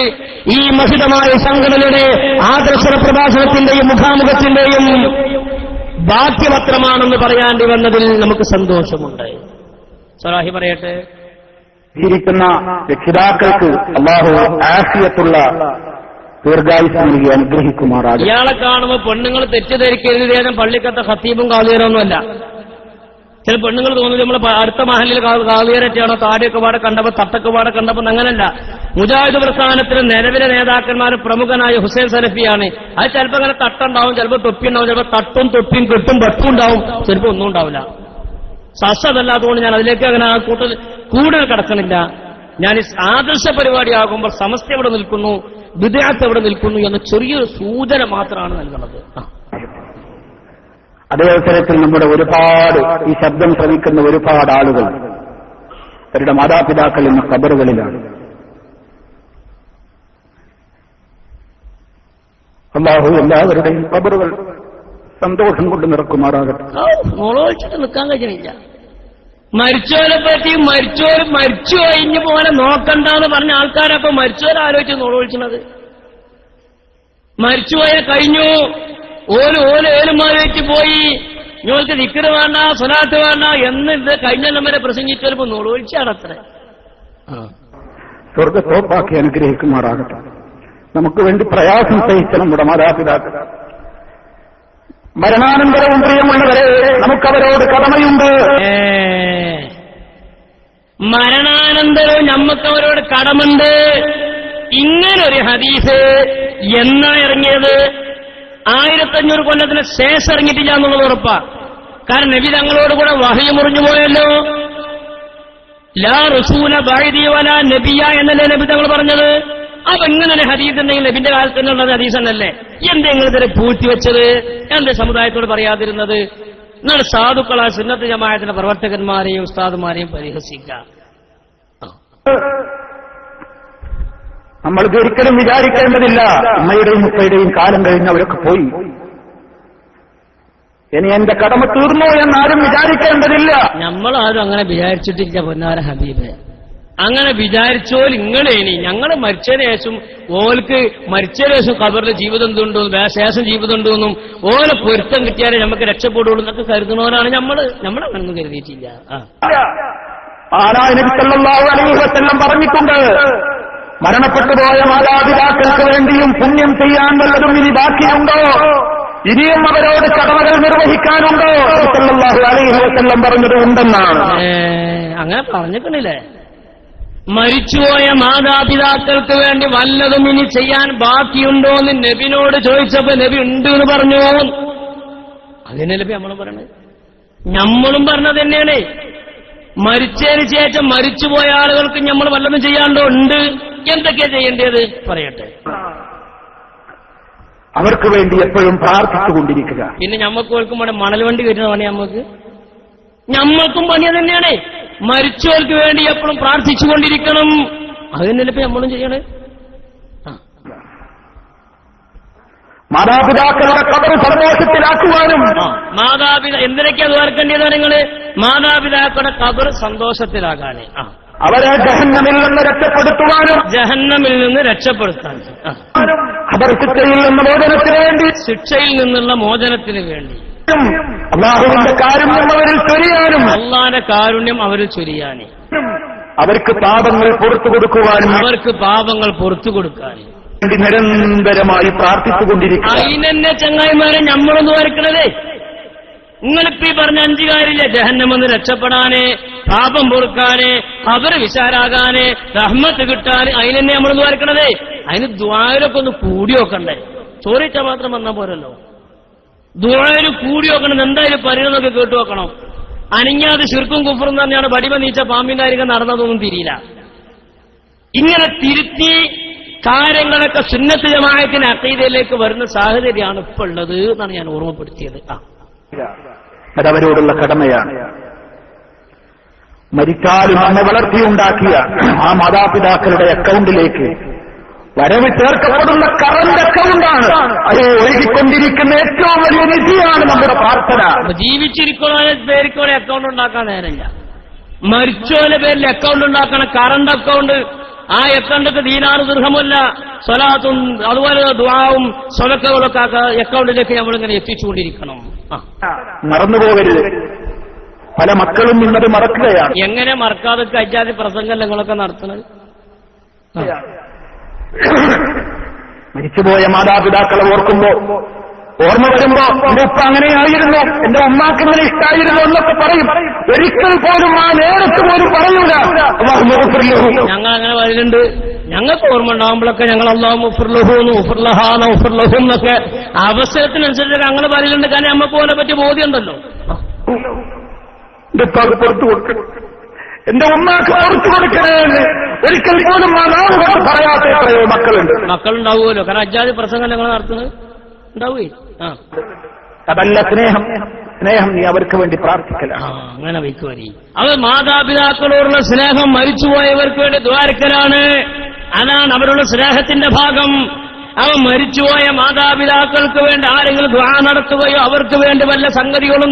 ഈ മഹിതമായ സംഘടനയുടെ ആദർശ പ്രഭാഷണത്തിന്റെയും മുഖാമുഖത്തിന്റെയും ബാധ്യപത്രമാണെന്ന് പറയാണ്ടി വന്നതിൽ നമുക്ക് സന്തോഷമുണ്ട്. സലാഹി പറയട്ടെ.
ഇരിക്കുന്ന രക്ഷിതാക്കൾക്ക് അല്ലാഹു ആഫിയത്തുള്ള ദീർഘായുസ് നൽകി അനുഗ്രഹിക്കുമാറാകും.
ഇയാളെ കാണുമ്പോൾ പെണ്ണുങ്ങൾ തെറ്റിദ്ധരിക്കരുത്, ഏതും പള്ളിക്കത്തെ ഖത്തീബും കാളിയരൊന്നുമല്ല. ചില പെണ്ണുങ്ങൾ തോന്നുന്നത് നമ്മൾ അടുത്ത മഹലിൽ കാളിയരറ്റാണോ, താടിയൊക്കെ പാടെ കണ്ടപ്പോൾ തട്ടൊക്കെ പാടെ കണ്ടപ്പോൾ അങ്ങനല്ല. മുജാഹിദ് പ്രസ്ഥാനത്തിലെ നിലവിലെ നേതാക്കന്മാർ പ്രമുഖനായ ഹുസൈൻ സലഫിയാണ്. അത് ചിലപ്പോൾ അങ്ങനെ തട്ടുണ്ടാവും, ചിലപ്പോൾ തൊപ്പി ഉണ്ടാവും, ചിലപ്പോൾ തട്ടും തൊപ്പിയും കെട്ടും ബട്ടും ഉണ്ടാവും, ചിലപ്പോൾ ഒന്നും ഉണ്ടാവില്ല. സസ്തല്ലാത്തതുകൊണ്ട് ഞാൻ അതിലേക്ക് അങ്ങനെ ആ കൂടുതൽ കടക്കണില്ല. ഞാൻ ഈ ആദർശ പരിപാടിയാകുമ്പോൾ സമസ്ത എവിടെ നിൽക്കുന്നു, ബിദ്അത്ത് എവിടെ നിൽക്കുന്നു എന്ന ചെറിയൊരു സൂചന മാത്രമാണ് നൽകുന്നത്.
അതേ അവസരത്തിൽ നമ്മുടെ ഒരുപാട് ഈ ശബ്ദം ശ്രമിക്കുന്ന ഒരുപാട് ആളുകൾ അവരുടെ മാതാപിതാക്കൾ എന്ന ഖബറുകളിലാണ്. അല്ലാഹു എല്ലാവരുടെയും ഖബറുകൾ സന്തോഷം കൊണ്ട് നിറക്കുമാറാകട്ടെ.
നോളോളിച്ചിട്ട് നിൽക്കാൻ കഴിയണില്ല. മരിച്ചവരെ പറ്റി മരിച്ചു കഴിഞ്ഞ് പോലെ നോക്കണ്ടെന്ന് പറഞ്ഞ ആൾക്കാരപ്പൊ മരിച്ചവരെ ആലോചിച്ച് നോളോളിച്ചത്. മരിച്ചുപോയ കഴിഞ്ഞു, ഓലുമാലോചിച്ച് പോയി, ഞങ്ങൾക്ക് ദിക്ർ വേണ്ട, സ്വലാത്ത് വേണ്ട എന്ന് ഇത് കഴിഞ്ഞ വരെ പ്രസംഗിച്ചവരിപ്പോ നോളോളിച്ചാണ് അത്ര.
സ്വർഗത്തോപ്പാക്കി അനുഗ്രഹിക്കുമാറാകട്ടെ. നമുക്ക് വേണ്ടി പ്രയാസം സഹിച്ച നമ്മുടെ മാതാപിതാക്കൾ, മരണാനന്തരവും പ്രിയമുള്ളവരെ നമുക്കവരോട് കടമയുണ്ട്.
മരണാനന്തരവും നമ്മക്കവരോട് കടമുണ്ട്. ഇങ്ങനൊരു ഹദീസ് എന്നാ ഇറങ്ങിയത്? 1500 കൊല്ലത്തിന് ശേഷം ഇറങ്ങിയിട്ടില്ല എന്നുള്ളത് ഉറപ്പാ. കാരണം നബി തങ്ങളോട് കൂടെ വഹി മുറിഞ്ഞു പോയല്ലോ. ലാ റസൂല ബഅദി വലാ നബിയ എന്നല്ലേ നബി തങ്ങൾ പറഞ്ഞത്. അപ്പൊ ഇങ്ങനെ ഹദീസ് ഉണ്ടെങ്കിൽ നബിന്റെ കാലത്ത് തന്നെയുള്ള ഹദീസ് എന്നല്ലേ? എന്തെങ്കിലും ഇതിനെ പൂഴ്ത്തിവെച്ചത്? എന്റെ സമുദായത്തോട് പറയാതിരുന്നത്? എന്നാണ് സാധുക്കളായ സുന്നത്ത് ജമാഅത്തിന്റെ പ്രവർത്തകന്മാരെയും ഉസ്താദുമാരെയും പരിഹസിക്കുക.
നമ്മൾ ഒരിക്കലും വിചാരിക്കേണ്ടതില്ല. അമ്മയുടെയും ഉപ്പയുടെയും കാലം കഴിഞ്ഞ് അവരൊക്കെ പോയി, ഇനി എന്റെ കടമ തീർന്നു എന്നാരും വിചാരിക്കേണ്ടതില്ല.
നമ്മളാരും അങ്ങനെ വിചാരിച്ചിട്ടില്ല പൊന്നാര ഹബീബ്. അങ്ങനെ വിചാരിച്ചോൽ ഇങ്ങളേനി ഞങ്ങൾ മരിച്ചതിന് ശേഷം ഓൽക്ക് മരിച്ചതിന് ശേഷം ഖബറിൽ ജീവിതം ഉണ്ടോ, ശേഷം ജീവിതം ഉണ്ടോന്നും ഓലെ പൊരുത്തം കിട്ടിയാലേ നമുക്ക് രക്ഷപ്പെടുള്ളൂ എന്നൊക്കെ കരുതുന്നവരാണ് നമ്മളങ്ങനൊന്നും കരുതിയിട്ടില്ല.
നബി സല്ലല്ലാഹു അലൈഹി വസല്ലം പറഞ്ഞിട്ടുണ്ട്, മരണപ്പെട്ടു പോയ മാതാപിതാക്കൾക്ക് വേണ്ടിയും പുണ്യം ചെയ്യാൻ വല്ലതും ഇനി ബാക്കിയുണ്ടോ, ഇനിയും അവരോട് കടമകൾ നിർവഹിക്കാനുണ്ടോ? സല്ലല്ലാഹു അലൈഹി വസല്ലം പറഞ്ഞത് ഉണ്ടെന്നാണ്.
അങ്ങനെ പറഞ്ഞിട്ടില്ലേ? മരിച്ചുപോയ മാതാപിതാക്കൾക്ക് വേണ്ടി വല്ലതും ഇനി ചെയ്യാൻ ബാക്കിയുണ്ടോ എന്ന് നബിനോട് ചോദിച്ചപ്പോ നബി ഉണ്ട് എന്ന് പറഞ്ഞു. അതിനെ നബി നമ്മളും പറയണേ, നമ്മളും പറഞ്ഞത് തന്നെയാണ്. മരിച്ചതിന് ശേഷം മരിച്ചുപോയ ആളുകൾക്ക് നമ്മൾ വല്ലതും ചെയ്യാണ്ടോ? ഉണ്ട്. എന്തൊക്കെയാ ചെയ്യേണ്ടത് പറയട്ടെ.
അവർക്ക് വേണ്ടി എപ്പോഴും പ്രാർത്ഥിച്ചുകൊണ്ടിരിക്കുക.
പിന്നെ ഞമ്മക്ക് ഓർക്കും വേണം മണൽ വണ്ടി കയറ്റുന്ന പണി ഞമ്മൾക്കും പണി തന്നെയാണ്. മരിച്ചവർക്ക് വേണ്ടി എപ്പോഴും പ്രാർത്ഥിച്ചുകൊണ്ടിരിക്കണം. അതിനല്ലേ ഇപ്പൊ നമ്മളും ചെയ്യണേ.
മാതാപിതാക്കളുടെ ഖബർ സന്തോഷത്തിലാക്കുവാനും
എന്തിനൊക്കെയാ ദ്വാരക്കേണ്ടത്? നിങ്ങള് മാതാപിതാക്കളുടെ ഖബർ സന്തോഷത്തിലാകാനേ,
അവരെ ജഹന്നമിൽ നിന്ന് രക്ഷപ്പെടുത്തുവാനും,
ജഹന്നമിൽ നിന്ന് രക്ഷപ്പെടുത്താൻ,
ഖബർ ശിക്ഷയിൽ നിന്ന് മോചനത്തിന് വേണ്ടി,
ശിക്ഷയിൽ നിന്നുള്ള മോചനത്തിന് വേണ്ടി,
അല്ലാഹുവിന്റെ കാരുണ്യം അവരിൽ ചൊരിയാനും,
അല്ലാഹുവിന്റെ കാരുണ്യം അവരിൽ ചൊരിയാനേ,
അവർക്ക് പാപങ്ങൾ പുറത്തു കൊടുക്കുവാനും,
അവർക്ക് പാപങ്ങൾ പുറത്തു കൊടുക്കാനും
വേണ്ടി നിരന്തരമായി പ്രാർത്ഥിച്ചുകൊണ്ടിരിക്കുക.
അതിനെന്നെ ചങ്ങായിമാരെ നമ്മളൊന്ന് വരക്കണതേ. നിങ്ങളിപ്പോ ഈ പറഞ്ഞ 5 കാര്യമില്ലേ? ജഹന്നമെന്ന് രക്ഷപ്പെടാന്, പാപം പൊറുക്കാന്, അവര് വിശാലാകാന്, റഹ്മത്ത് കിട്ടാന്, അതിനെന്നെ നമ്മളൊന്ന് വരക്കണതേ. അതിന് ദ്വാരൊക്കെ ഒന്ന് കൂടി നോക്കണ്ടേ? ചോദിച്ചാൽ മാത്രം വന്നാൽ പോരല്ലോ. ദ്വാര കൂടി നോക്കണം. എന്തായാലും പരിണതൊക്കെ കേട്ടു നോക്കണം. അനങ്ങാതെ ശിർക്കും കുഫറും തന്നെയാണ് വടിമ നീച്ച പാമ്പിന്റെ കാര്യങ്ങൾ നടന്നതൊന്നും തിരിയില്ല. ഇങ്ങനെ തിരുത്തി കാര്യങ്ങളൊക്കെ സുന്നത്ത് ജമാഅത്തിന്റെ അഖീദയിലേക്ക് വരുന്ന സാഹചര്യമാണ് ഇപ്പോൾ ഉള്ളത് എന്നാണ് ഞാൻ ഓർമ്മപ്പെടുത്തിയത്.
അതവരോടുള്ള കടമയാണ്. മരിച്ചാലും നമ്മെ വളർത്തിയുണ്ടാക്കിയ ആ മാതാപിതാക്കളുടെ അക്കൗണ്ടിലേക്ക് വരവ് ചേർക്കപ്പെടുന്ന കറന്റ് അക്കൗണ്ടാണ്. അത് ഒഴുകിക്കൊണ്ടിരിക്കുന്ന ഏറ്റവും വലിയ നിധിയാണ് നമ്മുടെ പ്രാർത്ഥന.
ജീവിച്ചിരിക്കണോലെ പേരിക്കോടെ അക്കൗണ്ട് ഉണ്ടാക്കാൻ നേരമില്ല. മരിച്ചോലെ പേരിൽ അക്കൗണ്ട് ഉണ്ടാക്കണം, കറണ്ട് അക്കൗണ്ട്. ആ അക്കൗണ്ടൊക്കെ ദീനാറ് ദീർഘമല്ല, സ്വലാത്തും അതുപോലെ ദുആവും സ്വലക്കകളൊക്കെ അക്കൗണ്ടിലേക്ക് നമ്മളിങ്ങനെ എത്തിച്ചുകൊണ്ടിരിക്കണം.
മറന്നുപോകരുത്. പല മക്കളും ഇന്നത് മറക്കുകയാണ്.
എങ്ങനെ മറക്കാതെ അജാതി പ്രസംഗം നിങ്ങളൊക്കെ നടത്തുന്നത്?
മരിച്ചുപോയ മാതാപിതാക്കളെ ഓർക്കുമ്പോ, ഓർമ്മ വരുമ്പോ എന്റെ ഉപ്പ അങ്ങനെയായിരുന്നു, എന്റെ ഉമ്മാക്ക് ഇങ്ങനെ ഇഷ്ടായിരുന്നു എന്നൊക്കെ പറയും. ഒരിക്കൽ പോലും ആ നേരത്ത് പോലും പറയൂല
ഞങ്ങൾ അങ്ങനെ പറയുന്നുണ്ട്. ഞങ്ങൾക്ക് ഓർമ്മ ഉണ്ടാകുമ്പോഴൊക്കെ ഞങ്ങൾ അല്ലാഹു മുഫ്റിലഹൂന്ന് ഉഫ്റിലഹാന്ന് ഉഫ്റിലഹൂം എന്നൊക്കെ അവസരത്തിനനുസരിച്ച് അങ്ങനെ പറയലുണ്ട്. കാരണം നമുക്ക് പോലെ പറ്റിയ ബോധ്യമുണ്ടല്ലോ.
എന്റെ ഉപ്പാക്ക് പുറത്തു കൊടുക്കണം, എന്റെ ഉമ്മാക്ക് പുറത്തു കൊടുക്കണേന്ന് ഒരിക്കൽ പോലും ആ നാം പറയാത്ത എത്രയോ
മക്കളുണ്ടാവുമല്ലോ. കാരണം അജാതി പ്രസംഗം ഞങ്ങൾ നടത്തുന്നത് ഉണ്ടാവുകയെ.
അതല്ല സ്നേഹം. സ്നേഹം നീ അവർക്ക് വേണ്ടി പ്രാർത്ഥിക്കലാണ്.
അങ്ങനെ വയ്ക്കുവരി. അവർ മാതാപിതാക്കളോടുള്ള സ്നേഹം മരിച്ചുപോയവർക്ക് വേണ്ടി ദ്വാരക്കലാണ്. അതാണ് അവരുടെ സ്നേഹത്തിന്റെ ഭാഗം. അവൻ മരിച്ചുപോയ മാതാപിതാക്കൾക്ക് വേണ്ടി ആരെങ്കിലും ദുആ നടത്തുകയോ അവർക്ക് വേണ്ടി വല്ല സംഗതികളും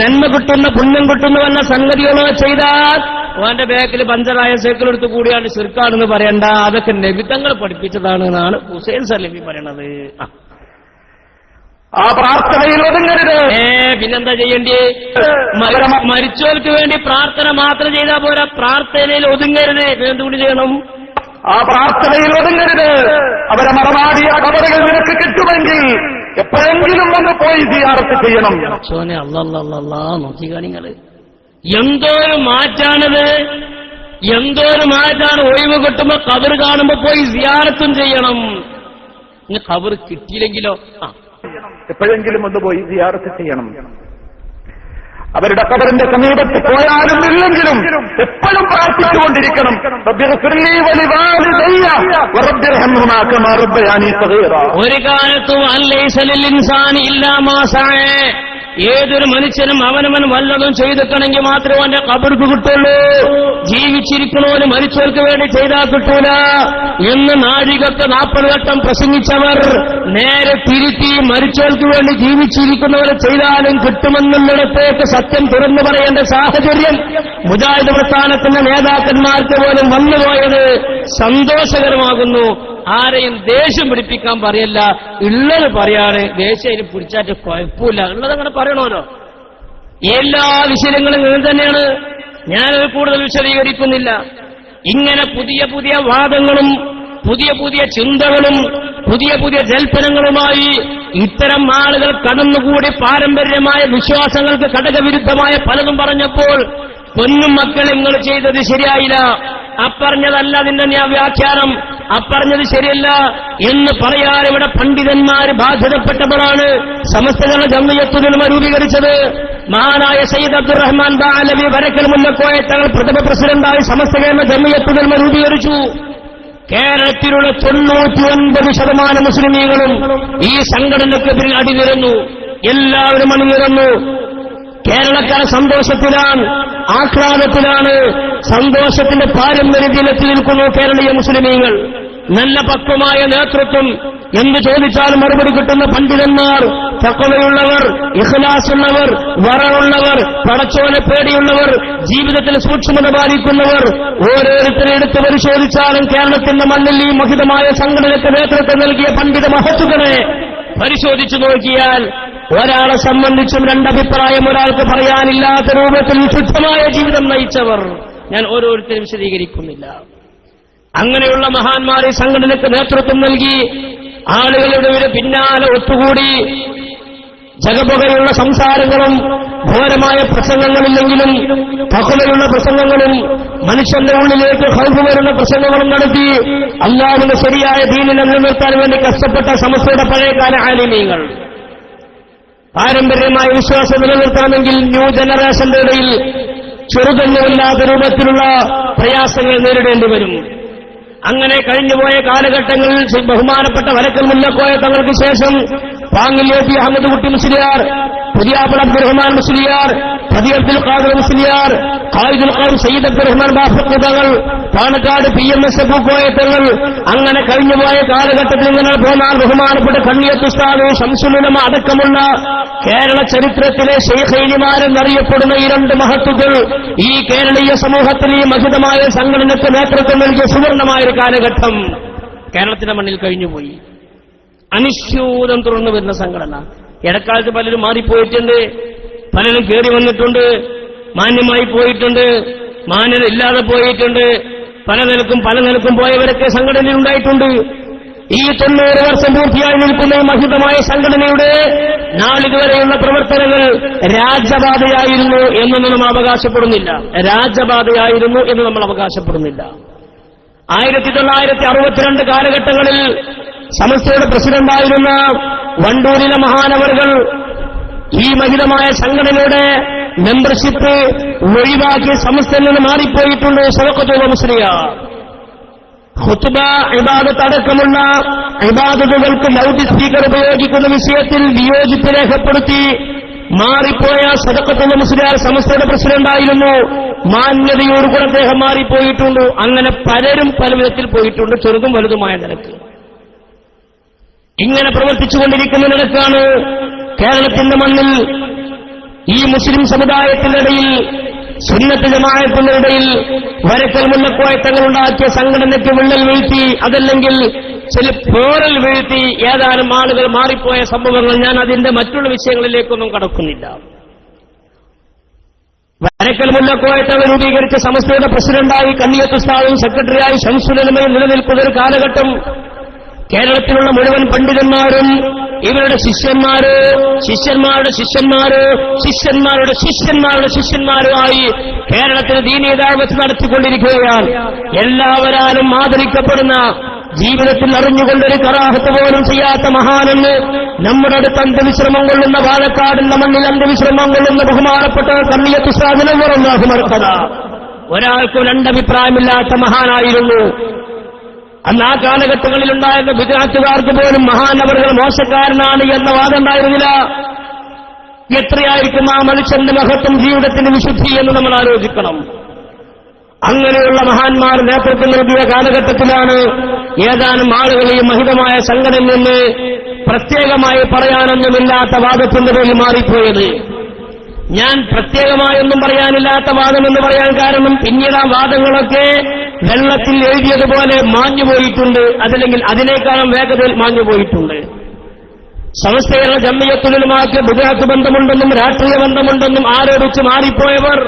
നന്മ കിട്ടുന്ന പുണ്യം കിട്ടുന്ന വല്ല സംഗതികളോ ചെയ്താൽ അവന്റെ ബാക്കിൽ പഞ്ചറായ സൈക്കിൾ എടുത്ത് കൂടിയാണ് ശിർക്കാണെന്ന് പറയണ്ട. അതൊക്കെ നബിതങ്ങൾ പഠിപ്പിച്ചതാണ് എന്നാണ് ഹുസൈൻ സലഫി പറയണത്.
ആ പ്രാർത്ഥനയിൽ ഒതുങ്ങരുത്.
പിന്നെന്താ ചെയ്യേണ്ടേ? മരിച്ചവർക്ക് വേണ്ടി പ്രാർത്ഥന മാത്രം ചെയ്താൽ പോരാ, പ്രാർത്ഥനയിൽ ഒതുങ്ങരുത്. എന്തുകൂടി ചെയ്യണം?
ആ പ്രാർത്ഥനയിൽ ഒതുങ്ങരുത്. അവരെ മറമാടിയ കബറുകൾ നിനക്ക് കിട്ടുമെങ്കിൽ എപ്പോഴെങ്കിലും ഒന്ന് പോയി സിയാറത്ത് ചെയ്യണം.
സോനെ അല്ലാ നോക്കി കാണിങ്ങള് എന്തോരു മാറ്റാണത്, എന്തോരു മാറ്റാണ്. ഒഴിവ് കിട്ടുമ്പോ കബർ കാണുമ്പോ പോയി സിയാറത്തും ചെയ്യണം. ഇനി കബർ കിട്ടിയില്ലെങ്കിലോ
എപ്പോഴെങ്കിലും ഒന്ന് പോയി സിയാറത്ത് ചെയ്യണം. അവരുടെ കബറിന്റെ സമീപത്ത് പോയാലും ഇല്ലെങ്കിലും എപ്പോഴും പ്രാർത്ഥിച്ചുകൊണ്ടിരിക്കണം.
ഒരു കാലത്തും ഏതൊരു മനുഷ്യനും അവനവൻ വല്ലതും ചെയ്തിട്ടുണ്ടെങ്കിൽ മാത്രമേ അവന്റെ കബർക്ക് കിട്ടുള്ളൂ. ജീവിച്ചിരിക്കണോന് മരിച്ചവർക്ക് വേണ്ടി ചെയ്താൽ കിട്ടൂല എന്ന് നാഴികത്ത് 40 വട്ടം പ്രസംഗിച്ചവർ നേരെ തിരുത്തി മരിച്ചവർക്ക് വേണ്ടി ജീവിച്ചിരിക്കുന്നവരെ ചെയ്താലും കിട്ടുമെന്നുള്ളിടത്തേക്ക് സത്യം തുറന്നു പറയേണ്ട സാഹചര്യം മുജാഹിദ് പ്രസ്ഥാനത്തിന്റെ നേതാക്കന്മാർക്ക് പോലും വന്നുപോയത് സന്തോഷകരമാകുന്നു. ആരെയും ദേഷ്യം പിടിപ്പിക്കാൻ പറയല്ല, ഉള്ളത് പറയാണ്. ദേഷ്യം അതിന് പിടിച്ചാറ്റ് കുഴപ്പമില്ല, ഉള്ളത് അങ്ങനെ പറയണമല്ലോ. എല്ലാ വിഷയങ്ങളും ഇങ്ങനെ തന്നെയാണ്. ഞാനത് കൂടുതൽ വിശദീകരിക്കുന്നില്ല. ഇങ്ങനെ പുതിയ പുതിയ വാദങ്ങളും പുതിയ പുതിയ ചിന്തകളും പുതിയ പുതിയ ജൽപ്പനങ്ങളുമായി ഇത്തരം ആളുകൾ കടന്നുകൂടി പാരമ്പര്യമായ വിശ്വാസങ്ങൾക്ക് ഘടകവിരുദ്ധമായ പലതും പറഞ്ഞപ്പോൾ പൊന്നും മക്കൾ നിങ്ങൾ ചെയ്തത് ശരിയായില്ല, അപ്പറഞ്ഞതല്ല അതിന്റെ വ്യാഖ്യാനം, അപ്പറഞ്ഞത് ശരിയല്ല എന്ന് പറയാൻ ഇവിടെ പണ്ഡിതന്മാർ ബാധ്യതപ്പെട്ടവരാണ്. സമസ്തകളുടെ ജംഇയ്യത്തുൽ ഉലമ രൂപീകരിച്ചത് മഹാനായ സയ്യിദ് അബ്ദുറഹ്മാൻ ബഅലവി വരക്കൽ മുല്ലക്കോയ തങ്ങൾ പ്രഥമ പ്രസിഡന്റായി സമസ്ത കേരള ജംഇയ്യത്തുൽ ഉലമ രൂപീകരിച്ചു. കേരളത്തിലുള്ള 99% മുസ്ലിമീങ്ങളും ഈ സംഘടനയ്ക്ക് പിന്നിൽ അടിനിരന്നു. എല്ലാവരും അണിനിരന്നു. കേരളക്കാർ സന്തോഷത്തിലാണ്, ആഹ്ലാദത്തിലാണ്. സന്തോഷത്തിന്റെ പാരമ്പര്യത്തിലെത്തി നിൽക്കുന്നു കേരളീയ മുസ്ലിമീങ്ങൾ. നല്ല പക്വമായ നേതൃത്വം, എന്ത് ചോദിച്ചാലും മറുപടി കിട്ടുന്ന പണ്ഡിതന്മാർ, തഖ്വയുള്ളവർ, ഇഖ്ലാസുള്ളവർ, വറഉള്ളവർ, പടച്ചോനെ പേടിയുള്ളവർ, ജീവിതത്തിൽ സൂക്ഷ്മത പാലിക്കുന്നവർ, ഓരോരുത്തരെ എടുത്ത് പരിശോധിച്ചാലും കേരളത്തിന്റെ മണ്ണിൽ ഈ മഹിതമായ സംഘടനയ്ക്ക് നേതൃത്വം നൽകിയ പണ്ഡിത മഹത്തുക്കളെ പരിശോധിച്ചു നോക്കിയാൽ ഒരാളെ സംബന്ധിച്ചും രണ്ടഭിപ്രായം ഒരാൾക്ക് പറയാനില്ലാത്ത രൂപത്തിൽ ശുദ്ധമായ ജീവിതം നയിച്ചവർ. ഞാൻ ഓരോരുത്തരും വിശദീകരിക്കുന്നില്ല. അങ്ങനെയുള്ള മഹാന്മാർ ഈ സംഘടനയ്ക്ക് നേതൃത്വം നൽകി ആളുകളുടെ പിന്നാലെ ഒത്തുകൂടി ജഗപുകയുള്ള സംസാരങ്ങളും ഘോരമായ പ്രസംഗങ്ങളില്ലെങ്കിലും തഖ്വയുള്ള പ്രസംഗങ്ങളും മനുഷ്യന്റെ ഉള്ളിലേക്ക് ഖൗഫ് വരുന്ന പ്രസംഗങ്ങളും നടത്തി അല്ലാഹുവിന്റെ ശരിയായ ദീനിനെ നിലനിർത്താൻ വേണ്ടി കഷ്ടപ്പെട്ട സമസ്തയുടെ പഴയകാല ആലിമീങ്ങൾ. പാരമ്പര്യമായ വിശ്വാസം നിലനിർത്തണമെങ്കിൽ ന്യൂ ജനറേഷന്റെ ഇടയിൽ ചെറുതൊന്നുമില്ലാത്ത രൂപത്തിലുള്ള പ്രയാസങ്ങൾ നേരിടേണ്ടി വരും. അങ്ങനെ കഴിഞ്ഞുപോയ കാലഘട്ടങ്ങളിൽ ബഹുമാനപ്പെട്ട വരക്കൽ മുല്ലക്കോയ തങ്ങൾക്ക് ശേഷം പാങ്ങിൽ എ പി അഹമ്മദ് കുട്ടി മുസ്ലിയാർ, പുതിയാപ്പള അബ്ദുറഹ്മാൻ മുസ്ലിയാർ, പതി അബ്ദുൽ ഖാദർ മുസ്ലിയാർ, ഖായിദുൽ ഖൗം സയ്യിദ് അബ്ദുറഹ്മാൻ ബാഫഖ് തങ്ങൾ, പാണക്കാട് PMS പൂക്കോയ തങ്ങൾ, അങ്ങനെ കഴിഞ്ഞുപോയ കാലഘട്ടത്തിൽ നിങ്ങൾ പോന്നാൽ ബഹുമാനപ്പെട്ട കണ്ണിയത്ത് ഉസ്താദ് ശംസുൽ ഉലമ അടക്കമുള്ള കേരള ചരിത്രത്തിലെ ശൈഖൈനിമാരെന്നറിയപ്പെടുന്ന ഈ രണ്ട് മഹത്തുക്കൾ ഈ കേരളീയ സമൂഹത്തിൽ ഈ മഹിതമായ സംഘടനയ്ക്ക് നേതൃത്വം നൽകിയ സുവർണമായൊരു കാലഘട്ടം കേരളത്തിന്റെ മണ്ണിൽ കഴിഞ്ഞുപോയി. അനിശ്ചിതം തുടർന്നു വരുന്ന സംഘടന. ഇടക്കാലത്ത് പലരും മാറിപ്പോയിട്ടുണ്ട്, പലരും കയറി വന്നിട്ടുണ്ട്, മാന്യമായി പോയിട്ടുണ്ട്, മാന്യത ഇല്ലാതെ പോയിട്ടുണ്ട്, പല നിലക്കും പോയവരൊക്കെ സംഘടനയിൽ ഉണ്ടായിട്ടുണ്ട്. ഈ 90 വർഷം പൂർത്തിയായി നിൽക്കുന്ന ഈ മഹിതമായ സംഘടനയുടെ നാളിതുവരെയുള്ള പ്രവർത്തനങ്ങൾ രാജബാധയായിരുന്നു എന്നൊന്നും നമ്മൾ അവകാശപ്പെടുന്നില്ല. രാജബാധയായിരുന്നു എന്ന് നമ്മൾ അവകാശപ്പെടുന്നില്ല. 1962 കാലഘട്ടങ്ങളിൽ സമസ്തയുടെ പ്രസിഡന്റായിരുന്ന വണ്ടൂരിലെ മഹാനവറുകൾ ഈ മഹിതമായ സംഘടനയുടെ മെമ്പർഷിപ്പ് ഒഴിവാക്കി സമസ്തയിൽ നിന്ന് മാറിപ്പോയിട്ടുണ്ട്. സദഖത്തുൽ മുസ്ലിയാർ ഖുത്ബ ഇബാദത്ത് അടക്കമുള്ള ഇബാദത്തുകൾക്ക് ലൗഡ് സ്പീക്കർ ഉപയോഗിക്കുന്ന വിഷയത്തിൽ വിയോജിപ്പ് രേഖപ്പെടുത്തി മാറിപ്പോയ സദഖത്തുൽ മുസ്ലിയാർ സമസ്തയുടെ പ്രസിഡന്റായിരുന്നു. മാന്യതയോടുകൂടെ അദ്ദേഹം മാറിപ്പോയിട്ടുണ്ട്. അങ്ങനെ പലരും പല വിധത്തിൽ പോയിട്ടുണ്ട്, ചെറുതും വലുതുമായ നിലക്ക്. ഇങ്ങനെ പ്രവർത്തിച്ചുകൊണ്ടിരിക്കുന്ന നിലക്കാണ് കേരളത്തിന്റെ മണ്ണിൽ ഈ മുസ്ലിം സമുദായത്തിന്റെ ഇടയിൽ സുന്നത്ത് ജമാഅത്തിന്റെ ഇടയിൽ വരക്കൽ മുല്ലക്കോയത്തങ്ങൾ ഉണ്ടാക്കിയ സംഘടനയ്ക്ക് വിള്ളൽ വീഴ്ത്തി, അതല്ലെങ്കിൽ ചില പോറൽ വീഴ്ത്തി ഏതാനും ആളുകൾ മാറിപ്പോയ സംഭവങ്ങൾ. ഞാൻ അതിന്റെ മറ്റുള്ള വിഷയങ്ങളിലേക്കൊന്നും കടക്കുന്നില്ല. വരക്കൽ മുല്ലക്കോയത്തങ്ങൾ രൂപീകരിച്ച സമസ്തയുടെ പ്രസിഡന്റായി കണ്ണിയത്ത് ഉസ്താദും സെക്രട്ടറിയായി ശംസുൽ ഉലമയും നിലനിൽക്കുന്ന ഒരു കാലഘട്ടം കേരളത്തിലുള്ള മുഴുവൻ പണ്ഡിതന്മാരും ഇവരുടെ ശിഷ്യന്മാരുടെ ശിഷ്യന്മാരുമായി കേരളത്തിൽ ദീനീ ദഅവത്ത് നടത്തിക്കൊണ്ടിരിക്കുകയാണ്. എല്ലാവരാലും ആദരിക്കപ്പെടുന്ന, ജീവിതത്തിൽ അറിഞ്ഞുകൊണ്ടൊരു കറാഹത്ത് പോലും ചെയ്യാത്ത മഹാനെന്ന് നമ്മുടെ അടുത്ത് അന്ത്യവിശ്രമം കൊള്ളുന്ന പാലക്കാടിന്റെ മണ്ണിൽ അന്ത്യവിശ്രമം കൊള്ളുന്ന ബഹുമാനപ്പെട്ട കണ്ണിയത്ത് ഉസ്താദിനെ അല്ലാഹു മർഹബ. ഒരാൾക്കും രണ്ടഭിപ്രായമില്ലാത്ത മഹാനായിരുന്നു. അന്ന് ആ കാലഘട്ടങ്ങളിലുണ്ടായിരുന്ന ബിദ്അത്തുകാർക്ക് പോലും മഹാനവറുകൾ മോശക്കാരനാണ് എന്ന വാദം ഉണ്ടായിരുന്നില്ല. എത്രയായിരിക്കും ആ മനുഷ്യന്റെ മഹത്വം, ജീവിതത്തിന്റെ വിശുദ്ധി എന്ന് നമ്മൾ ആലോചിക്കണം. അങ്ങനെയുള്ള മഹാന്മാർ നേതൃത്വം നൽകിയ കാലഘട്ടത്തിലാണ് ഏതാനും ആളുകൾ ഈ മഹിതമായ സംഘടനയിൽ നിന്ന് പ്രത്യേകമായി പറയാനൊന്നുമില്ലാത്ത വാദത്തിന്റെ പേരിൽ മാറിപ്പോയത്. ഞാൻ പ്രത്യേകമായൊന്നും പറയാനില്ലാത്ത വാദമെന്ന് പറയാൻ കാരണം പിന്നീട് ആ വാദങ്ങളൊക്കെ വെള്ളത്തിൽ എഴുതിയതുപോലെ മാഞ്ഞുപോയിട്ടുണ്ട്, അതല്ലെങ്കിൽ അതിനേക്കാളും വേഗതയിൽ മാഞ്ഞുപോയിട്ടുണ്ട്. സമസ്തയുള്ള ജംഇയ്യത്തുൽ ഉലമാക്ക് ബിദ്അത്ത് ബന്ധമുണ്ടെന്നും രാഷ്ട്രീയ ബന്ധമുണ്ടെന്നും ആരോപിച്ച് മാറിപ്പോയവർ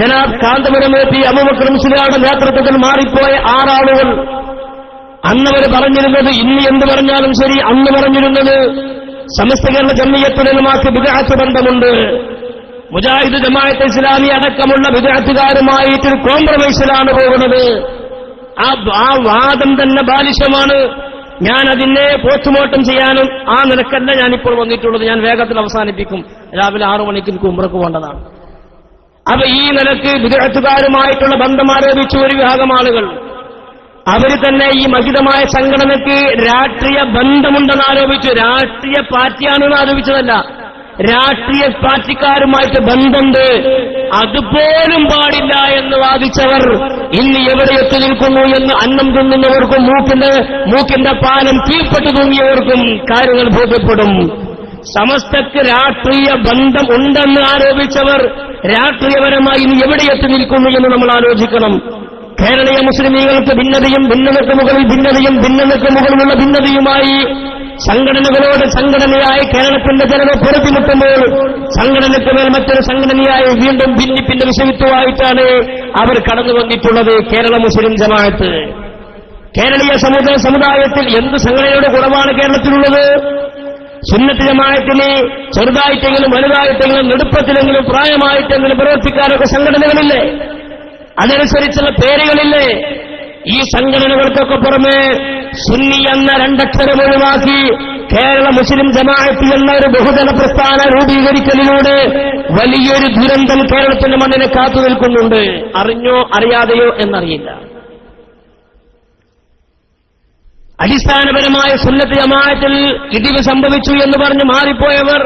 ജനാബ് കാന്തപുരം എ പി അബൂബക്കർ മുസ്ലിയാരുടെ നേതൃത്വത്തിൽ മാറിപ്പോയ 6 ആളുകൾ. അന്നവർ പറഞ്ഞിരുന്നത്, ഇന്ന് എന്ത് പറഞ്ഞാലും ശരി, അന്ന് പറഞ്ഞിരുന്നത് സമസ്തയുള്ള ജംഇയ്യത്തുൽ ഉലമാക്ക് ബിദ്അത്ത് ബന്ധമുണ്ട്, മുജാഹിദ് ജമാഅത്ത് ഇസ്ലാമി അടക്കമുള്ള ബിദ്അത്തുകാരുമായിട്ട് കോംപ്രമൈസിലാണ് പോകുന്നത്. ആ വാദം തന്നെ ബാലിശമാണ്. ഞാൻ അതിനെ പോസ്റ്റ്മോർട്ടം ചെയ്യാനും ആ നിലക്കല്ല ഞാനിപ്പോൾ വന്നിട്ടുള്ളത്. ഞാൻ വേഗത്തിൽ അവസാനിപ്പിക്കും. രാവിലെ 6 മണിക്ക് എനിക്ക് ഉംറക്ക് പോകേണ്ടതാണ്. അപ്പൊ ഈ നിലക്ക് ബിദ്അത്തുകാരുമായിട്ടുള്ള ബന്ധം ആരോപിച്ചു ഒരു വിഭാഗം ആളുകൾ. അവര് തന്നെ ഈ മഹിതമായ സംഘടനയ്ക്ക് രാഷ്ട്രീയ ബന്ധമുണ്ടെന്ന് ആരോപിച്ചു. രാഷ്ട്രീയ പാർട്ടിയാണെന്ന് ആരോപിച്ചതല്ല, രാഷ്ട്രീയ പാർട്ടിക്കാരുമായിട്ട് ബന്ധമുണ്ട്, അതുപോലും പാടില്ല എന്ന് വാദിച്ചവർ ഇന്ന് എവിടെ എത്തി നിൽക്കുന്നു എന്ന് അന്നം തിന്നുന്നവർക്കും മൂക്കിന്റെ പാലം കീഴ്പ്പെട്ടു തൂങ്ങിയവർക്കും കാര്യങ്ങൾ ബോധ്യപ്പെടും. സമസ്തക്ക് രാഷ്ട്രീയ ബന്ധം ഉണ്ടെന്ന് ആരോപിച്ചവർ രാഷ്ട്രീയപരമായി ഇനി എവിടെ എത്തി നിൽക്കുന്നു എന്ന് നമ്മൾ ആലോചിക്കണം. കേരളീയ മുസ്ലിമീങ്ങൾക്ക് ഭിന്നതയും ഭിന്നതയ്ക്ക് മുകളിൽ ഭിന്നതയും ഭിന്നതയ്ക്ക് മുകളിലുള്ള ഭിന്നതയുമായി സംഘടനകളോട് സംഘടനയായി കേരളത്തിന്റെ ജനത പൊറുതിമുട്ടുമ്പോൾ സംഘടനയ്ക്ക് മേൽ മറ്റൊരു സംഘടനയായി വീണ്ടും ഭിന്നിപ്പിന്റെ വിഷയത്വമായിട്ടാണ് അവർ കടന്നു വന്നിട്ടുള്ളത്. കേരള മുസ്ലിം ജമാഅത്ത് കേരളീയ സമുദായത്തിൽ എന്ത് സംഘടനയുടെ കുറവാണ് കേരളത്തിലുള്ളത്? സുന്നത്ത് ജമാഅത്തിന് ചെറുതായിട്ടെങ്കിലും വലുതായിട്ടെങ്കിലും നെടുപ്പത്തിലെങ്കിലും പ്രായമായിട്ടെങ്കിലും പ്രവർത്തിക്കാനൊക്കെ സംഘടനകളില്ലേ? അതനുസരിച്ചുള്ള പേരുകളില്ലേ? ഈ സംഘടനകൾക്കൊക്കെ പുറമെ സുന്നി എന്ന 2 അക്ഷരം ഒഴിവാക്കി കേരള മുസ്ലിം ജമാഅത്ത് എന്ന ഒരു ബഹുജന പ്രസ്ഥാന രൂപീകരിക്കലിലൂടെ വലിയൊരു ദുരന്തം കേരളത്തിന്റെ മണ്ണിനെ കാത്തു നിൽക്കുന്നുണ്ട്. അറിഞ്ഞോ അറിയാതെയോ എന്നറിയില്ല. അടിസ്ഥാനപരമായ സുന്നത്ത് ജമാഅത്തിൽ ഇടിവ് സംഭവിച്ചു എന്ന് പറഞ്ഞ് മാറിപ്പോയവർ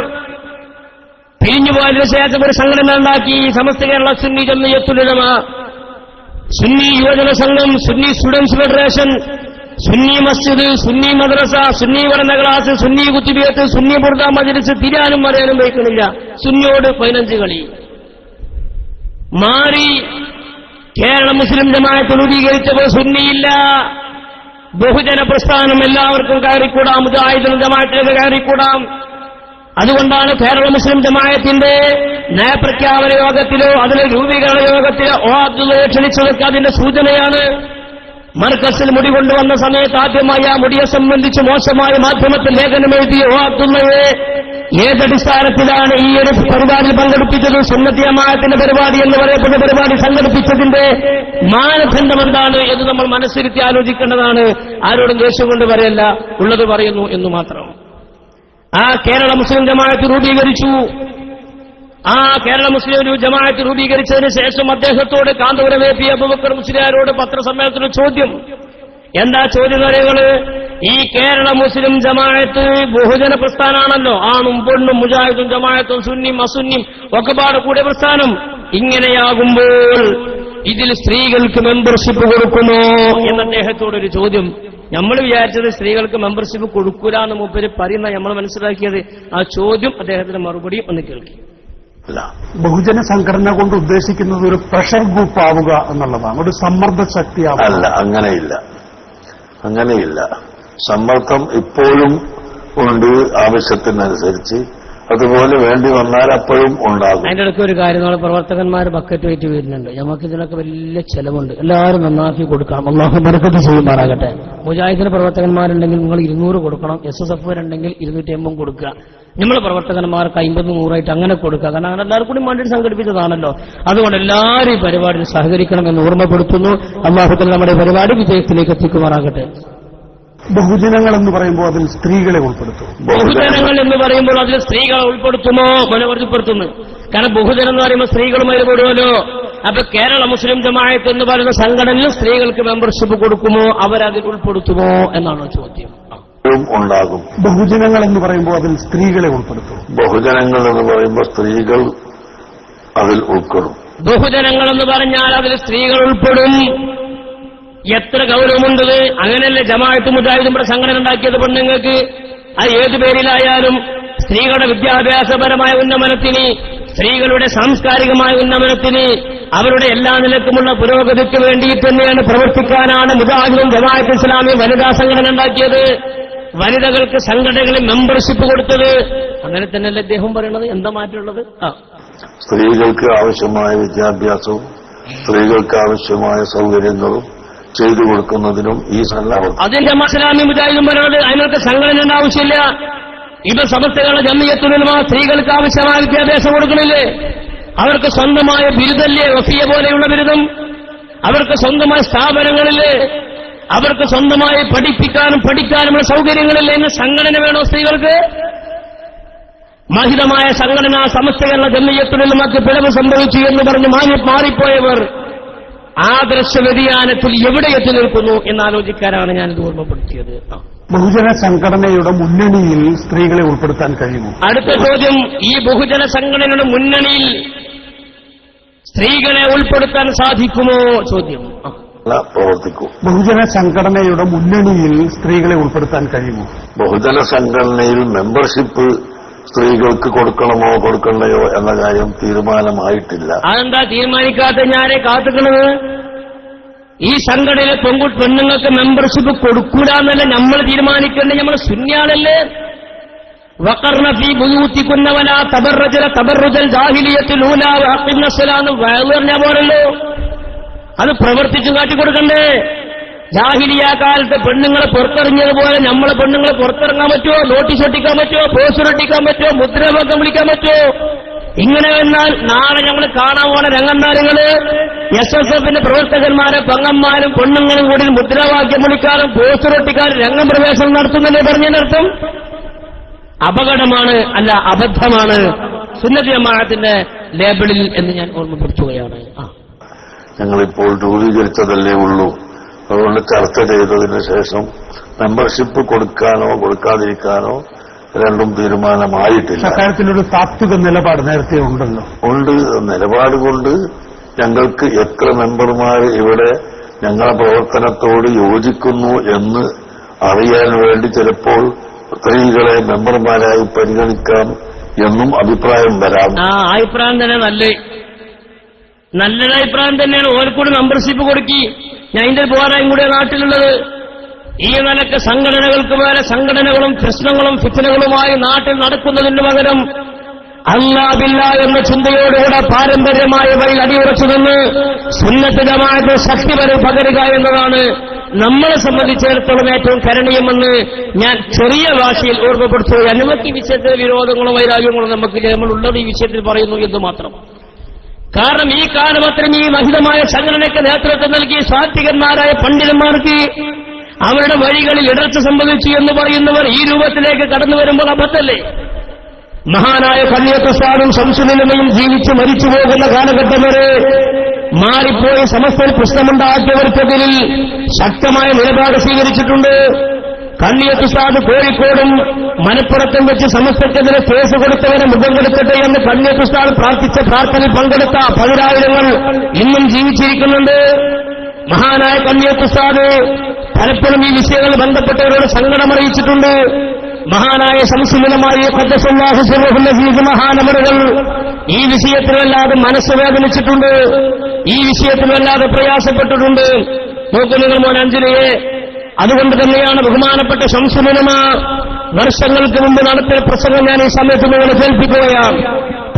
പിരിഞ്ഞുപോയതിനു ശേഷം ഒരു സംഘടന ഉണ്ടാക്കി. സമസ്ത കേരള സുന്നി ജംഇയ്യത്തുൽ ഉലമ, സുന്നി യുവജന സംഘം, സുന്നി സ്റ്റുഡൻസ് ഫെഡറേഷൻ, സുന്നി മസ്ജിദ്, സുന്നി മദ്രസ, സുന്നി പഠന ക്ലാസ്, സുന്നി കുത്തുബിയത്ത്, സുന്നി ബുർദ മജ്ലിസ്, തിരാനും പറയാനും വയ്ക്കുന്നില്ല. സുന്നിയോട് 15 കളി മാറി. കേരള മുസ്ലിം ജമാഅത്ത് രൂപീകരിച്ചപ്പോൾ സുന്നിയില്ല. ബഹുജന പ്രസ്ഥാനം എല്ലാവർക്കും കയറിക്കൂടാം, മുജാഹിദുൽ ജമാഅത്തിലേക്ക് കയറിക്കൂടാം. അതുകൊണ്ടാണ് കേരള മുസ്ലിം ജമാഅത്തിന്റെ നയപ്രഖ്യാപന യോഗത്തിലോ അതിലെ രൂപീകരണ യോഗത്തിലോ അബ്ദുള്ളയെ ക്ഷണിച്ചതൊക്കെ അതിന്റെ സൂചനയാണ്. മർക്കസിൽ മുടി കൊണ്ടുവന്ന സമയത്ത് ആദ്യമായി ആ മുടിയെ സംബന്ധിച്ച് മോശമായ മാധ്യമത്തിൽ ലേഖനം എഴുതിയ അബ്ദുള്ളയെ ഏതടിസ്ഥാനത്തിലാണ് ഈ ഒരു പരിപാടിയിൽ പങ്കെടുപ്പിച്ചത്? സുന്നത്തി ജമാഅത്തിന്റെ പരിപാടി എന്ന് പറയപ്പെടുന്ന പരിപാടി സംഘടിപ്പിച്ചതിന്റെ മാനദണ്ഡം എന്താണ് എന്ന് നമ്മൾ മനസ്സിരുത്തി ആലോചിക്കേണ്ടതാണ്. ആരോടും ദേഷ്യം കൊണ്ട് പറയല്ല, ഉള്ളത് പറയുന്നു എന്ന് മാത്രം. ആ കേരള മുസ്ലിം ജമാഅത്ത് രൂപീകരിച്ചു. ആ കേരള മുസ്ലിം ജമാഅത്ത് രൂപീകരിച്ചതിന് ശേഷം അദ്ദേഹത്തോട് കാന്തപുരം പി അബൂബക്കർ മുസ്ലിയാരോട് പത്രസമ്മേളനത്തിൽ ചോദ്യം. എന്താ ചോദ്യം അറിയുന്നത്? ഈ കേരള മുസ്ലിം ജമാഅത്ത് ബഹുജന പ്രസ്ഥാനാണല്ലോ, ആണും പെണ്ണും മുജാഹിദും ജമാഅത്തും സുന്നിയും അസുന്നിയും ഒക്കെ പാടെ കൂടിയ പ്രസ്ഥാനം. ഇങ്ങനെയാകുമ്പോൾ ഇതിൽ സ്ത്രീകൾക്ക് മെമ്പർഷിപ്പ് കൊടുക്കുമോ എന്ന് അദ്ദേഹത്തോടൊരു ചോദ്യം. നമ്മൾ വിചാരിച്ചത് സ്ത്രീകൾക്ക് മെമ്പർഷിപ്പ് കൊടുക്കൂല എന്ന് മൂപ്പര് പറയുന്ന നമ്മൾ മനസ്സിലാക്കിയത്. ആ ചോദ്യം അദ്ദേഹത്തിന്റെ മറുപടി ഒന്ന് കേൾക്കി.
ബഹുജന സംഘടന കൊണ്ട് ഉദ്ദേശിക്കുന്നത് ഒരു പ്രഷർ ഗ്രൂപ്പ് ആവുക എന്നുള്ളതാണ്, ഒരു സമ്മർദ്ദ ശക്തിയാവുക.
അല്ല, അങ്ങനെയില്ല. സമ്മർദ്ദം ഇപ്പോഴും ഉണ്ട് ആവശ്യത്തിനനുസരിച്ച്. അതുപോലെ വേണ്ടി വന്നാൽ അപ്പോഴും ഉണ്ടാകും.
അതിന്റെ ഇടയ്ക്ക് ഒരു കാര്യം, നമ്മളെ പ്രവർത്തകന്മാർ ബക്കറ്റ് വെയിറ്റ് വരുന്നുണ്ട്. നമുക്ക് ഇതിനൊക്കെ വലിയ ചെലവുണ്ട്. എല്ലാവരും നന്നാക്കി കൊടുക്കണം. അല്ലാഹു ബർക്കത്ത് ചെയ്യുമാറാകട്ടെ. മുജാഹിദിന് പ്രവർത്തകന്മാരുണ്ടെങ്കിൽ നിങ്ങൾ 200 കൊടുക്കണം. SSF ഉണ്ടെങ്കിൽ 250 കൊടുക്കുക. നമ്മളെ പ്രവർത്തകന്മാർക്ക് 50, 100 അങ്ങനെ കൊടുക്കുക. കാരണം അങ്ങനെ എല്ലാവരും കൂടി വേണ്ടി സംഘടിപ്പിച്ചതാണല്ലോ. അതുകൊണ്ട് എല്ലാവരും ഈ പരിപാടിയിൽ സഹകരിക്കണം എന്ന് ഓർമ്മപ്പെടുത്തുന്നു. അല്ലാഹു നമ്മുടെ പരിപാടി വിജയത്തിലേക്ക് എത്തിക്കുമാറാകട്ടെ.
ബഹുജനങ്ങൾ എന്ന് പറയുമ്പോൾ അതിൽ സ്ത്രീകളെ ഉൾപ്പെടുത്തും.
ബഹുജനങ്ങൾ എന്ന് പറയുമ്പോൾ അതിൽ സ്ത്രീകളെ ഉൾപ്പെടുത്തുമോ? ഉൾപ്പെടുത്തുന്നു. കാരണം ബഹുജനം എന്ന് പറയുമ്പോൾ സ്ത്രീകളുമായി പെടുമല്ലോ. അപ്പൊ കേരള മുസ്ലിം ജമാഅത്ത് എന്ന് പറയുന്ന സംഘടനയിൽ സ്ത്രീകൾക്ക് മെമ്പർഷിപ്പ് കൊടുക്കുമോ, അവരതിൽ ഉൾപ്പെടുത്തുമോ എന്നാണ് ചോദ്യം.
ഉണ്ടാകും.
ബഹുജനങ്ങൾ എന്ന് പറയുമ്പോൾ അതിൽ സ്ത്രീകളെ ഉൾപ്പെടുത്തും.
ബഹുജനങ്ങൾ എന്ന് പറയുമ്പോൾ സ്ത്രീകൾ അതിൽ ഉൾപ്പെടും.
ബഹുജനങ്ങൾ എന്ന് പറഞ്ഞാൽ അതിൽ സ്ത്രീകൾ ഉൾപ്പെടും. എത്ര ഗൗരവമുണ്ടത്! അങ്ങനെയല്ലേ ജമാഅത്ത് മുജാഹിദും ഇവിടെ സംഘടന ഉണ്ടാക്കിയത് പെണ്ണുങ്ങൾക്ക്. അത് ഏതു പേരിലായാലും സ്ത്രീകളുടെ വിദ്യാഭ്യാസപരമായ ഉന്നമനത്തിന്, സ്ത്രീകളുടെ സാംസ്കാരികമായ ഉന്നമനത്തിന്, അവരുടെ എല്ലാ നിലക്കുമുള്ള പുരോഗതിക്ക് വേണ്ടി തന്നെയാണ് പ്രവർത്തിക്കാനാണ് മുജാഹിദും ജമാഅത്ത് ഇസ്ലാമി വനിതാ സംഘടന ഉണ്ടാക്കിയത്. വനിതകൾക്ക് സംഘടനകളിൽ മെമ്പർഷിപ്പ് കൊടുത്തത്. അങ്ങനെ തന്നെയല്ലേ അദ്ദേഹം പറയുന്നത്. എന്താ മാറ്റമുള്ളത്?
സ്ത്രീകൾക്ക് ആവശ്യമായ വിദ്യാഭ്യാസവും സ്ത്രീകൾക്ക് ആവശ്യമായ സൗകര്യങ്ങളും ചെയ്തു കൊടുക്കുന്നതിനും ഈ സംഘടന.
അതിന്റെ ഇസ്ലാമി മുജാഹിദും പറയുന്നത് അതിനൊക്കെ സംഘടനയുടെ ആവശ്യമില്ല. ഇപ്പൊ സമസ്തകളുടെ ജംഇയ്യത്തുൽ ഉലമ സ്ത്രീകൾക്ക് ആവശ്യമായ വിദ്യാഭ്യാസം കൊടുക്കണില്ലേ? അവർക്ക് സ്വന്തമായ ബിരുദല്ലേ? വഫിയ പോലെയുള്ള ബിരുദം. അവർക്ക് സ്വന്തമായ സ്ഥാപനങ്ങളില്ലേ? അവർക്ക് സ്വന്തമായി പഠിക്കാനുമുള്ള സൗകര്യങ്ങളില്ലേ? എന്ന സംഘടന വേണോ സ്ത്രീകൾക്ക്? മഹിതമായ സംഘടന സമസ്തകളുടെ ജംഇയ്യത്തുൽ ഉലമക്ക് പിഴവ് സംഭവിച്ചു എന്ന് പറഞ്ഞ് മാറിപ്പോയവർ ആദർശ വ്യതിയാനത്തിൽ എവിടെ എത്തി നിൽക്കുന്നു എന്നാലോചിക്കാനാണ് ഞാനിത് ഓർമ്മപ്പെടുത്തിയത്.
ബഹുജന സംഘടനയുടെ മുന്നണിയിൽ സ്ത്രീകളെ ഉൾപ്പെടുത്താൻ കഴിയുമോ?
അടുത്ത ചോദ്യം, ഈ ബഹുജന സംഘടനയുടെ മുന്നണിയിൽ സ്ത്രീകളെ ഉൾപ്പെടുത്താൻ സാധിക്കുമോ? ചോദ്യം.
പ്രവർത്തിക്കും.
ബഹുജന സംഘടനയുടെ മുന്നണിയിൽ സ്ത്രീകളെ ഉൾപ്പെടുത്താൻ കഴിയുമോ?
ബഹുജന സംഘടനയിൽ മെമ്പർഷിപ്പ് സ്ത്രീകൾക്ക് കൊടുക്കണമോ കൊടുക്കണയോ എന്ന കാര്യം തീരുമാനമായിട്ടില്ല.
അതെന്താ തീരുമാനിക്കാത്ത? ഞാനെ കാത്തുക്കണത് ഈ സംഘടനയിലെ പെണ്ണുങ്ങൾക്ക് മെമ്പർഷിപ്പ് കൊടുക്കൂലെന്നല്ല നമ്മൾ തീരുമാനിക്കേണ്ടത്. നമ്മൾ സുന്നിയാണല്ലേ. വഖർന ഫീ ബുയൂതികുന്ന വലാ തബർറുജൽ ജാഹിലിയ്യത്തുൽ ഊലാ വഅഖിംന സ്വലാത്ത് പറഞ്ഞ പോലല്ലോ. അത് പ്രവർത്തിച്ചു കാട്ടിക്കൊടുക്കണ്ടേ? ജാഹിലിയ കാലത്ത് പെണ്ണുങ്ങളെ പുറത്തിറങ്ങിയതുപോലെ നമ്മളെ പെണ്ണുങ്ങളെ പുറത്തിറങ്ങാൻ പറ്റുമോ? നോട്ടീസ് ഒട്ടിക്കാൻ പറ്റുമോ? പോസ്റ്റർ ഒട്ടിക്കാൻ പറ്റുമോ? മുദ്രാവാക്യം വിളിക്കാൻ പറ്റുമോ? ഇങ്ങനെ വന്നാൽ നാളെ ഞങ്ങൾ കാണാൻ പോണ രംഗന്താരങ്ങള് SSFന്റെ പ്രവർത്തകന്മാരെ പെങ്ങന്മാരും പെണ്ണുങ്ങളും കൂടി മുദ്രാവാക്യം വിളിക്കാനും പോസ്റ്റർ ഒട്ടിക്കാനും രംഗം പ്രവേശനം നടത്തുന്നല്ലേ പറഞ്ഞതിനർത്ഥം? അപകടമാണ്, അല്ല അബദ്ധമാണ് സുന്നത്ത് ജമാഅത്തിന്റെ ലേബിളിൽ എന്ന് ഞാൻ ഓർമ്മപ്പെടുത്തുകയാണ്.
ഞങ്ങളിപ്പോൾ രൂപീകരിച്ചതല്ലേ ഉള്ളൂ. അതുകൊണ്ട് ചർച്ച ചെയ്തതിന് ശേഷം മെമ്പർഷിപ്പ് കൊടുക്കാനോ കൊടുക്കാതിരിക്കാനോ രണ്ടും തീരുമാനമായിട്ടില്ല.
അക്കാര്യത്തിലൊരു താത്വിക നിലപാട് നേരത്തെ ഉണ്ടല്ലോ.
ഉണ്ട്. നിലപാട് കൊണ്ട് ഞങ്ങൾക്ക് എത്ര മെമ്പർമാർ ഇവിടെ ഞങ്ങളുടെ പ്രവർത്തനത്തോട് യോജിക്കുന്നു എന്ന് അറിയാൻ വേണ്ടി ചിലപ്പോൾ സ്ത്രീകളെ മെമ്പർമാരായി പരിഗണിക്കാം എന്നും അഭിപ്രായം വരാം.
ആ അഭിപ്രായം തന്നെ നല്ലൊരു അഭിപ്രായം തന്നെയാണ്. ഓർക്കൂടി മെമ്പർഷിപ്പ് കൊടുക്കി. ഞാൻ ഇതിന്റെ പോരായും കൂടെ നാട്ടിലുള്ളത്. ഈ നിലക്ക് സംഘടനകൾക്ക് വേറെ സംഘടനകളും പ്രശ്നങ്ങളും ഫിത്നകളുമായി നാട്ടിൽ നടക്കുന്നതിന് പകരം അല്ലാഹ് ബില്ലാഹ് എന്ന ചിന്തയോടുകൂടെ പാരമ്പര്യമായ വഴിയിൽ അടിയുറച്ചു നിന്ന് സുന്നത്ത് ജമാഅത്ത് ശക്തി വരെ പകരുക എന്നതാണ് നമ്മളെ സംബന്ധിച്ചിടത്തോളം ഏറ്റവും കരണീയമെന്ന് ഞാൻ ചെറിയ ഭാഷയിൽ ഓർമ്മപ്പെടുത്തുകയാണ്. നമുക്ക് ഈ വിഷയത്തിലെ വിരോധങ്ങളോ വൈരാഗ്യങ്ങളോ നമുക്കില്ല. നമ്മളുള്ളത് ഈ വിഷയത്തിൽ പറയുന്നു എന്ന് മാത്രം. കാരണം ഈ കാലം അത്രയും ഈ മഹിതമായ സംഘടനയ്ക്ക് നേതൃത്വം നൽകിയ സാത്വികന്മാരായ പണ്ഡിതന്മാർക്ക് അവരുടെ വഴികളിൽ ഇടർച്ച സംഭവിച്ചു എന്ന് പറയുന്നവർ ഈ രൂപത്തിലേക്ക് കടന്നു വരുമ്പോൾ അബദ്ധല്ലേ? മഹാനായ കണ്ണിയത്ത് ഉസ്താദും ശംസുലുലമയും ജീവിച്ച് മരിച്ചു പോകുന്ന കാലഘട്ടം വരെ മാറിപ്പോയി സമസ്തയിൽ പ്രശ്നമുണ്ടാക്കിയവർക്കെതിരിൽ ശക്തമായ നിലപാട് സ്വീകരിച്ചിട്ടുണ്ട്. കണ്ണിയത്ത് ഉസ്താദ് കോഴിക്കോടും മലപ്പുറത്തും വെച്ച് സമസ്തക്കെതിരെ കേസ് കൊടുത്തവരെ മുഖം കൊടുക്കട്ടെ എന്ന് കണ്ണിയത്ത് ഉസ്താദ് പ്രാർത്ഥിച്ച പ്രാർത്ഥനയിൽ പങ്കെടുത്ത 10,000 ഇന്നും ജീവിച്ചിരിക്കുന്നുണ്ട്. മഹാനായ കണ്ണിയത്ത് ഉസ്താദ് പലപ്പോഴും ഈ വിഷയങ്ങൾ ബന്ധപ്പെട്ടവരോട് സങ്കടം അറിയിച്ചിട്ടുണ്ട്. മഹാനായ ശംസുലുലമായ ഖദ്ദസല്ലാഹു സിർറഹുൽ അസീസ് മഹാനവറുകൾ ഈ വിഷയത്തിലല്ലാതെ മനസ്സ് വേദനിച്ചിട്ടുണ്ട്. ഈ വിഷയത്തിലല്ലാതെ പ്രയാസപ്പെട്ടിട്ടുണ്ട്. നോക്കൂ നിങ്ങൾ മോൻ അഞ്ജലിയെ. അതുകൊണ്ട് തന്നെയാണ് ബഹുമാനപ്പെട്ട ശംസുലുലമ വർഷങ്ങൾക്ക് മുമ്പ് നടത്തിയ പ്രസംഗം ഞാൻ ഈ സമയത്ത് നിങ്ങളെ കേൾപ്പിക്കുകയാണ്.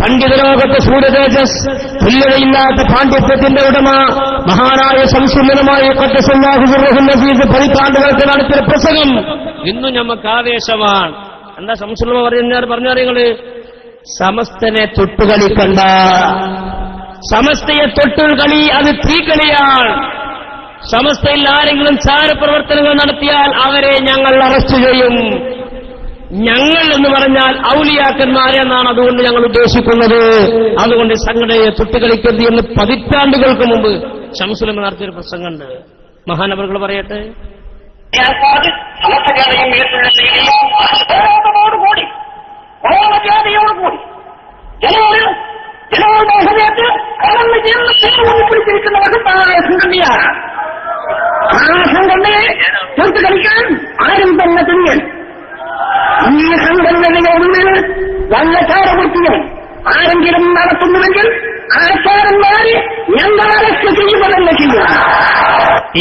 പണ്ഡിതലോകത്തെ സൂര്യതേജസ്, തുല്യതയില്ലാത്ത പാണ്ഡിത്യത്തിന്റെ ഉടമ മഹാനായ ശംസുലുലമായ ഖദ്ദസല്ലാഹു സിർറഹുൽ അസീസ് പതിറ്റാണ്ടുകൾക്ക് നടത്തിയ പ്രസംഗം ഇന്നും നമുക്ക് ആവേശമാണ്. എന്താ ശംസുലുലമ പറഞ്ഞാൽ സമസ്തനെ തൊട്ടുകളിക്കണ്ട. സമസ്തയെ തൊട്ടുകളി അത് തീക്കളിയാണ്. സമസ്തയിൽ ആരെങ്കിലും ചാരപ്രവർത്തനങ്ങൾ നടത്തിയാൽ അവരെ ഞങ്ങൾ അറസ്റ്റ് ചെയ്യും. ഞങ്ങൾ എന്ന് പറഞ്ഞാൽ ഔലിയാക്കന്മാരെ എന്നാണ് അതുകൊണ്ട് ഞങ്ങൾ ഉദ്ദേശിക്കുന്നത്. അതുകൊണ്ട് സംഘടനയെ തൊട്ടുകളിക്കരുത് എന്ന് പതിറ്റാണ്ടുകൾക്ക് മുമ്പ് ശംസുലുലമ നടത്തിയൊരു പ്രസംഗമുണ്ട്. മഹാനവറുകൾ പറയട്ടെ.
സമസ്തകാരെയും വീട്ടിലുള്ള ശൈലിയും ബോധത്തോടുകൂടി ജനങ്ങളുടെ ഹൃദയത്തിൽ കടന്നു ചേർന്ന് പിടിച്ചിരിക്കുന്ന മഹത്തായ സംഘടനയാണ്. ആ സംഘടനയെ ചേർത്ത് കളിക്കാൻ ആരും തന്നെ തുനിയൻ. ഈ സംഘടനയുടെ ഉള്ളിൽ വല്ല ചാരവൃത്തിയും ആരെങ്കിലും നടത്തുന്നുവെങ്കിൽ ആചാരന്മാരെ ഞങ്ങൾ അറസ്റ്റ് ചെയ്യുന്നതല്ല ചെയ്യുക.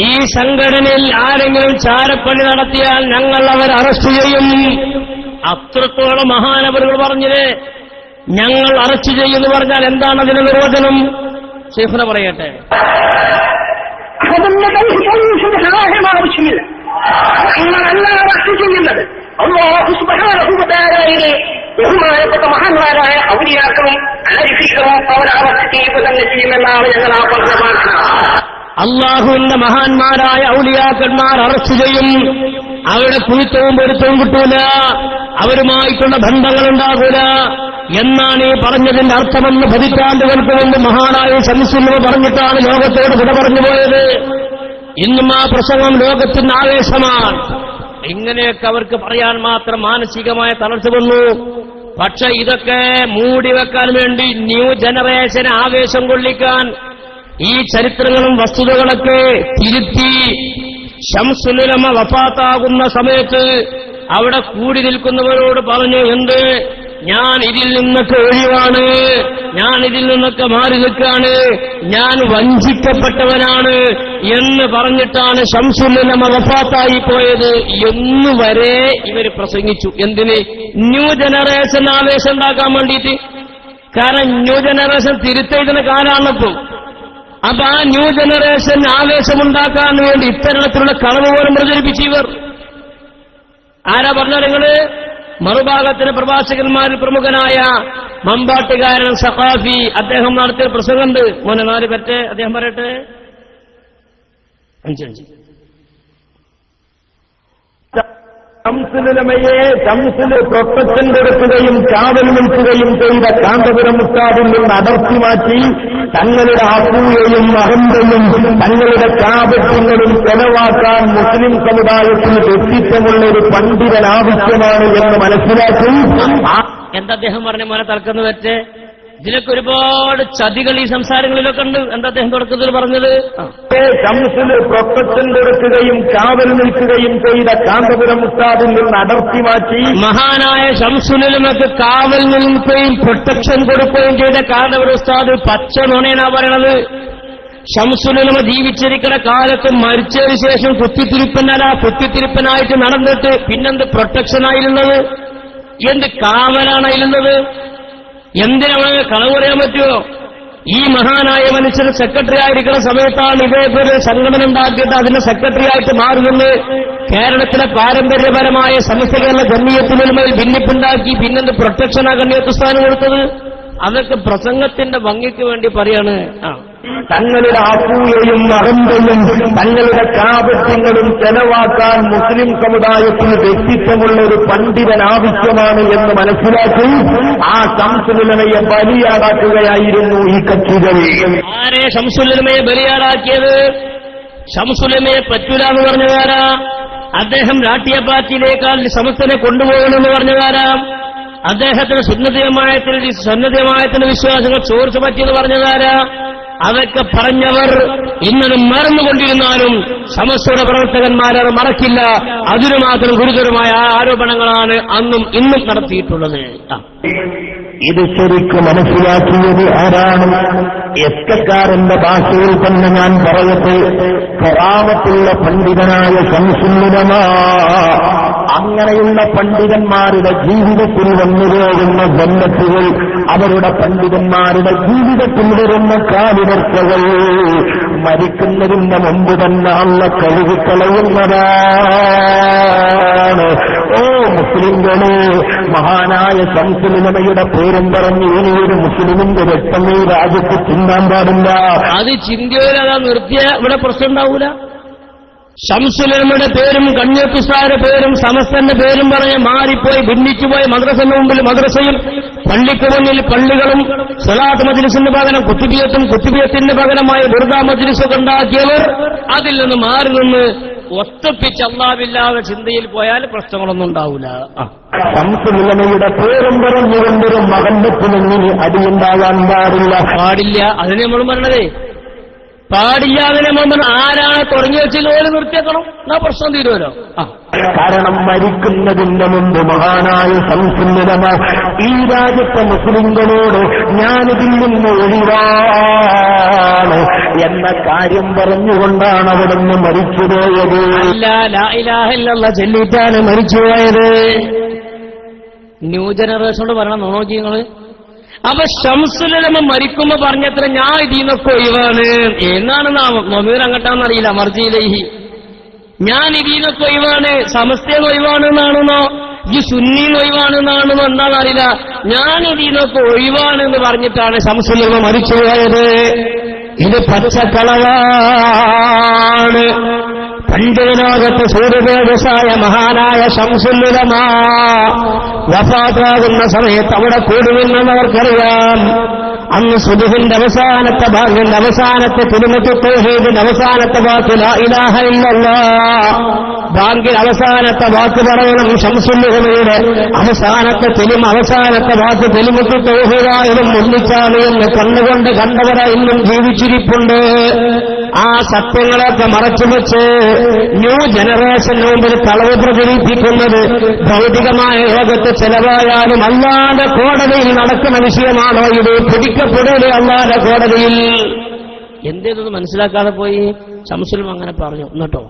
ഈ സംഘടനയിൽ ആരെങ്കിലും ചാരപ്പണി നടത്തിയാൽ ഞങ്ങൾ അവർ അറസ്റ്റ് ചെയ്യും. അത്രത്തോളം മഹാനവറുകൾ പറഞ്ഞത്. ഞങ്ങൾ അറസ്റ്റ് ചെയ്യുമെന്ന് പറഞ്ഞാൽ എന്താണ് അതിന് നിർവചനം? ശൈഖുന പറയട്ടെ.
അതിന്റെ പോലീസിന് സഹായം ആവശ്യമില്ല. ഞങ്ങളല്ല അറസ്റ്റ് ചെയ്യുന്നത്. അല്ലാഹു സുബ്ഹാനഹു വ തആലയുടെ ബഹുമാനപ്പെട്ട മഹാന്മാരായ ഔലിയാക്കളും ആരിഫീകളും അവർ അറസ്റ്റ് ചെയ്യുക തന്നെ ചെയ്യുമെന്നാണ് ഞങ്ങൾ ആ പറഞ്ഞ വാക്ക്.
അള്ളാഹുവിന്റെ മഹാന്മാരായ ഔലിയാക്കന്മാർ അറസ്റ്റ് ചെയ്യും. അവരുടെ കുരുത്തവും പൊരുത്തവും കിട്ടൂല. അവരുമായിട്ടുള്ള ബന്ധങ്ങളുണ്ടാകൂല എന്നാണ് ഈ പറഞ്ഞതിന്റെ അർത്ഥമെന്ന് പതിറ്റാണ്ടുകൾക്ക് മുമ്പ് മഹാനായ ശംസുലുലമ പറഞ്ഞിട്ടാണ് ലോകത്തോട് വിട പറഞ്ഞു പോയത്. ഇന്നും ആ പ്രസംഗം ലോകത്തിന്റെ ആവേശമാണ്. ഇങ്ങനെയൊക്കെ അവർക്ക് പറയാൻ മാത്രം മാനസികമായ തളർച്ച വന്നു. പക്ഷെ ഇതൊക്കെ മൂടിവെക്കാൻ വേണ്ടി ന്യൂ ജനറേഷന് ആവേശം കൊള്ളിക്കാൻ ഈ ചരിത്രങ്ങളും വസ്തുതകളൊക്കെ തിരുത്തി ശംസുലുലമ വഫാത്താകുന്ന സമയത്ത് അവിടെ കൂടി നിൽക്കുന്നവരോട് പറഞ്ഞു, എന്ത്, ഞാൻ ഇതിൽ നിന്നൊക്കെ ഒഴിവാണ്, ഞാൻ ഇതിൽ നിന്നൊക്കെ മാറി നിൽക്കാണ്, ഞാൻ വഞ്ചിക്കപ്പെട്ടവനാണ് എന്ന് പറഞ്ഞിട്ടാണ് ശംസുലുലമ വഫാത്തായി പോയത് എന്നുവരെ ഇവർ പ്രസംഗിച്ചു. എന്തിന്? ന്യൂ ജനറേഷൻ ആവേശം ഉണ്ടാക്കാൻ വേണ്ടിയിട്ട്. കാരണം ന്യൂ ജനറേഷൻ തിരുത്തെഴുതുന്ന കാലാണപ്പോൾ. അപ്പൊ ആ ന്യൂ ജനറേഷൻ ആവേശമുണ്ടാക്കാൻ വേണ്ടി ഇത്തരത്തിലുള്ള കളവ് പോലും പ്രചരിപ്പിച്ചു ഇവർ. ആരാ പറഞ്ഞാൽ നിങ്ങള്? മറുഭാഗത്തിന് പ്രഭാഷകന്മാരിൽ പ്രമുഖനായ മമ്പാട്ടുകാരൻ സഖാഫി, അദ്ദേഹം നടത്തിയ പ്രസംഗമുണ്ട്. മോനെ 4 പറ്റേ അദ്ദേഹം പറയട്ടെ. 5
ശംസുലുലമയെ ശംസുല് പ്രൊട്ടക്ഷൻ കൊടുക്കുകയും കാവൽ നിൽക്കുകയും ചെയ്ത കാന്തപുരം ഉസ്താദിൽ നിന്ന് അടർത്തി മാറ്റി തങ്ങളുടെ അസൂയയും അഹന്തയും തങ്ങളുടെ കാപട്യങ്ങളും ചെലവാക്കാൻ മുസ്ലിം സമുദായത്തിന് വ്യക്തിത്വമുള്ള ഒരു പണ്ഡിതൻ ആവശ്യമാണ് എന്ന് മനസ്സിലാക്കി.
എന്താ അദ്ദേഹം പറഞ്ഞ മോനെ തർക്കം വെച്ച് ഇതിലൊക്കെ ഒരുപാട് ചതികൾ ഈ സംസാരങ്ങളിലൊക്കെ ഉണ്ട്. എന്താ അദ്ദേഹം തുടക്കത്തിൽ പറഞ്ഞത്?
ശംസുല് പ്രൊട്ടക്ഷൻ കൊടുക്കുകയും കാവൽ നിൽക്കുകയും ചെയ്ത കാന്തപുരം ഉസ്താദിൽ നിന്ന് അടർത്തി മാറ്റി
മഹാനായ ശംസുലുലമക്ക് കാവൽ നിൽക്കുകയും പ്രൊട്ടക്ഷൻ കൊടുക്കുകയും ചെയ്ത കാന്തപുരം ഉസ്താദ് പച്ച നുണേനാ പറയണത്. ശംസുലുലമ ജീവിച്ചിരിക്കുന്ന കാലത്ത് മരിച്ചതിന് ശേഷം കുത്തിത്തിരിപ്പനായിട്ട് നടന്നിട്ട് പിന്നെന്ത് പ്രൊട്ടക്ഷനായിരുന്നത്? എന്ത് കാവലാണായിരുന്നത്? എന്തിനാണ് കളവ് പറയാൻ പറ്റുമോ? ഈ മഹാനായ മനുഷ്യന് സെക്രട്ടറി ആയിരിക്കുന്ന സമയത്താണ് ഇതേപോലെ സംഘടന ഉണ്ടാക്കിയിട്ട് അതിന്റെ സെക്രട്ടറി ആയിട്ട് മാറുന്നത്. കേരളത്തിലെ പാരമ്പര്യപരമായ സമസ്തകളുടെ ഗണ്യത്തിനുമേൽ ഭിന്നിപ്പുണ്ടാക്കി പിന്നെന്ത് പ്രൊട്ടക്ഷനാ ഗണ്യത്വ സ്ഥാനം കൊടുത്തത്? അതൊക്കെ പ്രസംഗത്തിന്റെ ഭംഗിക്ക് വേണ്ടി പറയാണ്.
തങ്ങളുടെ അസൂയയും അഹന്തയും തങ്ങളുടെ കാപട്യങ്ങളും ചെലവാക്കാൻ മുസ്ലിം സമുദായത്തിന് വ്യക്തിത്വമുള്ള ഒരു പണ്ഡിതൻ ആവശ്യമാണ് എന്ന് മനസ്സിലാക്കി ആ ശംസുലുലമയെ ബലിയാടാക്കുകയായിരുന്നു ഈ കക്ഷികൾ.
ആരെ ശംസുലുലമയെ ബലിയാടാക്കിയത്? ശംസുലുലമയെ പറ്റൂല എന്ന് പറഞ്ഞതാരാ? അദ്ദേഹം രാഷ്ട്രീയ പാർട്ടിയിലേക്കാൾ സമസ്തനെ കൊണ്ടുപോകണമെന്ന് പറഞ്ഞതാരാ? അദ്ദേഹത്തിന് സുന്നതീയമായത്തിന് വിശ്വാസങ്ങൾ ചോർച്ച പറ്റിയെന്ന് പറഞ്ഞതാരാ? അതൊക്കെ പറഞ്ഞവർ ഇന്നും മറന്നുകൊണ്ടിരുന്നാലും സമസ്തയുടെ പ്രവർത്തകന്മാരത് മറക്കില്ല. അതിനു മാത്രം ഗുരുതരമായ ആരോപണങ്ങളാണ് അന്നും ഇന്നും നടത്തിയിട്ടുള്ളത്.
ഇത് ശരിക്കും മനസ്സിലാക്കിയത് ആരാണ്? എസ്കക്കാരന്റെ ഭാഷയിൽ തന്നെ ഞാൻ പറയട്ടെ, കറാമത്തുള്ള പണ്ഡിതനായ ശംസുലുലമ. അങ്ങനെയുള്ള പണ്ഡിതന്മാരുടെ ജീവിതത്തിൽ വന്നുപോകുന്ന ജന്നത്തുകൾ, അവരുടെ പണ്ഡിതന്മാരുടെ ജീവിതത്തിൽ വരുന്ന കാലിടർച്ചകൾ മരിക്കുന്നതിന് മുമ്പ് തന്നെ അള്ള കഴുകിക്കളയുന്നതാണ്. ഓ മുസ്ലിംകളെ, മഹാനായ ശംസുലുലമയുടെ പേരും പറഞ്ഞ് ഇനിയൊരു മുസ്ലിമിന്റെ രക്തം ഈ രാജ്യത്ത് ചിന്താൻ പാടില്ല.
അത് ചിന്തയോടെ നിർത്തിയ ഇവിടെ പ്രശ്നം ഉണ്ടാവൂല. ശംസുലുലമയുടെ പേരും കണ്യത്തുസാരുടെ പേരും സമസ്തന്റെ പേരും പറഞ്ഞ് മാറിപ്പോയി ഭിന്നിച്ചുപോയി മദ്രസന്റെ മുമ്പിൽ മദ്രസയും പള്ളിക്ക് മുന്നിൽ പള്ളികളും സ്വലാത്ത് മജ്ലിസിന് പകരം കുത്തുബിയത്തിന് പകരമായി ബുർദ മജ്ലിസൊക്കെ ഉണ്ടാക്കിയവർ അതിൽ നിന്ന് മാറി നിന്ന് ഒത്തപ്പിച്ച് അല്ലാഹുവില്ലാതെ ചിന്തയിൽ പോയാൽ പ്രശ്നങ്ങളൊന്നും ഉണ്ടാവില്ല.
ശംസുലുലമയുടെ പേരും പറഞ്ഞുകൊണ്ടൊരു മകന്റെ പിന്നിൽ അടിയുണ്ടാകാൻ പാടില്ല.
അതിന് നമ്മൾ പറഞ്ഞതേ പാടില്ല. അതിനെ നമ്മൾ ആരാണ് തുടങ്ങി വെച്ചാൽ ഓരോ നിർത്തിയേക്കണം, എന്നാ പ്രശ്നം തീരുമല്ലോ.
കാരണം മരിക്കുന്നതിന്റെ മുമ്പ് മഹാനായ ശംസുലുലമ ഈ രാജ്യത്തെ മുസ്ലിങ്ങളോട് ഞാനിതിൽ നിന്ന് ഒഴിവാണ് എന്ന കാര്യം പറഞ്ഞുകൊണ്ടാണ് അവിടുന്ന് മരിച്ചുപോയത്.
ലാ ഇലാഹ ഇല്ലല്ലാഹ് ചൊല്ലിയിട്ടാണ് മരിച്ചുപോയത്. ന്യൂ ജനറേഷനോട് പറയണം നോക്കിങ്ങള്. അപ്പൊ ശംസുലുലമ മരിക്കുമ്പോ പറഞ്ഞത്ര ഞാൻ ഇതിന്നൊക്കെ ഒഴിവാണ് എന്നാണ് നമീർ അങ്ങട്ടാന്നറിയില്ല. മർജിയിലേഹി ഞാൻ ഇതിന്നൊക്കെ ഒഴിവാണ്, സമസ്തയിൽ ഒഴിവാണെന്നാണെന്നോ ഈ സുന്നീൻ ഒഴിവാണെന്നാണെന്നോ എന്താണെന്നറിയില്ല. ഞാൻ ഇതിന്നൊക്കെ ഒഴിവാണെന്ന് പറഞ്ഞിട്ടാണ് ശംസുലുലമ മരിച്ചുപോയത്. ഇത് പച്ചക്കളവാണ്. പണ്ഡിതലോകത്ത് സൂര്യതേജസായ മഹാനായ ശംസുലുലമ വഫാത്താകുന്ന സമയത്ത് അവിടെ കൂടുമെന്നവർക്കറിയാം. അന്ന് സുബ്ഹിന്റെ അവസാനത്തെ ഭാഗത്തിന്റെ അവസാനത്തെ കുലിമത്തു തൗഹീദിന്റെ അവസാനത്തെ വാക്ക് ലാ ഇലാഹ ഇല്ലല്ലാഹ്, ബാങ്കിൽ അവസാനത്തെ വാക്ക് പറയണം ശംസുലുലമയുടെ അവസാനത്തെ അവസാനത്തെ വാക്ക് കലിമത്തു തൗഹീദായാലും ഒന്നിച്ചാണ് എന്ന് കണ്ണുകൊണ്ട് കണ്ടവരെ ഇന്നും ജീവിച്ചിരിപ്പുണ്ട്. ആ സത്യങ്ങളൊക്കെ മറച്ചുവെച്ച് ന്യൂ ജനറേഷന് മുമ്പിൽ കളവ് പ്രചരിപ്പിക്കുന്നത് ഭൗതികമായ ലോകത്ത് ചെലവായാലും അല്ലാതെ കോടതിയിൽ നടക്കുന്ന വിഷയമാണോ ഇത്? പിടിക്കപ്പെടൂലേ അല്ലാതെ കോടതിയിൽ? എന്തേതൊന്നും മനസ്സിലാക്കാതെ പോയി ശംസുലുലമ അങ്ങനെ പറഞ്ഞു എന്നിട്ടോ.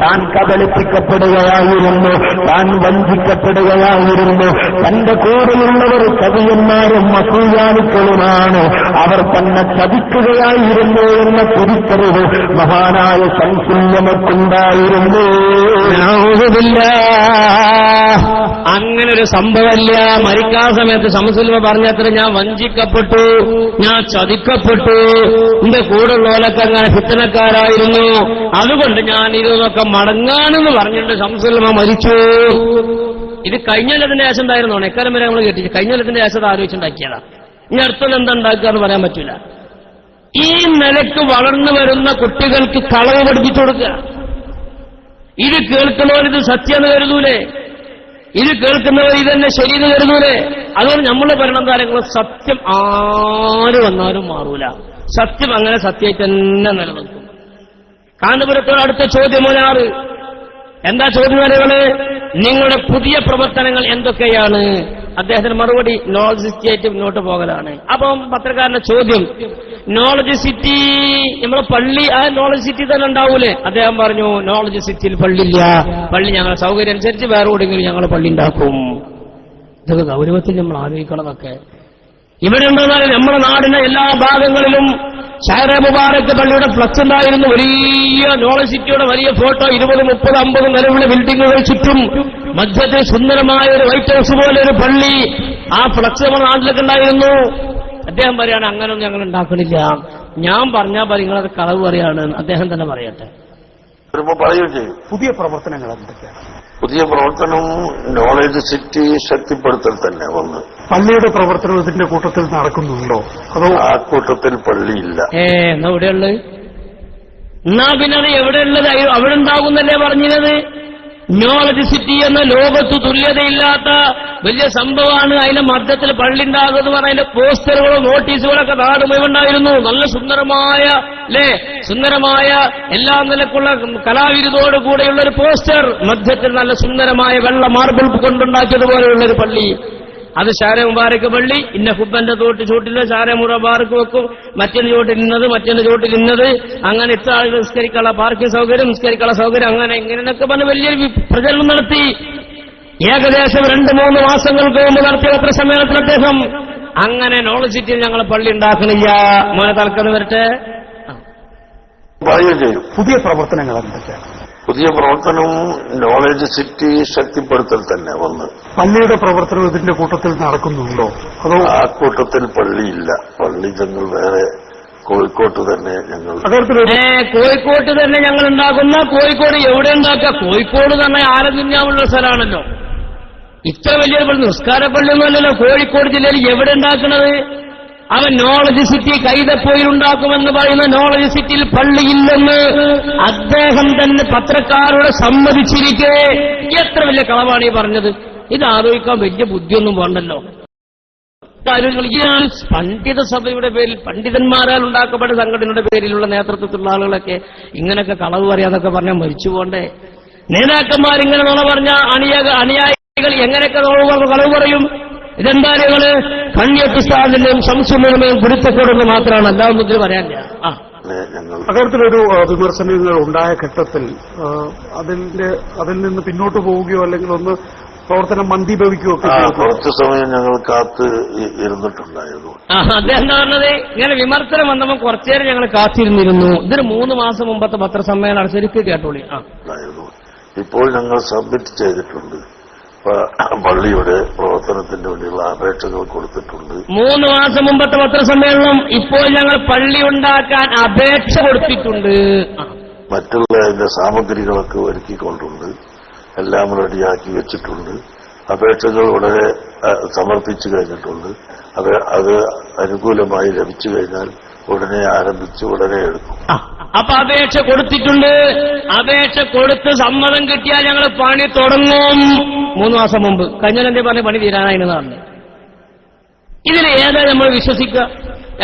താൻ കബളിപ്പിക്കപ്പെടുകയായിരുന്നു, താൻ വഞ്ചിക്കപ്പെടുകയായിരുന്നു. തന്റെ കൂടെയുള്ളവർ ചതിയന്മാരും അസൂയാനുക്കളുമാണ്, അവർ തന്നെ ചതിക്കുകയായിരുന്നു എന്ന തിരിച്ചറിവ് മഹാനായ ശംസുലുലമക്കുണ്ടായിരുന്നു.
അങ്ങനെ ഒരു സംഭവമല്ല. മരിക്കാൻ സമയത്ത് ശംസുൽ പറഞ്ഞത്ര ഞാൻ വഞ്ചിക്കപ്പെട്ടു, ഞാൻ ചതിക്കപ്പെട്ടു, എന്റെ കൂടെയുള്ളവരൊക്കെ അങ്ങനെ ഫിത്തനക്കാരായിരുന്നു, അതുകൊണ്ട് ഞാൻ ഇതൊക്കെ മടങ്ങാനെന്ന് പറഞ്ഞിട്ട് ശംസുൽ മരിച്ചു. ഇത് കഴിഞ്ഞ കൊല്ലത്തിന്റെ ശേഷം ഉണ്ടായിരുന്നോ? എക്കാലം വരെ നമ്മൾ കേട്ടിട്ട് കഴിഞ്ഞ കൊല്ലത്തിന്റെ ശേഷം ആലോചിച്ചുണ്ടാക്കിയതാ. ഇനി അടുത്തുള്ള എന്താ ഉണ്ടാക്കുക എന്ന് പറയാൻ പറ്റൂല. ഈ നിലക്ക് വളർന്നു വരുന്ന കുട്ടികൾക്ക് കളവ് പഠിപ്പിച്ചു കൊടുക്കുക. ഇത് കേൾക്കുന്നവർ ഇത് സത്യമെന്ന് കരുതൂലേ? ഇത് കേൾക്കുന്നവർ ഇതന്നെ ശരിയെന്ന് കരുതൂലേ? അതുകൊണ്ട് നമ്മൾ ഭരണകാര്യങ്ങൾ സത്യം ആര് വന്നാലും മാറൂല. സത്യം അങ്ങനെ സത്യമായിട്ട് തന്നെ നിലനിൽക്കും. കാന്തപുരത്തോട് അടുത്ത ചോദ്യം 6. എന്താ ചോദ്യം? നിങ്ങളുടെ പുതിയ പ്രവർത്തനങ്ങൾ എന്തൊക്കെയാണ്? അദ്ദേഹത്തിന് മറുപടി നോളജ് സിറ്റി ആയിട്ട് മുന്നോട്ട് പോകലാണ്. അപ്പം പത്രക്കാരന്റെ ചോദ്യം, നോളജ് സിറ്റി നമ്മളെ പള്ളി ആ നോളജ് സിറ്റി തന്നെ ഉണ്ടാവൂലേ? അദ്ദേഹം പറഞ്ഞു നോളജ് സിറ്റിയിൽ പള്ളിയില്ല, പള്ളി ഞങ്ങളുടെ സൗകര്യം അനുസരിച്ച് വേറെ എവിടെയെങ്കിലും ഞങ്ങൾ പള്ളി ഉണ്ടാക്കും. ഇതൊക്കെ ഗൗരവത്തിൽ നമ്മൾ ആലോചിക്കണതൊക്കെ. ഇവിടെ ഉണ്ടെന്നാൽ നമ്മുടെ നാടിന്റെ എല്ലാ ഭാഗങ്ങളിലും ഷാരെ മുബാറക്ക് പള്ളിയുടെ ഫ്ലക്സ് ഉണ്ടായിരുന്നു. വലിയ നോളജ് സിറ്റിയുടെ വലിയ ഫോട്ടോ, 20, 30, 50 നിലവിലെ ബിൽഡിങ്ങുകൾ ചുറ്റും, മധ്യത്തിൽ സുന്ദരമായ ഒരു വൈറ്റ് ഹൗസ് പോലെ ഒരു പള്ളി. ആ ഫ്ലക്സ് നമ്മുടെ നാട്ടിലൊക്കെ ഉണ്ടായിരുന്നു. അദ്ദേഹം പറയാണ് അങ്ങനൊന്നും ഞങ്ങൾ ഉണ്ടാക്കണില്ല. ഞാൻ പറഞ്ഞാൽ നിങ്ങളത് കളവ് പറയാണ്. അദ്ദേഹം തന്നെ പറയട്ടെ.
പറയുകയും ചെയ്യും.
പുതിയ പ്രവർത്തനങ്ങൾ എന്തൊക്കെയാണ്?
പുതിയ പ്രവർത്തനം നോളജ് സിറ്റി ശക്തിപ്പെടുത്തൽ തന്നെ. ഒന്ന്,
പള്ളിയുടെ പ്രവർത്തനം ഇതിന്റെ കൂട്ടത്തിൽ നടക്കുന്നുണ്ടോ? അതോ
ആ കൂട്ടത്തിൽ പള്ളിയില്ല.
എന്നാ എവിടെയുള്ളത്? എന്നാ പിന്നെ അത് എവിടെയുള്ളത്? അവിടെ ഉണ്ടാകുന്നല്ലേ പറഞ്ഞത്? നോളജ് സിറ്റി എന്ന ലോകത്ത് തുല്യതയില്ലാത്ത വലിയ സംഭവമാണ്. അതിന്റെ മധ്യത്തിൽ പള്ളി ഉണ്ടാകുമെന്ന് പറഞ്ഞ അതിന്റെ പോസ്റ്ററുകളും നോട്ടീസുകളൊക്കെ നാട് മുഴുവണ്ടായിരുന്നു. നല്ല സുന്ദരമായ സുന്ദരമായ എല്ലാ നിലക്കുള്ള കലാവിരുതോടു കൂടെയുള്ള ഒരു പോസ്റ്റർ, മധ്യത്തിൽ നല്ല സുന്ദരമായ വെള്ള മാർബിൾ കൊണ്ടുണ്ടാക്കിയതുപോലെയുള്ള ഒരു പള്ളി. അത് ഷാരെ മുബാറക്ക് പള്ളി. ഇന്ന ഹുബന്റെ ചോട്ടിൽ ഷാരെ മുബാറക്ക് വെക്കും, മറ്റൊരു ചോട്ടിൽ ഇന്നത്, മറ്റൊരു ചോട്ടിൽ ഇന്നത്, അങ്ങനെ ഇത്ര ആളുകൾ നിസ്കരിക്കാനുള്ള പാർക്കിംഗ് സൗകര്യം, നിസ്കരിക്കാനുള്ള സൗകര്യം, അങ്ങനെ ഇങ്ങനെയൊക്കെ പറഞ്ഞ് വലിയൊരു പ്രചരണം നടത്തി. ഏകദേശം 2-3 മാസങ്ങൾക്ക് മുമ്പ് നടത്തിയ പത്രസമ്മേളനത്തിൽ അദ്ദേഹം അങ്ങനെ നോളജ് സിറ്റിയിൽ ഞങ്ങൾ പള്ളി ഉണ്ടാക്കണില്ല, മോനെ തൽക്കാലം വരട്ടെ.
പറയുകയും ചെയ്യും.
പുതിയ പ്രവർത്തനങ്ങൾ എന്തൊക്കെയാണ്?
പുതിയ പ്രവർത്തനം നോളജ് സിറ്റി ശക്തിപ്പെടുത്തൽ തന്നെ. ഒന്ന്,
പള്ളിയുടെ പ്രവർത്തനം ഇതിന്റെ കൂട്ടത്തിൽ നടക്കുന്നുണ്ടോ? അതോ
ആ കൂട്ടത്തിൽ പള്ളിയില്ല. പള്ളി ഞങ്ങൾ വേറെ കോഴിക്കോട്ട് തന്നെ ഞങ്ങൾ
കോഴിക്കോട്ട് തന്നെ ഞങ്ങൾ ഉണ്ടാക്കുന്ന. കോഴിക്കോട് എവിടെ ഉണ്ടാക്കുക? കോഴിക്കോട് തന്നെ ആരതിഞ്ഞാമുള്ള സ്ഥലമാണല്ലോ. ഇത്ര വലിയൊരു പള്ളി, നിസ്കാര പള്ളിയൊന്നുമല്ലല്ലോ. കോഴിക്കോട് ജില്ലയിൽ എവിടെ ഉണ്ടാക്കുന്നത്? അവൻ നോളജ് സിറ്റി കൈതപ്പോയിൽ ഉണ്ടാക്കുമെന്ന് പറയുന്ന നോളജ് സിറ്റിയിൽ പള്ളിയില്ലെന്ന് അദ്ദേഹം തന്നെ പത്രക്കാരോട് സമ്മതിച്ചിരിക്കെ എത്ര വലിയ കളവാണ് ഈ പറഞ്ഞത്? ഇത് ആലോചിക്കാൻ വലിയ ബുദ്ധിയൊന്നും വേണ്ടല്ലോ. പണ്ഡിത സഭയുടെ പേരിൽ, പണ്ഡിതന്മാരാൽ ഉണ്ടാക്കപ്പെട്ട സംഘടനയുടെ പേരിലുള്ള നേതൃത്വത്തിലുള്ള ആളുകളൊക്കെ ഇങ്ങനെയൊക്കെ കളവ് പറയാന്നൊക്കെ പറഞ്ഞാൽ മരിച്ചു പോണ്ടേ? നേതാക്കന്മാരിങ്ങനെ നുണ പറഞ്ഞ അനുയായികൾ എങ്ങനെയൊക്കെ കളവ് പറയും? ഇതെന്താ നിങ്ങള് കണ്യത്തുസ്ഥാനിന്റെയും ശംസുമേയും ഗുരുത്തക്കേടെന്ന് മാത്രമാണ്, അല്ലാതെ ഇതിൽ പറയാനില്ല.
അത്തരത്തിലൊരു വിമർശനങ്ങൾ ഉണ്ടായ ഘട്ടത്തിൽ അതിൽ നിന്ന് പിന്നോട്ട് പോവുകയോ അല്ലെങ്കിൽ ഒന്ന് പ്രവർത്തനം മന്ദീഭവിക്കുകയോ ഒക്കെ
കുറച്ചു സമയം ഞങ്ങൾ കാത്ത് ഇരുന്നിട്ടുണ്ടായിരുന്നു.
അദ്ദേഹം എന്താ പറഞ്ഞത്? ഇങ്ങനെ വിമർശനം വന്നപ്പോൾ കുറച്ചുനേരം ഞങ്ങൾ കാത്തിരുന്നിരുന്നു. ഇതിന് 3 മാസം മുമ്പത്തെ പത്രസമ്മേളനം ശരിക്കും കേട്ടോളി.
ഇപ്പോൾ ഞങ്ങൾ സബ്മിറ്റ് ചെയ്തിട്ടുണ്ട്. പള്ളിയുടെ പ്രവർത്തനത്തിന് വേണ്ടിയുള്ള അപേക്ഷകൾ കൊടുത്തിട്ടുണ്ട്.
3 മാസം മുമ്പത്തെ പത്രസമ്മേളനം. ഇപ്പോൾ ഞങ്ങൾ പള്ളി ഉണ്ടാക്കാൻ അപേക്ഷ കൊടുത്തിട്ടുണ്ട്.
മറ്റുള്ള അതിന്റെ സാമഗ്രികളൊക്കെ ഒരുക്കിക്കൊണ്ടുണ്ട്. എല്ലാം റെഡിയാക്കി വെച്ചിട്ടുണ്ട്. അപേക്ഷകൾ ഉടനെ സമർപ്പിച്ചു കഴിഞ്ഞിട്ടുണ്ട്. അത് അനുകൂലമായി ലഭിച്ചു കഴിഞ്ഞാൽ ഉടനെ ആരംഭിച്ച് ഉടനെ എടുക്കും.
അപ്പൊ അപേക്ഷ കൊടുത്തിട്ടുണ്ട്. അപേക്ഷ കൊടുത്ത് സമ്മതം കിട്ടിയാൽ ഞങ്ങൾ പണി തുടങ്ങും. 3 മാസം മുമ്പ്. കഴിഞ്ഞാലെന്തേ പറഞ്ഞ പണി തീരാനായിരുന്നു. ഇതിൽ ഏതാ നമ്മൾ വിശ്വസിക്കുക?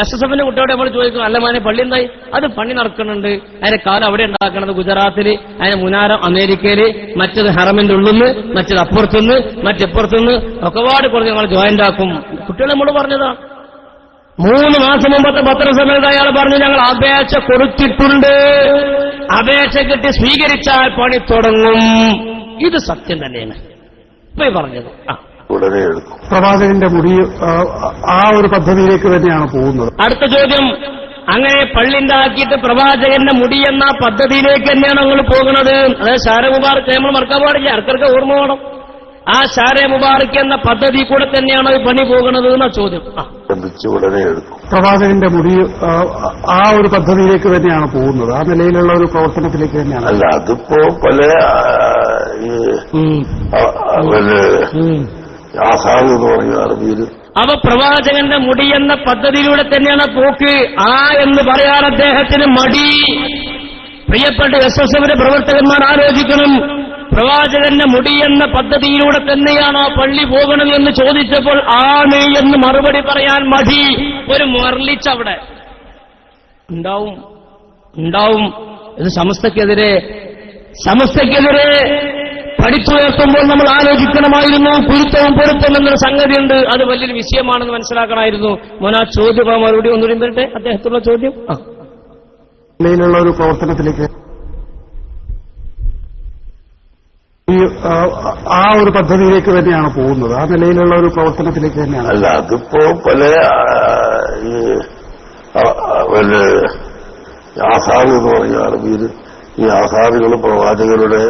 SSFന്റെ കുട്ടിയോട് നമ്മൾ ചോദിക്കും, അല്ല മാനെ പള്ളി എന്തായി? അത് പണി നടക്കുന്നുണ്ട്. അതിന്റെ കാലം അവിടെ ഉണ്ടാക്കണത് ഗുജറാത്തില്, അതിന്റെ മുനാരം അമേരിക്കയില്, മറ്റത് ഹറമിന്റെ ഉള്ളിൽ നിന്ന്, മറ്റത് അപ്പുറത്തുനിന്ന്, മറ്റപ്പുറത്തുനിന്ന് ഒക്കെപാട് കുറച്ച് ഞങ്ങൾ ജോയിന്റ് ആക്കും. കുട്ടികൾ നമ്മൾ പറഞ്ഞതാ. 3 മാസം മുമ്പത്തെ പത്രസമ്മേളനത്തിൽ അയാൾ പറഞ്ഞു ഞങ്ങൾ അപേക്ഷ കൊടുത്തിട്ടുണ്ട്, അപേക്ഷ കിട്ടി സ്വീകരിച്ചാൽ പണി തുടങ്ങും. ഇത് സത്യം തന്നെയാണ് ഇപ്പൊ പറഞ്ഞത്.
ഉടനെ എടുക്കും.
പ്രവാചകന്റെ മുടി ആ ഒരു പദ്ധതിയിലേക്ക് തന്നെയാണ് പോകുന്നത്.
അടുത്ത ചോദ്യം, അങ്ങനെ പള്ളി ഉണ്ടാക്കിയിട്ട് പ്രവാചകന്റെ മുടി എന്ന പദ്ധതിയിലേക്ക് തന്നെയാണ് ഞങ്ങൾ പോകുന്നത്. അതായത് ഷാരെ മുബാറക്ക് നമ്മൾ മറക്കാൻ പാടില്ല, ഇടയ്ക്കിടയ്ക്ക് ഓർമ്മ വേണം. ആ ഷാരെ മുബാറക്ക് എന്ന പദ്ധതി കൂടെ തന്നെയാണ് പണി പോകുന്നത് എന്ന ചോദ്യം.
ഉടനെ എടുക്കും.
പ്രവാചകന്റെ മുടി ആ ഒരു പദ്ധതിയിലേക്ക് തന്നെയാണ് പോകുന്നത്, ആ നിലയിലുള്ള ഒരു പ്രവർത്തനത്തിലേക്ക് തന്നെയാണ്.
അല്ല, അതിപ്പോ പല ആസാദ് എന്ന് പറഞ്ഞ അറബിയിൽ
അപ്പൊ പ്രവാചകന്റെ മുടി എന്ന പദ്ധതിയിലൂടെ തന്നെയാണ് പോക്ക്. ആ എന്ന് പറയാൻ അദ്ദേഹത്തിന് മടി. പ്രിയപ്പെട്ട SSF പ്രവർത്തകന്മാർ ആലോചിക്കണം. പ്രവാചകന്റെ മുടി എന്ന പദ്ധതിയിലൂടെ തന്നെയാണ് ആ പള്ളി പോകണം എന്ന് ചോദിച്ചപ്പോൾ ആണ് എന്ന് മറുപടി പറയാൻ മടി. ഒരു മർലിച്ചവിടെ ഉണ്ടാവും. ഇത് സമസ്തക്കെതിരെ പഠിച്ചുയർത്തുമ്പോൾ നമ്മൾ ആലോചിക്കണമായിരുന്നു. കുരുത്തവും പൊരുത്തം എന്നൊരു സംഗതിയുണ്ട്, അത് വലിയൊരു വിഷയമാണെന്ന് മനസ്സിലാക്കണമായിരുന്നു. മോനാ ചോദ്യം മറുപടി ഒന്നുകൂടി വരട്ടെ. അദ്ദേഹത്തുള്ള ചോദ്യം
നിലയിലുള്ള ഒരു പ്രവർത്തനത്തിലേക്ക് ആ ഒരു പദ്ധതിയിലേക്ക് തന്നെയാണ് പോകുന്നത്, ആ നിലയിലുള്ള ഒരു പ്രവർത്തനത്തിലേക്ക് തന്നെയാണ്.
അല്ല, അതിപ്പോ പല ആസാദ് എന്ന് പറഞ്ഞ അറബിയിൽ ഈ ആസാദുകൾ പ്രവാചകരുടെ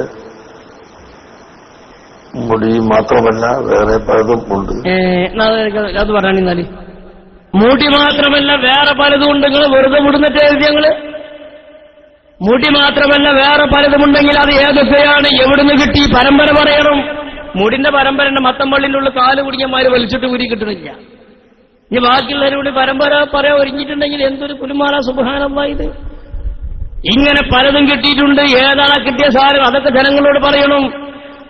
മുടി മാത്രമല്ല വേറെ പലതും ഉണ്ട്.
അത് പറയാണെന്നാല് മുടി മാത്രമല്ല വേറെ പലതും ഉണ്ട്. നിങ്ങൾ വെറുതെ വിടുന്നിട്ട് എഴുതി ഞങ്ങള് മുടി മാത്രമല്ല വേറെ പലതുമുണ്ടെങ്കിൽ അത് ഏതൊക്കെയാണ്, എവിടുന്ന് കിട്ടി, പരമ്പര പറയണം. മുടിന്റെ പരമ്പരന്റെ മത്തമ്പള്ളിന്റെ ഉള്ളിൽ കാല് കുടിക്കന്മാര് വലിച്ചിട്ട് ഊരി കിട്ടുന്നില്ല. ഇനി ബാക്കിയുള്ളവരോട് പരമ്പര പറയാൻ ഒരുങ്ങിയിട്ടുണ്ടെങ്കിൽ എന്തൊരു കുലുമാല സുബ്ഹാനല്ലാഹ്. ഇത് ഇങ്ങനെ പലതും കിട്ടിയിട്ടുണ്ട്. ഏതാണ് കിട്ടിയ സാധനം അതൊക്കെ ജനങ്ങളോട് പറയണം.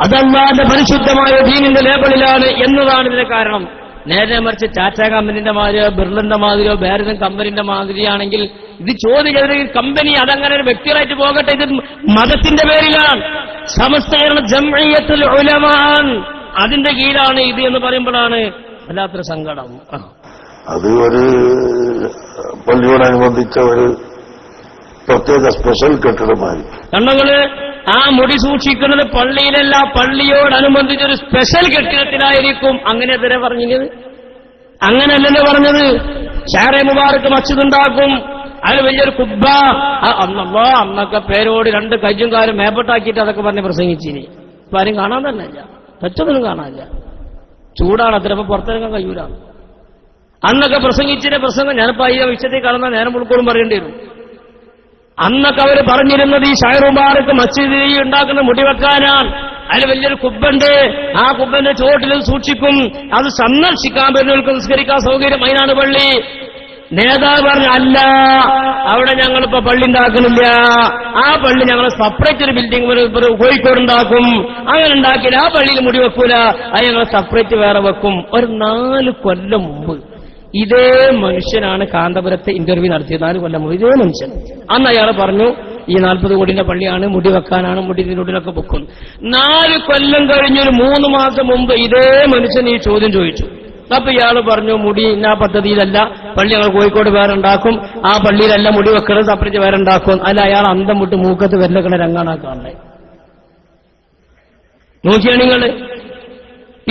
അതല്ലാതെ പരിശുദ്ധമായ ദീനിന്റെ ലേബലിലാണ് എന്നതാണ് ഇതിന്റെ കാരണം. നേരെ മറിച്ച് ടാറ്റ കമ്പനിന്റെ മാതിരിയോ ബിർളന്റെ മാതിരിയോ വേറെ കമ്പനിന്റെ മാതിരിയാണെങ്കിൽ ഇത് ചോദിച്ചത് കമ്പനി അതങ്ങനെ ഒരു വ്യക്തികളായിട്ട് പോകട്ടെ. ഇത് മതത്തിന്റെ പേരിലാണ്. സമസ്ത കേരള ജംഇയ്യത്തുൽ ഉലമാ അതിന്റെ കീഴിലാണ് ഇത് എന്ന് പറയുമ്പോഴാണ് വല്ലാത്തൊരു സങ്കടം.
അത് ഒരു പള്ളിയോടനുബന്ധിച്ച ഒരു പ്രത്യേക സ്പെഷ്യൽ കെട്ടിടമായി
കണ്ണുകള് ആ മുടി സൂക്ഷിക്കുന്നത് പള്ളിയിലല്ല, പള്ളിയോടനുബന്ധിച്ചൊരു സ്പെഷ്യൽ കെട്ടിടത്തിലായിരിക്കും. അങ്ങനെ തന്നെ പറഞ്ഞത്, അങ്ങനെയല്ലല്ലോ പറഞ്ഞത്. ഷാറെ മുബാറക്ക് മസ്ജിദ് ഉണ്ടാക്കും, അതിൽ വലിയൊരു കുബ്ബ. അന്നൊക്കെ പേരോട് 2 കയ്യും കാലും മേപ്പെട്ടാക്കിയിട്ട് അതൊക്കെ പറഞ്ഞ് പ്രസംഗിച്ചിനി. ഇപ്പൊ ആരും കാണാൻ തന്നെ ഇല്ല, തെറ്റൊന്നും കാണാനില്ല. ചൂടാണ് അത്ര, ഇപ്പൊ പുറത്തിറങ്ങാൻ കഴിയൂല. അന്നൊക്കെ പ്രസംഗിച്ചിന്റെ പ്രസംഗം ഞാനിപ്പോ ഈ വിഷയത്തിൽ കടന്ന നേരം മുഴുക്കോളും പറയേണ്ടി വരും. അന്നൊക്കെ അവർ പറഞ്ഞിരുന്നത് ഈ ഷാറെ മുബാറക്ക് മസ്ജിദ് ഉണ്ടാക്കുന്ന മുടി വെക്കാനാണ്. അതിൽ വലിയൊരു കുബ്ബുണ്ട്, ആ കുബ്ബന്റെ ചുവട്ടിൽ സൂക്ഷിക്കും, അത് സന്ദർശിക്കാൻ വരുന്നവർക്ക് നിസ്കരിക്കാൻ സൗകര്യം, അതിനാണ് പള്ളി. നേതാവ് പറഞ്ഞു അല്ല, അവിടെ ഞങ്ങളിപ്പോ പള്ളി ഉണ്ടാക്കുന്നില്ല, ആ പള്ളി ഞങ്ങൾ സെപ്പറേറ്റ് ഒരു ബിൽഡിംഗ് കോഴിക്കോട് ഉണ്ടാക്കും. അങ്ങനെ ഉണ്ടാക്കിയില്ല, ആ പള്ളിയിൽ മുടി വെക്കൂല, അത് ഞങ്ങൾ സെപ്പറേറ്റ് വേറെ വെക്കും. ഒരു 4 കൊല്ലം മുമ്പ് ഇതേ മനുഷ്യനാണ് കാന്തപുരത്തെ ഇന്റർവ്യൂ നടത്തിയത്. 4 കൊല്ലം മുമ്പ് ഇതേ മനുഷ്യൻ. അന്ന് അയാൾ പറഞ്ഞു ഈ 40 കോടിന്റെ പള്ളിയാണ്, മുടി വെക്കാനാണ്, മുടിയിലൊടിലൊക്കെ വെക്കും. 4 കൊല്ലം കഴിഞ്ഞൊരു 3 മാസം മുമ്പ് ഇതേ മനുഷ്യൻ ഈ ചോദ്യം ചോദിച്ചു. അപ്പൊ ഇയാൾ പറഞ്ഞു മുടി ഇന്ന പദ്ധതിയിലല്ല, പള്ളി ഞങ്ങൾ കോഴിക്കോട് വേറെ ഉണ്ടാക്കും, ആ പള്ളിയിലല്ല മുടി വെക്കുന്നത്, സെപ്പറേറ്റ് വേറെ ഉണ്ടാക്കും. അല്ല, അയാൾ അന്തം വിട്ട് മൂക്കത്ത് വെല്ലക്കണ രംഗാണ് കാണുന്നത്. നോക്കിയാണ് നിങ്ങൾ.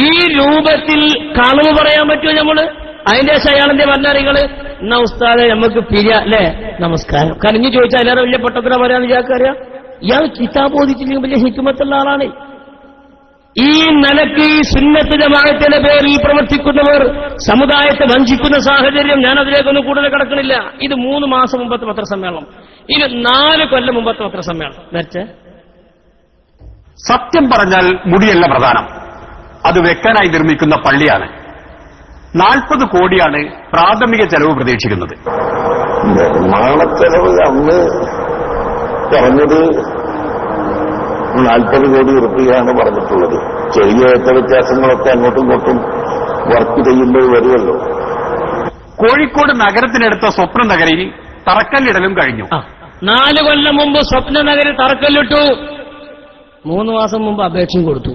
ഈ രൂപത്തിൽ കളവ് പറയാൻ പറ്റുമോ നമ്മള്? അതിന്റെ ശേഷം അയാളെന്തേ പറഞ്ഞാൽ നിങ്ങള് എന്നാ ഉസ്താദെ നമുക്ക് പിരിയ അല്ലേ, നമസ്കാരം കരഞ്ഞു ചോദിച്ചാൽ എല്ലാവരും വലിയ പൊട്ടത്തിനാ പറയാന്ന് ഇയാൾക്കറിയാം. ഇയാൾ കിതാബ് ഓദിച്ചില്ലെങ്കിൽ വലിയ ഹിക്മത്തുള്ള ആളാണ്. ഈ നിലയ്ക്ക് ഈ സുന്നത്ത് ജമാഅത്തിന്റെ പേരിൽ പ്രവർത്തിക്കുന്നവർ സമുദായത്തെ വഞ്ചിക്കുന്ന സാഹചര്യം, ഞാൻ അതിലേക്കൊന്നും കൂടുതൽ കിടക്കണില്ല. ഇത് 3 മാസം മുമ്പത്തെ പത്രസമ്മേളനം, ഇത് 4 കൊല്ലം മുമ്പത്തെ പത്രസമ്മേളനം. നേരത്തെ
സത്യം പറഞ്ഞാൽ മുടിയല്ല പ്രധാനം, അത് വെക്കാനായി നിർമ്മിക്കുന്ന പള്ളിയാണ്. 40 കോടിയാണ് പ്രാഥമിക ചെലവ് പ്രതീക്ഷിക്കുന്നത്.
നിർമ്മാണച്ചെലവ് അന്ന് പറഞ്ഞത് 40 കോടി റുപ്യയാണ് പറഞ്ഞിട്ടുള്ളത്. ചെറിയ വ്യത്യാസങ്ങളൊക്കെ അങ്ങോട്ടും ഇങ്ങോട്ടും വർക്ക് ചെയ്യുമ്പോൾ വരുമല്ലോ.
കോഴിക്കോട് നഗരത്തിനടുത്ത സ്വപ്ന നഗരിയിൽ തറക്കല്ലിടലും കഴിഞ്ഞു.
4 കൊല്ലം മുമ്പ് സ്വപ്ന നഗരിൽ തറക്കല്ലിട്ടു. 3 മാസം മുമ്പ് അപേക്ഷയും കൊടുത്തു.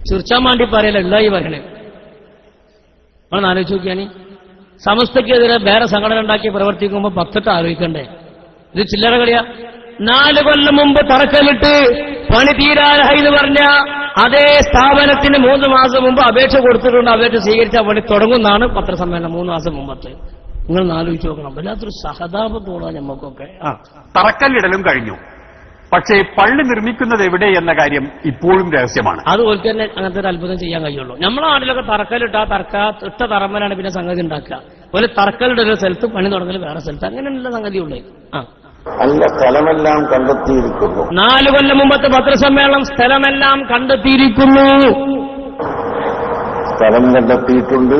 ചിർച്ചാൻ വേണ്ടി പറയലല്ല ഈ പറയണേ. നമ്മൾ ആലോചിച്ച് നോക്കിയാണ്, സമസ്തക്കെതിരെ വേറെ സംഘടന ഉണ്ടാക്കി പ്രവർത്തിക്കുമ്പോൾ 10 ആലോചിക്കണ്ടേ? ഇത് ചില്ലറ കളിയാ. 4 കൊല്ലം മുമ്പ് തറക്കല്ലിട്ട് പണി തീരാറായി എന്ന് പറഞ്ഞ അതേ സ്ഥാപനത്തിന് 3 മാസം മുമ്പ് അപേക്ഷ കൊടുത്തിട്ടുണ്ട്. അപേക്ഷ സ്വീകരിച്ച പണി തുടങ്ങുന്നതാണ് പത്രസമ്മേളനം 3 മാസം മുമ്പത്തെ. നിങ്ങൾ ആലോചിച്ച് നോക്കണം. വല്ലാത്തൊരു സഹതാപത്തോടാ ഞമ്മക്കൊക്കെ.
തറക്കല്ലിടലും കഴിഞ്ഞു, പക്ഷേ പള്ളി നിർമ്മിക്കുന്നത് എവിടെ എന്ന കാര്യം ഇപ്പോഴും രഹസ്യമാണ്.
അത് ഓർക്ക് തന്നെ അങ്ങനത്തെ ഒരു അത്ഭുതം ചെയ്യാൻ കഴിയുള്ളൂ. നമ്മളെ നാട്ടിലൊക്കെ തറക്കലിട്ടാ ഇട്ട തറമ്മലാണ് പിന്നെ സംഗതി ഉണ്ടാക്കുക. അതുപോലെ തറക്കലിട്ട ഒരു സ്ഥലത്ത് പണി തുടങ്ങൽ വേറെ സ്ഥലത്ത്, അങ്ങനെയുള്ള സംഗതിയുള്ളൂ.
അല്ല, സ്ഥലമെല്ലാം കണ്ടെത്തിയിരിക്കുന്നു.
4 കൊല്ലം മുമ്പത്തെ പത്രസമ്മേളനം സ്ഥലമെല്ലാം കണ്ടെത്തിയിരിക്കുന്നു.
സ്ഥലം കണ്ടെത്തിയിട്ടുണ്ട്.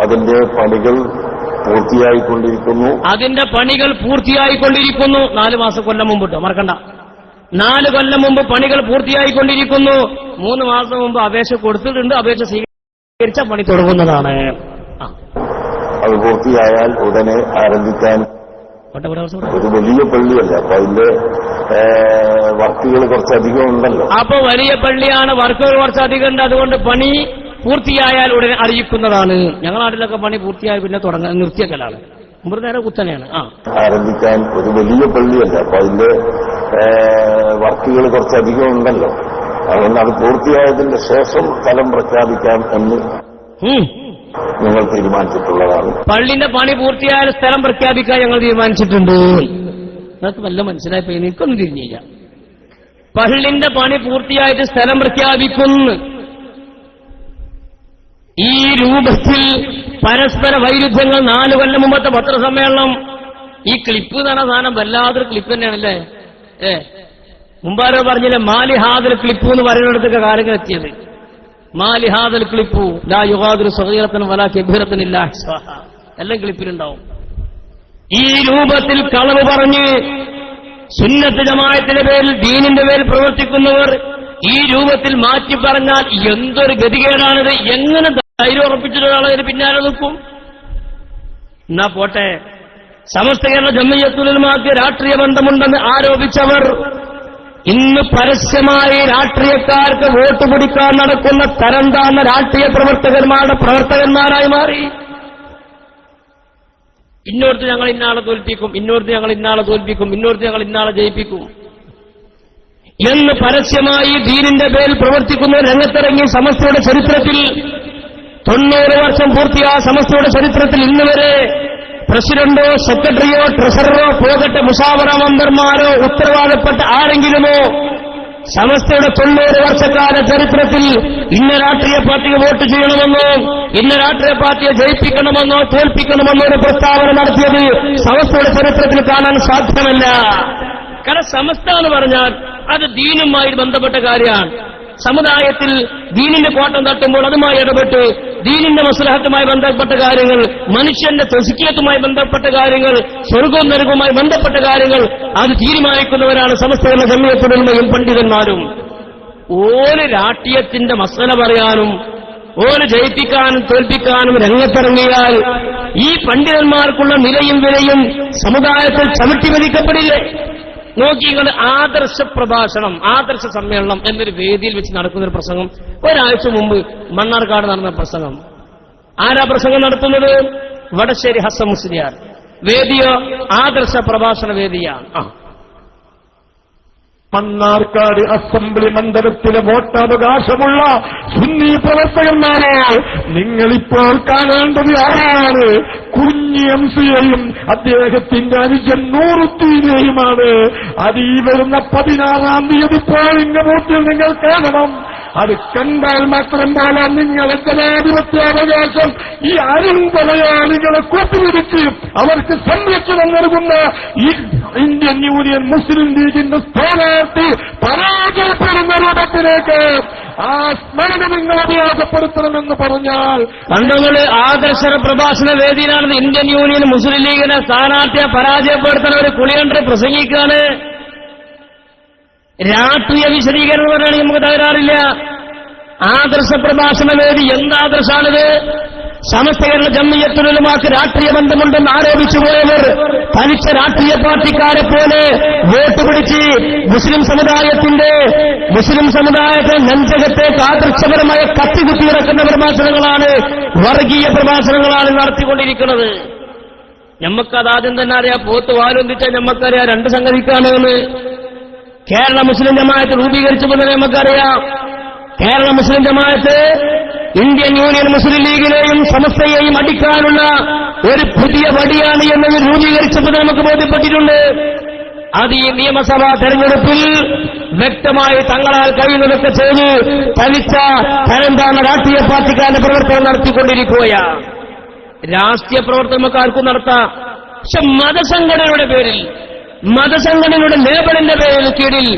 അതിന്റെ പണികൾ പൂർത്തിയായിക്കൊണ്ടിരിക്കുന്നു.
4 കൊല്ലം മുമ്പിട്ടോ മറക്കണ്ട. 4 കൊല്ലം മുമ്പ് പണികൾ പൂർത്തിയായിക്കൊണ്ടിരിക്കുന്നു. 3 മാസം മുമ്പ് അപേക്ഷ കൊടുത്തിട്ടുണ്ട്. അപേക്ഷ സ്വീകരിച്ച പണി തുടങ്ങുന്നതാണ്.
അത് പൂർത്തിയായാൽ ഉടനെ ആരംഭിക്കാൻ. ഒരു വലിയ പള്ളിയല്ല, അപ്പൊ അതിന്റെ വർക്കുകൾ കുറച്ചധികം ഉണ്ടല്ലോ.
അപ്പൊ വലിയ പള്ളിയാണ്, വർക്കുകൾ കുറച്ചധികം ഉണ്ട്. അതുകൊണ്ട് പണി പൂർത്തിയായാൽ ഉടനെ അറിയിക്കുന്നതാണ്. ഞങ്ങളുടെ നാട്ടിലൊക്കെ പണി പൂർത്തിയായി പിന്നെ തുടങ്ങാൻ നിർത്തിയക്കലാണ്. മുമ്പ് നേരെ കുത്തനെയാണ്
ആരംഭിക്കാൻ. ഒരു വലിയ പള്ളിയല്ല, അപ്പൊ അതിന്റെ വർക്കുകൾ കുറച്ചധികം ഉണ്ടല്ലോ. അതുകൊണ്ട് അത് പൂർത്തിയായതിന്റെ ശേഷം സ്ഥലം പ്രഖ്യാപിക്കാം എന്ന് ഞങ്ങൾ തീരുമാനിച്ചിട്ടുള്ളതാണ്.
പള്ളിന്റെ പണി പൂർത്തിയായ സ്ഥലം പ്രഖ്യാപിക്കാൻ ഞങ്ങൾ തീരുമാനിച്ചിട്ടുണ്ട്. നിങ്ങൾക്ക് വല്ല മനസ്സിലായിപ്പോയി? എനിക്കൊന്നും തിരിഞ്ഞില്ല. പള്ളിന്റെ പണി പൂർത്തിയായിട്ട് സ്ഥലം പ്രഖ്യാപിക്കുന്നു. ഈ രൂപത്തിൽ പരസ്പര വൈരുദ്ധ്യങ്ങൾ 4 കൊല്ലം മുമ്പത്തെ പത്രസമ്മേളനം. ഈ ക്ലിപ്പ് എന്ന് പറഞ്ഞ സാധനം വല്ലാതൊരു ക്ലിപ്പ് തന്നെയാണല്ലേ. മുമ്പാരോ പറഞ്ഞില്ലേ മാലിഹാദൽ ക്ലിപ്പ് എന്ന് പറയുന്നിടത്തൊക്കെ കാര്യങ്ങൾ എത്തിയത്. മാലിഹാദൽ ക്ലിപ്പു ലാ യുഗാദിറു സഗീറത്തൻ വലാ കബീറത്തൻ ഇല്ലാ അഹ്സാഹാ, എല്ലാം ക്ലിപ്പിലുണ്ടാവും. ഈ രൂപത്തിൽ കളവ് പറഞ്ഞ് സുന്നത്ത് ജമാഅത്തിന്റെ പേരിൽ ദീനിന്റെ പേരിൽ പ്രവർത്തിക്കുന്നവർ ഈ രൂപത്തിൽ മാറ്റി പറഞ്ഞാൽ എന്തൊരു ഗതികേടാണിത്. എങ്ങനെ ധൈര്യം ഉറപ്പിച്ചിട്ട് ഒരാളെ പിന്നാലെ നിൽക്കും? എന്നാ പോട്ടെ, സമസ്ത കേരള ജംഇയ്യത്തുൽ ഉലമാക്ക് രാഷ്ട്രീയ ബന്ധമുണ്ടെന്ന് ആരോപിച്ചവർ ഇന്ന് പരസ്യമായി രാഷ്ട്രീയക്കാർക്ക് വോട്ട് പിടിക്കാൻ നടക്കുന്ന തരംതാന്ന രാഷ്ട്രീയ പ്രവർത്തകന്മാരായി മാറി. ഇന്നോർത്ത് ഞങ്ങൾ ഇന്നാളെ തോൽപ്പിക്കും, ഇന്നോർത്ത് ഞങ്ങൾ ഇന്നാളെ തോൽപ്പിക്കും, ഇന്നോർത്ത് ഞങ്ങൾ ഇന്നാളെ ജയിപ്പിക്കും എന്ന് പരസ്യമായി ദീനിന്റെ പേരിൽ പ്രവർത്തിക്കുന്ന രംഗത്തിറങ്ങി സമസ്തയുടെ ചരിത്രത്തിൽ 90 വർഷം പൂർത്തിയായ സമസ്തയുടെ ചരിത്രത്തിൽ ഇന്നുവരെ പ്രസിഡന്റോ സെക്രട്ടറിയോ ട്രഷററോ പോകട്ടെ മുഷാവറ മെമ്പർമാരോ ഉത്തരവാദപ്പെട്ട ആരെങ്കിലുമോ സമസ്തയുടെ 90 വർഷക്കാല ചരിത്രത്തിൽ ഇന്ന രാഷ്ട്രീയ പാർട്ടിക്ക് വോട്ട് ചെയ്യണമെന്നോ ഇന്ന രാഷ്ട്രീയ പാർട്ടിയെ ജയിപ്പിക്കണമെന്നോ തോൽപ്പിക്കണമെന്നോ ഒരു പ്രസ്താവന നടത്തിയത് സമസ്തയുടെ ചരിത്രത്തിൽ കാണാൻ സാധ്യമല്ല. കാരണം സമസ്ത എന്ന് പറഞ്ഞാൽ അത് ദീനുമായി ബന്ധപ്പെട്ട കാര്യമാണ്. സമുദായത്തിൽ ദീനിന്റെ കോട്ടം തട്ടുമ്പോൾ അതുമായി ഇടപെട്ട് ദീനിന്റെ മസ്ലഹത്തുമായി ബന്ധപ്പെട്ട കാര്യങ്ങൾ, മനുഷ്യന്റെ തസ്കിയത്തുമായി ബന്ധപ്പെട്ട കാര്യങ്ങൾ, സ്വർഗവും നരകവുമായി ബന്ധപ്പെട്ട കാര്യങ്ങൾ അത് തീരുമാനിക്കുന്നവരാണ് സമസ്തകളുടെ ജംഇയ്യത്തുൽ ഉലമയും പണ്ഡിതന്മാരും. ഓരോ രാഷ്ട്രീയത്തിന്റെ മസല പറയാനും ഓരോ ജയിപ്പിക്കാനും തോൽപ്പിക്കാനും രംഗത്തിറങ്ങിയാൽ ഈ പണ്ഡിതന്മാർക്കുള്ള നിലയും വിലയും സമുദായത്തിൽ ചവിട്ടിമതിക്കപ്പെടില്ലേ? നോക്കിങ്ങൾ ആദർശ പ്രഭാഷണം, ആദർശ സമ്മേളനം എന്നൊരു വേദിയിൽ വെച്ച് നടക്കുന്നൊരു പ്രസംഗം 1 ആഴ്ച മുമ്പ് മണ്ണാർക്കാട് നടന്ന പ്രസംഗം. ആരാ പ്രസംഗം നടത്തുന്നത്? വടശ്ശേരി ഹസൻ മുസ്ലിയാർ. വേദിയോ ആദർശ പ്രഭാഷണ വേദിയാണ്.
മണ്ണാർക്കാട് അസംബ്ലി മണ്ഡലത്തിലെ വോട്ടവകാശമുള്ള സുന്നി പ്രവർത്തകന്മാരെ നിങ്ങളിപ്പോൾ കാണേണ്ടത് ആരാണ്? കുഞ്ഞി എംസിയെയും അദ്ദേഹത്തിന്റെ അനുജൻ നൂറുദ്ദീനെയുമാണ്. അത് ഈ വരുന്ന 16-ാം തീയതി പോളിംഗ് ബൂത്തിൽ നിങ്ങൾ കാണണം. അത് കണ്ടാൽ മാത്രം പോലെ നിങ്ങളെ ജനാധിപത്യാവകാശം ഈ അരുംകൊലയാളികളെ കൂട്ടുപിടിച്ച് അവർക്ക് സംരക്ഷണം നൽകുന്ന ഈ ഇന്ത്യൻ യൂണിയൻ മുസ്ലിം ലീഗിന്റെ സ്ഥാനാർത്ഥി പരാജയപ്പെടുന്ന രൂപത്തിലേക്ക് ആ സ്മരണ നിങ്ങൾ ഉപയോഗപ്പെടുത്തണമെന്ന് പറഞ്ഞാൽ
കണ്ടുകള് ആദർശ പ്രഭാഷണ വേദിയിലാണ് ഇന്ത്യൻ യൂണിയൻ മുസ്ലിം ലീഗിന്റെ സ്ഥാനാർത്ഥിയെ പരാജയപ്പെടുത്തുന്ന ഒരു കുളിയണ്ടർ പ്രസംഗിക്കാണ്. രാഷ്ട്രീയ വിശദീകരണം പറഞ്ഞാൽ നമുക്ക് തകരാറില്ല. ആദർശ പ്രഭാഷണ വേദി എന്താദർശാണിത്? സമസ്ത കേരള ജംഇയ്യത്തുൽ ഉലമാക്ക് രാഷ്ട്രീയ ബന്ധമുണ്ടെന്ന് ആരോപിച്ചു പോയവർ തനിച്ച രാഷ്ട്രീയ പാർട്ടിക്കാരെ പോലെ വോട്ട് പിടിച്ച് മുസ്ലിം സമുദായത്തെ നെഞ്ചകത്തേക്ക് ആദർശപരമായ കത്തികുത്തി ഇറക്കുന്ന പ്രഭാഷണങ്ങളാണ്, വർഗീയ പ്രഭാഷണങ്ങളാണ് നടത്തിക്കൊണ്ടിരിക്കുന്നത്. ഞമ്മക്കതാദ്യം തന്നെ അറിയാം. പോത്ത് വാലൊന്നിച്ചാൽ ഞമ്മക്കറിയാം 2 സംഗതിക്കാണെന്ന്. കേരള മുസ്ലിം ജമാഅത്ത് രൂപീകരിച്ചപ്പോൾ തന്നെ നമുക്കറിയാം. കേരള മുസ്ലിം ജമാഅത്ത് ഇന്ത്യൻ യൂണിയൻ മുസ്ലിം ലീഗിനെയും സമസ്തയെയും അടിക്കാനുള്ള ഒരു പുതിയ വടിയാണ് എന്നത് രൂപീകരിച്ചപ്പോൾ നമുക്ക് ബോധ്യപ്പെട്ടിട്ടുണ്ട്. അത് ഈ നിയമസഭാ തെരഞ്ഞെടുപ്പിൽ വ്യക്തമായി തങ്ങളാൽ കഴിയുന്നതൊക്കെ ചെയ്ത് തനിച്ച തരംതാണ രാഷ്ട്രീയ പാർട്ടിക്കാരുടെ പ്രവർത്തനം നടത്തിക്കൊണ്ടിരിക്കുകയാണ്. രാഷ്ട്രീയ പ്രവർത്തനം നമുക്ക് ആർക്കും നടത്താം. പക്ഷെ മതസംഘടനയുടെ പേരിൽ, മതസംഘടനയുടെ ലേബലിന്റെ പേരിൽ കീഴിൽ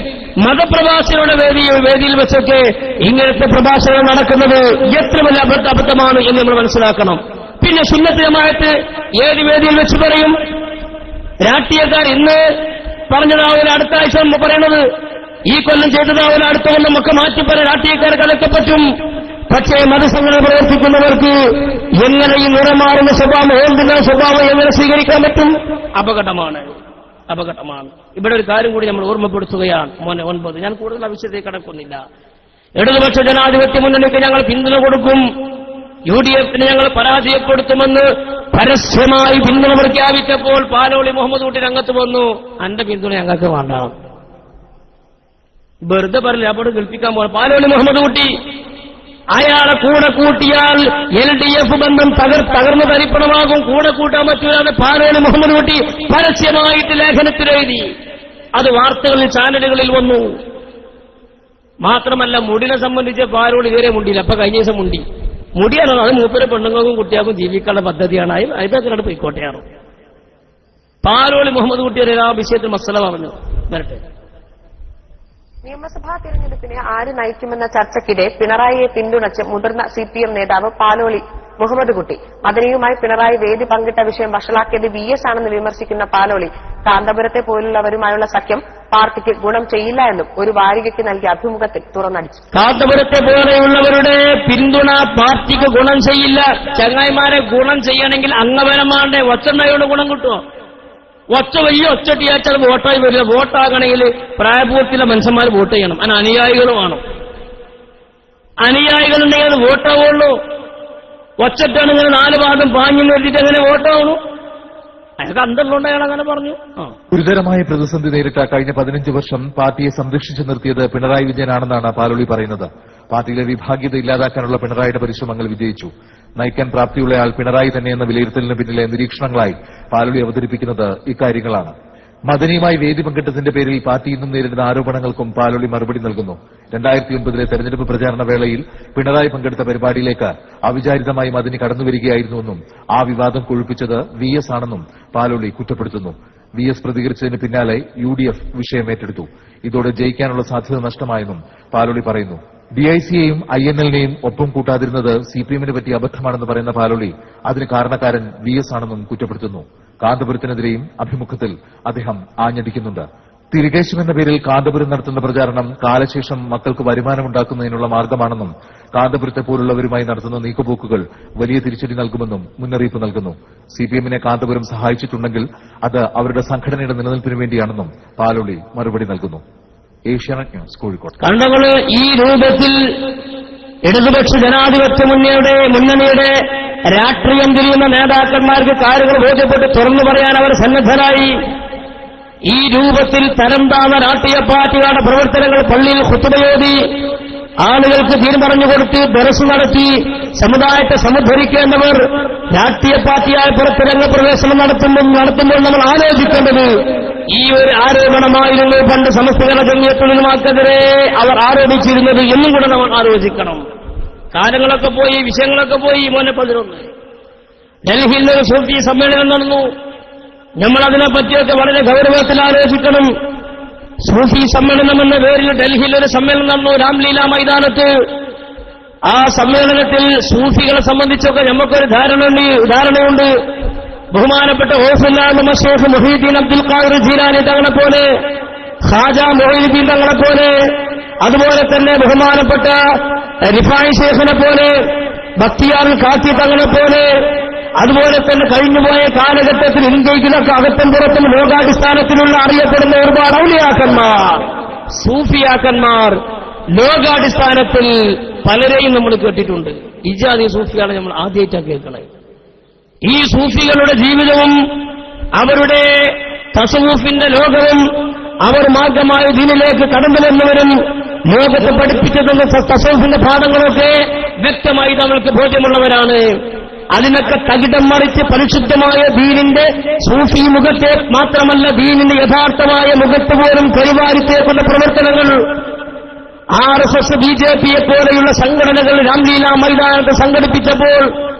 മതപ്രഭാഷകരുടെ വേദിയിൽ വെച്ചൊക്കെ ഇങ്ങനത്തെ പ്രഭാഷണം നടക്കുന്നത് എത്ര വലിയ അബദ്ധമാണ് എന്ന് നമ്മൾ മനസ്സിലാക്കണം. പിന്നെ സുന്നത്ത് ജമാഅത്ത് ഏത് വേദിയിൽ വെച്ച് പറയും? രാഷ്ട്രീയക്കാർ ഇന്ന് പറഞ്ഞതാവില്ല, അടുത്ത ആഴ്ച പറയണത് ഈ കൊല്ലം ചെയ്തതാവില്ല, അടുത്ത കൊല്ലം ഒക്കെ മാറ്റിപ്പറയാൻ രാഷ്ട്രീയക്കാർക്ക് അതൊക്കെ പറ്റും. പക്ഷേ മതസംഘടന പ്രവർത്തിക്കുന്നവർക്ക് എങ്ങനെ ഈ നിറമാറുന്ന സ്വഭാവം, ഓർക്കുന്ന സ്വഭാവം എങ്ങനെ സ്വീകരിക്കാൻ പറ്റും? അപകടമാണ്. ഇവിടെ ഒരു കാര്യം കൂടി നമ്മൾ ഓർമ്മപ്പെടുത്തുകയാണ്. 9 ഞാൻ കൂടുതൽ വിഷയത്തേക്ക് കടക്കുന്നില്ല. ഇടതുപക്ഷ ജനാധിപത്യ മുന്നണിക്ക് ഞങ്ങൾ പിന്തുണ കൊടുക്കും, UDF-നെ ഞങ്ങൾ പരാജയപ്പെടുത്തുമെന്ന് പരസ്യമായി പിന്തുണ പ്രഖ്യാപിച്ചപ്പോൾ പാലോളി മുഹമ്മദ് കുട്ടി രംഗത്ത് വന്നു. അന്റെ പിന്തുണ ഞങ്ങൾക്ക് വേണ്ട, വെറുതെ പറയില്ല, അപ്പോൾ കേൾപ്പിക്കാൻ പോകണം. പാലോളി മുഹമ്മദ് കുട്ടി അയാളെ കൂടെ കൂട്ടിയാൽ LDF ബന്ധം തകർന്നു തരിപ്പണമാകും, കൂടെ കൂട്ടാൻ പറ്റൂലാതെ പാലോളി മുഹമ്മദ് കുട്ടി പരസ്യമായിട്ട് ലേഖനത്തിലെഴുതി. അത് വാർത്തകളിൽ, ചാനലുകളിൽ വന്നു. മാത്രമല്ല മുടിനെ സംബന്ധിച്ച് പാലോളി ഇതുവരെ മുണ്ടിയില്ല. അപ്പൊ കഴിഞ്ഞ ദിവസം മുടിയാണ്. അത് മൂപ്പരെ പെണ്ണുങ്ങൾക്കും കുട്ടികൾക്കും ജീവിക്കാനുള്ള പദ്ധതിയാണ്. അതിനകത്ത് പോയിക്കോട്ടെയാണ്. പാലോളി മുഹമ്മദ് കുട്ടി ആ വിഷയത്തിൽ മസല പറഞ്ഞു. വരട്ടെ.
നിയമസഭാ തെരഞ്ഞെടുപ്പിനെ ആര് നയിക്കുമെന്ന ചർച്ചയ്ക്കിടെ പിണറായിയെ പിന്തുണച്ച് മുതിർന്ന CPM നേതാവ് പാലോളി മുഹമ്മദ് കുട്ടി മദനിയുമായി പിണറായി വേദി പങ്കിട്ട വിഷയം വഷളാക്കിയത് VS ആണെന്ന് വിമർശിക്കുന്ന പാലോളി കാന്തപുരത്തെ പോലുള്ളവരുമായുള്ള സഖ്യം പാർട്ടിക്ക് ഗുണം ചെയ്യില്ല എന്നും ഒരു വാരികയ്ക്ക് നൽകിയ അഭിമുഖത്തിൽ തുറന്നടിച്ചു.
കാന്തപുരത്തെ പോലെയുള്ളവരുടെ പിന്തുണ പാർട്ടിക്ക് ഗുണം ചെയ്യില്ല. ചങ്ങായിമാരെ ഗുണം ചെയ്യണമെങ്കിൽ അംഗപരമാരുടെ ഒച്ചണ്ടായോട് ഗുണം കിട്ടുമോ? ഒച്ച വലിയ ഒച്ചട്ടിയാച്ചാൽ വോട്ടായി വരില്ല. വോട്ടാകണമെങ്കിൽ പ്രായപൂർത്തിയുള്ള മനുഷ്യന്മാർ വോട്ട് ചെയ്യണം. അതിന് അനുയായികളും വേണം. അനുയായികളുണ്ടെങ്കിൽ അത് വോട്ടാവുള്ളൂ. ഒച്ചട്ടാണെങ്കിൽ 4 ഭാഗം പാഞ്ഞു നിർത്തിയിട്ട് എങ്ങനെ വോട്ടാവണു? അയാൾക്ക് അന്തല്ലുണ്ട്. അയാൾ അങ്ങനെ പറഞ്ഞു.
ഗുരുതരമായ പ്രതിസന്ധി നേരിട്ട കഴിഞ്ഞ 15 വർഷം പാർട്ടിയെ സംരക്ഷിച്ചു നിർത്തിയത് പിണറായി വിജയനാണെന്നാണ് പാലോളി പറയുന്നത്. പാർട്ടിയിലെ വിഭാഗീയത ഇല്ലാതാക്കാനുള്ള പിണറായിയുടെ പരിശ്രമങ്ങൾ വിജയിച്ചു. നയിക്കാൻ പ്രാപ്തിയുള്ളയാൾ പിണറായി തന്നെയെന്ന വിലയിരുത്തലിന് പിന്നിലെ നിരീക്ഷണങ്ങളായി പാലോളി അവതരിപ്പിക്കുന്നത് ഇക്കാര്യങ്ങളാണ്. മദനിയുമായി വേദി പങ്കിട്ടതിന്റെ പേരിൽ പാർട്ടി ഇന്നും നേരിടുന്ന ആരോപണങ്ങൾക്കും പാലോളി മറുപടി നൽകുന്നു. 2009 തെരഞ്ഞെടുപ്പ് പ്രചാരണ വേളയിൽ പിണറായി പങ്കെടുത്ത പരിപാടിയിലേക്ക് അവിചാരിതമായി മദനി കടന്നുവരികയായിരുന്നുവെന്നും ആ വിവാദം കൊഴുപ്പിച്ചത് VS ആണെന്നും പാലോളി കുറ്റപ്പെടുത്തുന്നു. VS പ്രതികരിച്ചതിന് പിന്നാലെ UDF വിഷയം ഏറ്റെടുത്തു. ഇതോടെ ജയിക്കാനുള്ള സാധ്യത നഷ്ടമായെന്നും പാലോളി പറയുന്നു. DIC-യെയും INL-നെയും ഒപ്പം കൂട്ടാതിരുന്നത് CPM-ന് പറ്റിയ അബദ്ധമാണെന്ന് പറയുന്ന പാലോളി അതിന് കാരണക്കാരൻ VS ആണെന്നും കുറ്റപ്പെടുത്തുന്നു. കാന്തപുരത്തിനെതിരെയും അഭിമുഖത്തിൽ അദ്ദേഹം ആഞ്ഞടിക്കുന്നുണ്ട്. തിരികേശം എന്ന പേരിൽ കാന്തപുരം നടത്തുന്ന പ്രചാരണം കാലശേഷം മക്കൾക്ക് വരുമാനമുണ്ടാക്കുന്നതിനുള്ള മാർഗമാണെന്നും കാന്തപുരത്തെ പോലുള്ളവരുമായി നടത്തുന്ന നീക്കുപോക്കുകൾ വലിയ തിരിച്ചടി നൽകുമെന്നും മുന്നറിയിപ്പ് നൽകുന്നു. CPM-നെ കാന്തപുരം സഹായിച്ചിട്ടുണ്ടെങ്കിൽ അത് അവരുടെ സംഘടനയുടെ നിലനിൽപ്പിന് വേണ്ടിയാണെന്നും പാലോളി മറുപടി നൽകുന്നു. ഏഷ്യാനെറ്റ് ന്യൂസ്, കോഴിക്കോട്.
കണ്ടകള് ഈ രൂപത്തിൽ ഇടതുപക്ഷ ജനാധിപത്യ മുന്നണിയുടെ രാഷ്ട്രീയം തിരിയുന്ന നേതാക്കന്മാർക്ക് കാര്യങ്ങൾ ബോധ്യപ്പെട്ട് തുറന്നു പറയാൻ അവർ സന്നദ്ധരായി. ഈ രൂപത്തിൽ തരംതാഴ്ന്ന രാഷ്ട്രീയ പാർട്ടികളുടെ പ്രവർത്തനങ്ങൾ പള്ളിയിൽ ഖുതുബയോതി ആളുകൾക്ക് തീർ പറഞ്ഞുകൊടുത്ത് ദർസ് നടത്തി സമുദായത്തെ സമുദ്ധരിക്കേണ്ടവർ രാഷ്ട്രീയ പാർട്ടിയായ പുറത്ത് രംഗപ്രവേശനം നടത്തുമ്പോൾ നമ്മൾ ആലോചിക്കേണ്ടത് ഈ ഒരു ആരോപണമായിരുന്നു പണ്ട് സമസ്തകളുടെ ജംഇയ്യത്തുലമാക്കെതിരെ അവർ ആരോപിച്ചിരുന്നത് എന്നും കൂടെ നമ്മൾ ആലോചിക്കണം. കാലങ്ങളൊക്കെ പോയി, വിഷയങ്ങളൊക്കെ പോയി. മോനെ 11 ഡൽഹിയിൽ ഒരു സൂഫി സമ്മേളനം നടന്നു. നമ്മളതിനെപ്പറ്റിയൊക്കെ വളരെ ഗൗരവത്തിൽ ആലോചിക്കണം. സൂഫി സമ്മേളനം എന്ന പേരിൽ ഡൽഹിയിൽ ഒരു സമ്മേളനം നടന്നു, രാംലീല മൈതാനത്ത്. ആ സമ്മേളനത്തിൽ സൂഫികളെ സംബന്ധിച്ചൊക്കെ നമുക്കൊരു ധാരണയുണ്ട്. ബഹുമാനപ്പെട്ട ഷേഖ് മുഹീദ്ദീൻ അബ്ദുൽ ഖാദിർ ജീലാനി തങ്ങളെ പോലെ, ഖാജ മൊഹീദ്ദീൻ തങ്ങളെ പോലെ, അതുപോലെ തന്നെ ബഹുമാനപ്പെട്ട റിഫായി ഷേഖിനെ പോലെ, ബക്തിയാർ കാത്തി തങ്ങളെ പോലെ, അതുപോലെ തന്നെ കഴിഞ്ഞുപോയ കാലഘട്ടത്തിൽ ഇന്ത്യയിലൊക്കെ അകത്തും പുറത്തും ലോകാടിസ്ഥാനത്തിലുള്ള അറിയപ്പെടുന്ന ഒരുപാട് ഔലിയാക്കന്മാർ, സൂഫിയാക്കന്മാർ ലോകാടിസ്ഥാനത്തിൽ പലരെയും നമ്മൾ കേട്ടിട്ടുണ്ട്. ഇജാദി സൂഫിയാണ് നമ്മൾ ആദ്യമായിട്ടാണ് കേൾക്കുന്നത്. ഈ സൂഫികളുടെ ജീവിതവും അവരുടെ തസവൂഫിന്റെ ലോകവും അവർ മാർഗമായ ദീനിലേക്ക് കടന്നു വന്നവരും ലോകത്തെ പഠിപ്പിച്ചതെന്ന തസവൂഫിന്റെ പാഠങ്ങളൊക്കെ വ്യക്തമായി നമ്മൾക്ക് ബോധ്യമുള്ളവരാണ്. അതിനൊക്കെ തകിടം മറിച്ച് പരിശുദ്ധമായ ദീനിന്റെ സൂഫി മുഖത്തെ മാത്രമല്ല ദീനിന്റെ യഥാർത്ഥമായ മുഖത്ത് പോലും പരിവാരിത്തേക്കുന്ന പ്രവർത്തനങ്ങൾ RSS BJP പോലെയുള്ള സംഘടനകൾ രാംലീല മൈതാനത്ത് സംഘടിപ്പിച്ചപ്പോൾ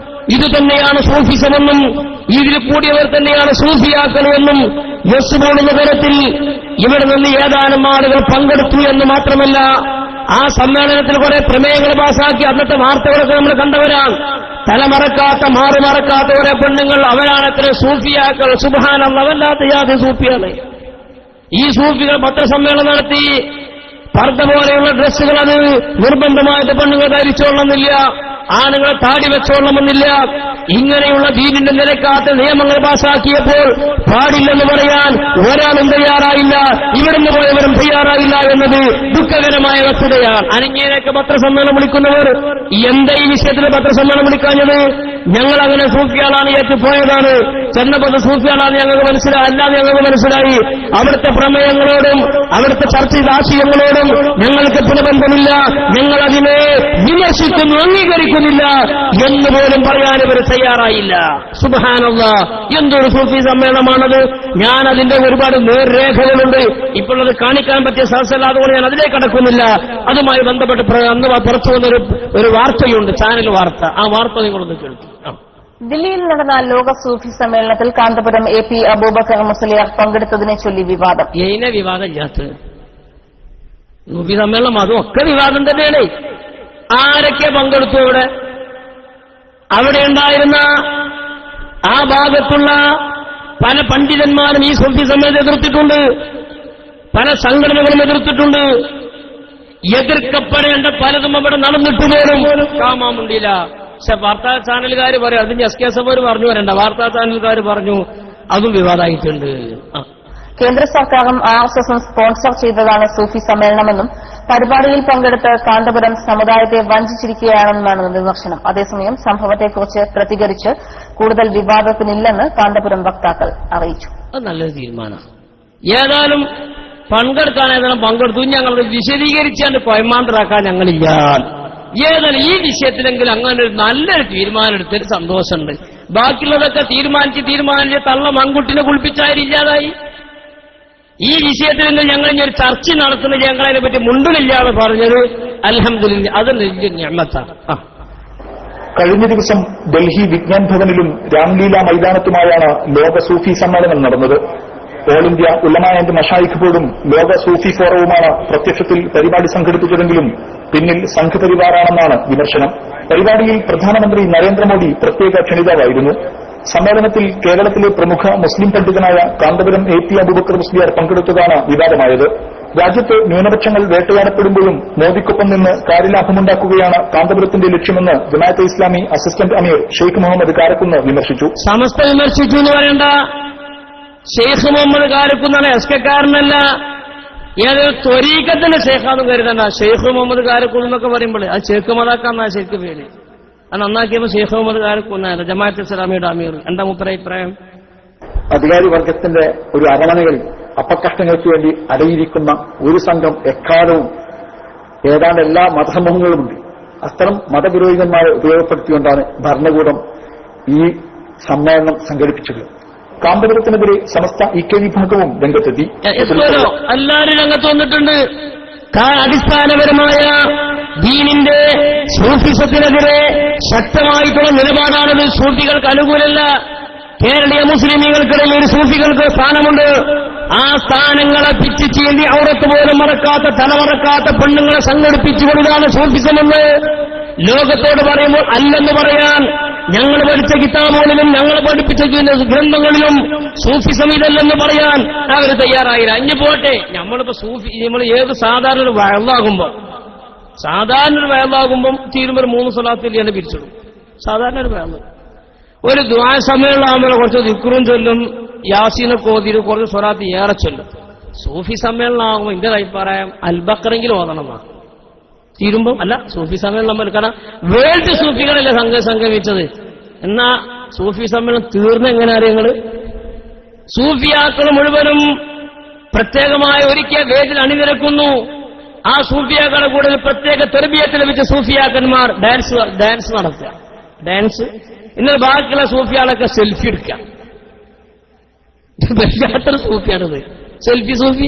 ഇതുതന്നെയാണ് സൂഫിസമെന്നും ഇതിൽ കൂടിയവർ തന്നെയാണ് സൂഫിയാക്കണമെന്നും യെസ്ബോൾ നഗരത്തിൽ ഇവിടെ നിന്ന് ഏതാനും ആളുകൾ പങ്കെടുത്തു എന്ന് മാത്രമല്ല ആ സമ്മേളനത്തിൽ കുറെ പ്രമേയങ്ങൾ പാസാക്കി അന്നത്തെ വാർത്തകളൊക്കെ നമ്മൾ കണ്ടവരാണ്. തലമറക്കാത്ത മാറുമറക്കാത്ത കുറെ പെണ്ണുങ്ങൾ അവരാണ് എത്ര സൂഫിയാക്കൾ. സുബ്ഹാനല്ലാഹ്, അവല്ലാത്ത യാതൊരു സൂഫിയാണ്. ഈ സൂഫികൾ പത്രസമ്മേളനം നടത്തി പർദ്ദ പോലെയുള്ള ഡ്രസ്സുകൾ അത് നിർബന്ധമായിട്ട് പെണ്ണുങ്ങൾ ധരിച്ചോളണമെന്നില്ല, ആണുങ്ങൾ താടി വെച്ചോളണമെന്നില്ല. ഇങ്ങനെയുള്ള ദീനിന്റെ നിരക്കാത്ത നിയമങ്ങൾ പാസാക്കിയപ്പോൾ പാടില്ലെന്ന് പറയാൻ ഒരാളും തയ്യാറായില്ല, ഇവിടുന്ന് പോയവരും തയ്യാറായില്ല എന്നത് ദുഃഖകരമായ വസ്തുതയാണ്. അനങ്ങിയനൊക്കെ പത്രസമ്മേളനം വിളിക്കുന്നവർ എന്താ ഈ വിഷയത്തിൽ പത്രസമ്മേളനം വിളിക്കാഞ്ഞത്? ഞങ്ങൾ അങ്ങനെ സൂഫിയാളാണ് ഏറ്റുപോയതാണ്, ചെന്നപ്പത് സൂഫിയാളാണ് ഞങ്ങൾക്ക് മനസ്സിലായി, അല്ലാതെ ഞങ്ങൾക്ക് മനസ്സിലായി. അവിടുത്തെ പ്രമേയങ്ങളോടും അവിടുത്തെ ചർച്ച ആശയങ്ങളോടും ഞങ്ങൾക്ക് ബന്ധമില്ല, ഞങ്ങൾ അതിനെ വിമർശിക്കുന്നു, അംഗീകരിക്കുന്നില്ല എന്ന് പോലും പറയാൻ ഇവർ തയ്യാറായില്ല. സുബ്ഹാനല്ലാഹ്, എന്തൊരു സൂഫി സമ്മേളനമാണത്. ഞാൻ അതിന്റെ ഒരുപാട് നേർരേഖകളുണ്ട്, ഇപ്പോൾ അത് കാണിക്കാൻ പറ്റിയ സദസ്സല്ല, അതുകൊണ്ട് ഞാൻ അതിലേക്ക് കടക്കുന്നില്ല. അതുമായി ബന്ധപ്പെട്ട് അന്ന് പുറത്തു വന്നൊരു വാർത്തയുണ്ട്, ചാനൽ വാർത്ത. ആ വാർത്ത നിങ്ങളൊന്ന് കേൾക്കും.
ദില്ലിയിൽ നടന്ന ലോക സൂഫി സമ്മേളനത്തിൽ കാന്തപുരം AP അബൂബക്കർ മുസ്ലിയാർ പങ്കെടുത്തതിനെ ചൊല്ലി വിവാദം.
ഏതിനെ വിവാദമില്ലാത്ത സൂഫി സമ്മേളനം അതും ഒക്കെ വിവാദം തന്നെയാണ്. ആരൊക്കെ പങ്കെടുത്തു? അവിടെ ഉണ്ടായിരുന്ന ആ ഭാഗത്തുള്ള പല പണ്ഡിതന്മാരും ഈ സൂഫി സമ്മേളനത്തെ എതിർത്തിട്ടുണ്ട്, പല സംഘടനകളും എതിർത്തിട്ടുണ്ട്. എതിർക്കപ്പെടേണ്ട പലതും അവിടെ നടന്നിട്ട് പോലും കാമാമുണ്ടില്ല. പക്ഷെ വാർത്താ ചാനലുകാർ പറയും, അതിന് SKS പറഞ്ഞു വരണ്ട, വാർത്താ ചാനലുകാർ പറഞ്ഞു അതും വിവാദമായിട്ടുണ്ട്.
കേന്ദ്ര സർക്കാരും RSSും സ്പോൺസർ ചെയ്തതാണ് സൂഫി സമ്മേളനമെന്നും പരിപാടിയിൽ പങ്കെടുത്ത് കാന്തപുരം സമുദായത്തെ വഞ്ചിച്ചിരിക്കുകയാണെന്നാണ് വിമർശനം. അതേസമയം സംഭവത്തെക്കുറിച്ച് പ്രതികരിച്ച് കൂടുതൽ വിവാദത്തിനില്ലെന്ന് കാന്തപുരം വക്താക്കൾ അറിയിച്ചു.
അത് നല്ലൊരു തീരുമാനമാണ്. ഏതായാലും പങ്കെടുക്കാൻ ഏതായാലും പങ്കെടുത്തു. ഞങ്ങൾ വിശദീകരിച്ചാണ്ട് കൊയമാന്തരാക്കാൻ ഞങ്ങളില്ല. ഏതായാലും ഈ വിഷയത്തിലെങ്കിലും അങ്ങനെ ഒരു നല്ലൊരു തീരുമാനം എടുത്തൊരു സന്തോഷമുണ്ട്. ബാക്കിയുള്ളതൊക്കെ തീരുമാനിച്ച് തള്ള മങ്കുട്ടിനെ കുളിപ്പിച്ചായിരില്ലാതായി. ഈ വിഷയത്തിൽ ഞങ്ങൾ ഇനി ഒരു ചർച്ച നടത്തുന്നത് ഞങ്ങളതിനെ പറ്റി മുണ്ടിലില്ലാതെ പറഞ്ഞത് അൽഹംദുലില്ലാ, അത് വലിയ നിഅമത്താണ്.
കഴിഞ്ഞ ദിവസം ഡൽഹി വിജ്ഞാൻ ഭവനിലും രാംലീല മൈതാനത്തുമായാണ് ലോക സൂഫി സമ്മേളനം നടന്നത്. ഓൾ ഇന്ത്യ ഉലമാ ആൻഡ് മശായിഖ് ബോർഡും ലോക സൂഫി ഫോറവുമാണ് പ്രത്യക്ഷത്തിൽ പരിപാടി സംഘടിപ്പിച്ചതെങ്കിലും പിന്നിൽ സംഘപരിവാറാണെന്നാണ് വിമർശനം. പരിപാടിയിൽ പ്രധാനമന്ത്രി നരേന്ദ്രമോദി പ്രത്യേക ക്ഷണിതാവായിരുന്നു. സമ്മേളനത്തിൽ കേരളത്തിലെ പ്രമുഖ മുസ്ലിം പണ്ഡിതനായ കാന്തപുരം AP അബൂബക്കർ മുസ്ലിയാർ പങ്കെടുത്തതാണ് വിവാദമായത്. രാജ്യത്ത് ന്യൂനപക്ഷങ്ങൾ വേട്ടയാടപ്പെടുമ്പോഴും മോദിക്കൊപ്പം നിന്ന് കാര്യലാഭമുണ്ടാക്കുകയാണ് കാന്തപുരത്തിന്റെ ലക്ഷ്യമെന്ന് ജമാഅത്തെ ഇസ്ലാമി അസിസ്റ്റന്റ് അമീർ ഷെയ്ഖ് മുഹമ്മദ് കാരക്കുന്ന് വിമർശിച്ചു.
സമസ്ത വിമർശിച്ചു എന്ന് പറയണ്ട, ഷെയ്ഖ് മുഹമ്മദ് കാരക്കുന്നാണ്, SKക്കാരനല്ല. ഏതൊരു ത്വരീഖത്തിന്റെ ഷെയ്ഖാന്നും കരുതണ്ട. ഷെയ്ഖ് മുഹമ്മദ് കാരക്കുന്ന് എന്നൊക്കെ പറയുമ്പോൾ അത് ഷെയ്ഖ് മതാക്കാന്നാ ശരിക്കും പേര്. അത് നന്നാക്കിയപ്പോൾ ഷെയ്ഖ് മുഹമ്മദ് കാരക്കുന്നാണ് ജമാഅത്തെ ഇസ്ലാമിയുടെ അമീർ. എന്താ മൂപ്പര അഭിപ്രായം?
അധികാരി വർഗത്തിന്റെ ഒരു അരമനകളിൽ അപ്പക്കഷ്ടങ്ങൾക്ക് വേണ്ടി അടയിരിക്കുന്ന ഒരു സംഘം എക്കാലവും ഏതാണ്ട് എല്ലാ മതസമൂഹങ്ങളുമുണ്ട്. അത്തരം മതപുരോഹിതന്മാരെ ഉപയോഗപ്പെടുത്തിക്കൊണ്ടാണ് ഭരണകൂടം ഈ സമ്മേളനം സംഘടിപ്പിച്ചത്.
കാന്തപുരത്തിനെതിരെ സമസ്ത EK വിഭാഗവും രംഗത്തെത്തി.
എല്ലാവരും രംഗത്ത് വന്നിട്ടുണ്ട്. അടിസ്ഥാനപരമായ ദീനിന്റെ സൂഫിസത്തിനെതിരെ ശക്തമായിട്ടുള്ള നിലപാടാണത്. സൂഫികൾക്ക് അനുകൂലമല്ല. കേരളീയ മുസ്ലിമീങ്ങൾക്കിടയിൽ ഒരു സൂഫികൾക്ക് സ്ഥാനമുണ്ട്. ആ സ്ഥാനങ്ങളെ പിച്ച് ചീന്തി ഔറത്ത് പോലും മറക്കാത്ത തലമറക്കാത്ത പെണ്ണുങ്ങളെ സംഘടിപ്പിച്ചുകൊണ്ടാണ് സൂഫിസമെന്ന് ലോകത്തോട് പറയുമ്പോൾ അല്ലെന്ന് പറയാൻ ഞങ്ങൾ പഠിച്ച കിതാബുകളിലും ഞങ്ങൾ പഠിപ്പിച്ച ഗ്രന്ഥങ്ങളിലും സൂഫിസം ഇതല്ലെന്ന് പറയാൻ അവർ തയ്യാറായില്ല. ഇനി പോട്ടെ, നമ്മൾ ഏത് സാധാരണ ഒരു വയലാകുമ്പം തീരുമ്പോൾ 3 സ്വലാത്തിലാണ് പിരിച്ചിടും. സാധാരണ ഒരു വയല് ഒരു ദുആ സമ്മേളനമാകുമ്പോൾ കുറച്ച് ദിക്റും ചൊല്ലും, യാസീനൊക്കെ ഓതിരും, കുറച്ച് സ്വലാത്ത് ഏറെ ചൊല്ലും. സൂഫി സമ്മേളനമാകുമ്പോൾ എന്റെ അഭിപ്രായം അൽബക്കറെങ്കിലും ഓതണമെന്നാണ്. തീരുമ്പം അല്ല സൂഫി സമ്മേളനം കാരണം വേൾഡ് സൂഫികളല്ലേ സംഗമിച്ചത്. എന്നാ സൂഫി സമ്മേളനം തീർന്ന എങ്ങനെ അറിയങ്ങള്? സൂഫിയാക്കൾ മുഴുവനും പ്രത്യേകമായ ഒരിക്കൽ വേദിയിൽ അണിനിരക്കുന്നു. ആ സൂഫിയാക്കളുടെ കൂടെ പ്രത്യേക തെർബിയത്ത് ലഭിച്ച സൂഫിയാക്കന്മാർ ഡാൻസ് നടത്തുക. ഡാൻസ്. ഇന്നലെ ബാക്കിയുള്ള സൂഫിയാളൊക്കെ സെൽഫി എടുക്കാം. വല്ലാത്തൊരു സൂഫിയാണിത്, സെൽഫി സൂഫി.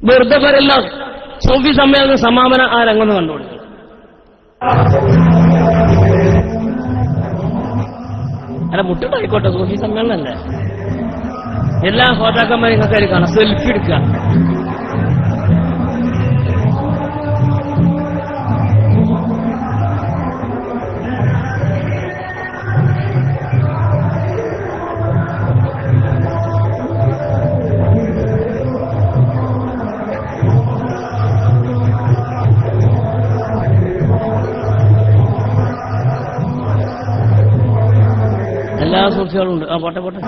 വെറുതെ പറയല്ല, സൂഫി സമ്മേളന സമാപന ആ രംഗം കണ്ടുകൊടുക്കും. അല്ല, മുട്ടിട്ടായിക്കോട്ടെ, സൂഫി സമ്മേളനം അല്ലേ. എല്ലാ ഹോതാക്കന്മാരും ഇങ്ങനത്തെ കാണാം, സെൽഫി എടുക്കുക. എല്ലാ സൂഫികളും ഉണ്ട്. ആ പോട്ടെ പോട്ടെ.